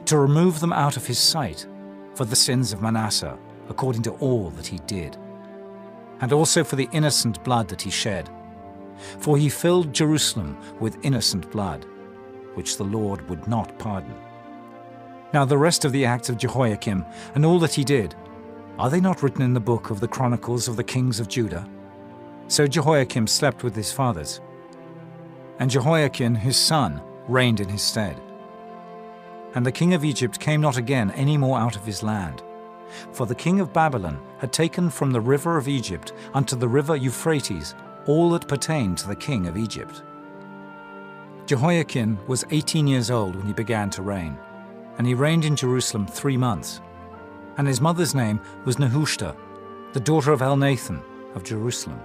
to remove them out of his sight, for the sins of Manasseh, according to all that he did, and also for the innocent blood that he shed. For he filled Jerusalem with innocent blood, which the Lord would not pardon. Now the rest of the acts of Jehoiakim, and all that he did, are they not written in the book of the Chronicles of the kings of Judah? So Jehoiakim slept with his fathers, and Jehoiakim his son reigned in his stead. And the king of Egypt came not again any more out of his land, for the king of Babylon had taken from the river of Egypt unto the river Euphrates all that pertained to the king of Egypt. Jehoiakim was 18 years old when he began to reign, and he reigned in Jerusalem 3 months. And his mother's name was Nehushta, the daughter of Elnathan of Jerusalem.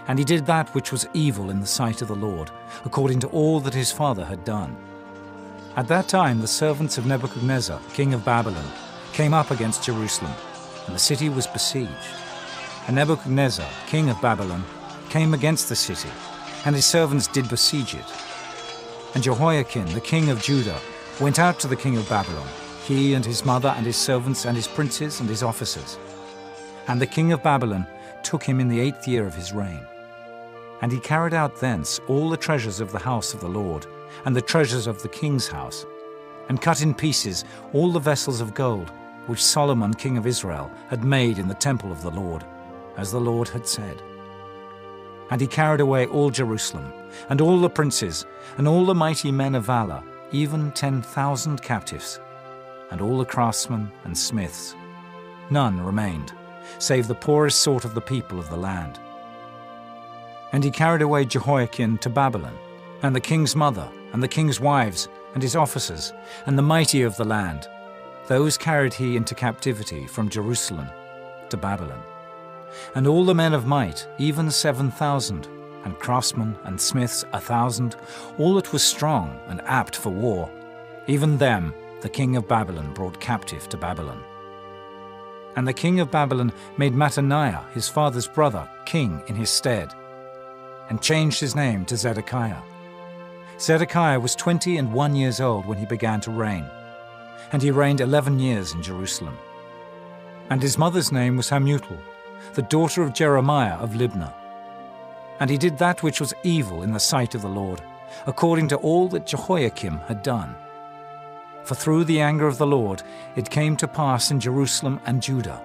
And he did that which was evil in the sight of the Lord, according to all that his father had done. At that time the servants of Nebuchadnezzar, king of Babylon, came up against Jerusalem, and the city was besieged. And Nebuchadnezzar, king of Babylon, came against the city, and his servants did besiege it. And Jehoiakim, the king of Judah, went out to the king of Babylon, he and his mother and his servants and his princes and his officers. And the king of Babylon took him in the 8th year of his reign. And he carried out thence all the treasures of the house of the Lord, and the treasures of the king's house, and cut in pieces all the vessels of gold which Solomon king of Israel had made in the temple of the Lord, as the Lord had said. And he carried away all Jerusalem, and all the princes, and all the mighty men of valor, even 10,000 captives, and all the craftsmen and smiths. None remained, save the poorest sort of the people of the land. And he carried away Jehoiakim to Babylon, and the king's mother, and the king's wives, and his officers, and the mighty of the land. Those carried he into captivity from Jerusalem to Babylon. And all the men of might, even 7,000, and craftsmen and smiths 1,000, all that was strong and apt for war, even them the king of Babylon brought captive to Babylon. And the king of Babylon made Mattaniah, his father's brother, king in his stead, and changed his name to Zedekiah. Zedekiah was 21 years old when he began to reign, and he reigned 11 years in Jerusalem. And his mother's name was Hamutal, the daughter of Jeremiah of Libnah. And he did that which was evil in the sight of the Lord, according to all that Jehoiakim had done. For through the anger of the Lord it came to pass in Jerusalem and Judah,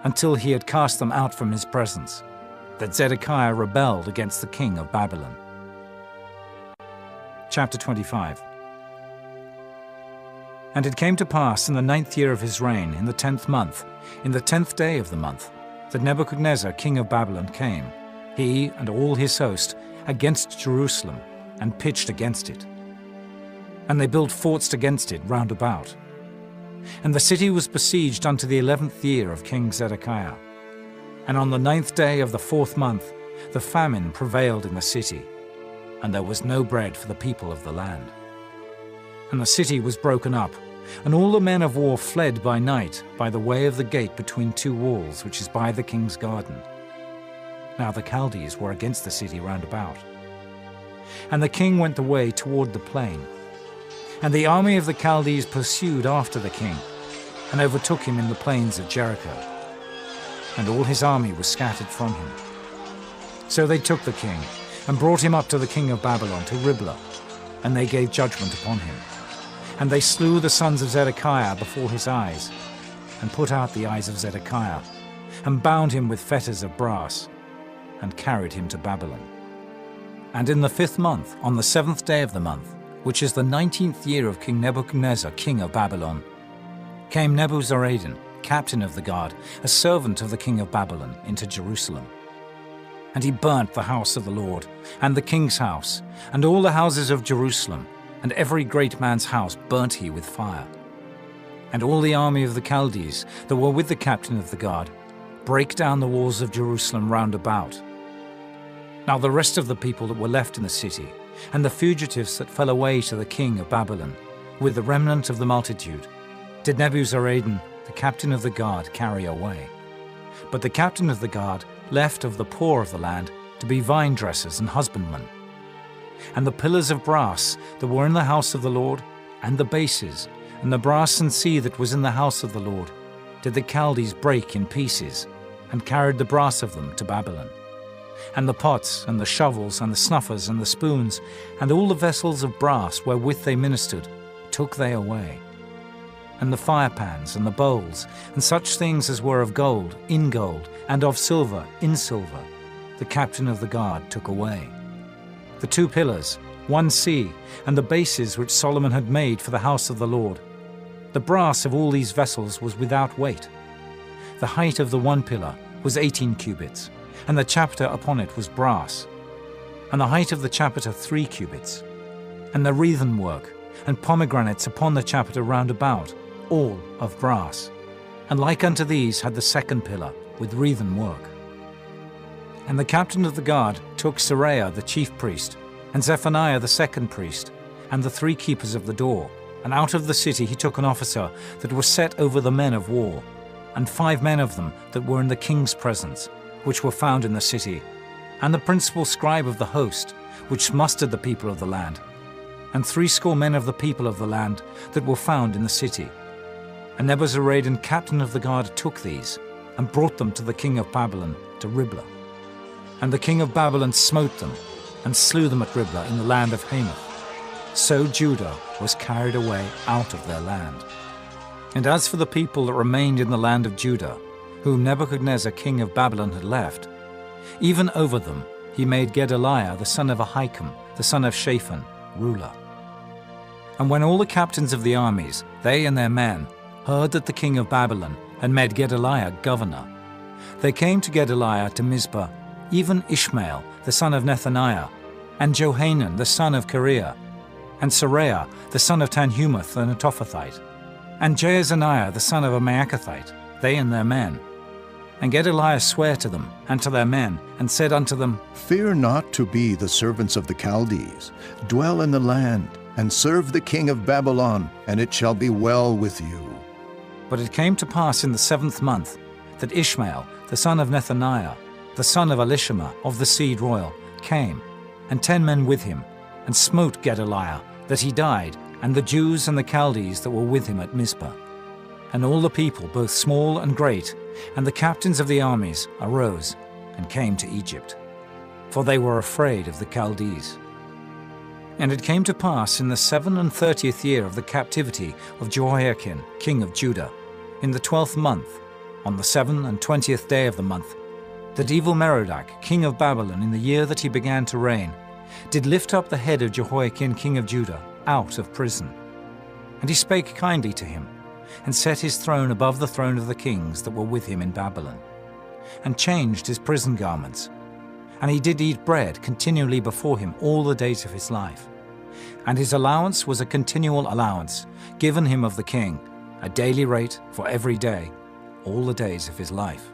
until he had cast them out from his presence, that Zedekiah rebelled against the king of Babylon. Chapter 25. And it came to pass in the 9th year of his reign, in the 10th month, in the 10th day of the month, that Nebuchadnezzar king of Babylon came, he and all his host, against Jerusalem, and pitched against it. And they built forts against it round about. And the city was besieged unto the 11th year of King Zedekiah. And on the 9th day of the 4th month, the famine prevailed in the city, and there was no bread for the people of the land. And the city was broken up, and all the men of war fled by night by the way of the gate between two walls, which is by the king's garden. Now the Chaldees were against the city round about. And the king went the way toward the plain. And the army of the Chaldees pursued after the king, and overtook him in the plains of Jericho. And all his army was scattered from him. So they took the king, and brought him up to the king of Babylon, to Riblah, and they gave judgment upon him. And they slew the sons of Zedekiah before his eyes, and put out the eyes of Zedekiah, and bound him with fetters of brass, and carried him to Babylon. And in the 5th month, on the 7th day of the month, which is the 19th year of King Nebuchadnezzar, king of Babylon, came Nebuzaradan, captain of the guard, a servant of the king of Babylon, into Jerusalem. And he burnt the house of the Lord, and the king's house, and all the houses of Jerusalem, and every great man's house burnt he with fire. And all the army of the Chaldees that were with the captain of the guard brake down the walls of Jerusalem round about. Now the rest of the people that were left in the city, and the fugitives that fell away to the king of Babylon, with the remnant of the multitude, did Nebuzaradan, the captain of the guard, carry away. But the captain of the guard left of the poor of the land to be vine dressers and husbandmen. And the pillars of brass that were in the house of the Lord, and the bases, and the brass and sea that was in the house of the Lord, did the Chaldees break in pieces, and carried the brass of them to Babylon. And the pots, and the shovels, and the snuffers, and the spoons, and all the vessels of brass wherewith they ministered, took they away. And the firepans, and the bowls, and such things as were of gold, in gold, and of silver, in silver, the captain of the guard took away. The 2 pillars, 1 sea, and the bases which Solomon had made for the house of the Lord. The brass of all these vessels was without weight. The height of the 1 pillar was 18 cubits, and the chapiter upon it was brass, and the height of the chapiter 3 cubits, and the wreathen work, and pomegranates upon the chapiter round about, all of brass. And like unto these had the 2nd pillar, with wreathen work. And the captain of the guard took Seraiah the chief priest, and Zephaniah the 2nd priest, and the 3 keepers of the door, and out of the city he took an officer that was set over the men of war, and 5 men of them that were in the king's presence, which were found in the city, and the principal scribe of the host, which mustered the people of the land, and 70 men of the people of the land that were found in the city. And Nebuzaradan, captain of the guard, took these, and brought them to the king of Babylon, to Riblah. And the king of Babylon smote them, and slew them at Riblah in the land of Hamath. So Judah was carried away out of their land. And as for the people that remained in the land of Judah, whom Nebuchadnezzar king of Babylon had left, even over them he made Gedaliah the son of Ahikam, the son of Shaphan, ruler. And when all the captains of the armies, they and their men, heard that the king of Babylon had made Gedaliah governor, they came to Gedaliah to Mizpah, even Ishmael the son of Nethaniah, and Johanan the son of Kareah, and Seraiah the son of Tanhumeth the Netophathite, and Jaazaniah the son of a Maacathite, they and their men. And Gedaliah sware to them and to their men, and said unto them, Fear not to be the servants of the Chaldees. Dwell in the land, and serve the king of Babylon, and it shall be well with you. But it came to pass in the 7th month that Ishmael, the son of Nethaniah, the son of Elishama of the seed royal, came, and 10 men with him, and smote Gedaliah, that he died, and the Jews and the Chaldees that were with him at Mizpah. And all the people, both small and great, and the captains of the armies, arose and came to Egypt, for they were afraid of the Chaldees. And it came to pass in the 37th year of the captivity of Jehoiakim, king of Judah, in the 12th month, on the 27th day of the month, that Evil-Merodach, king of Babylon, in the year that he began to reign, did lift up the head of Jehoiakim, king of Judah, out of prison. And he spake kindly to him, and set his throne above the throne of the kings that were with him in Babylon, and changed his prison garments. And he did eat bread continually before him all the days of his life. And his allowance was a continual allowance, given him of the king, a daily rate for every day, all the days of his life.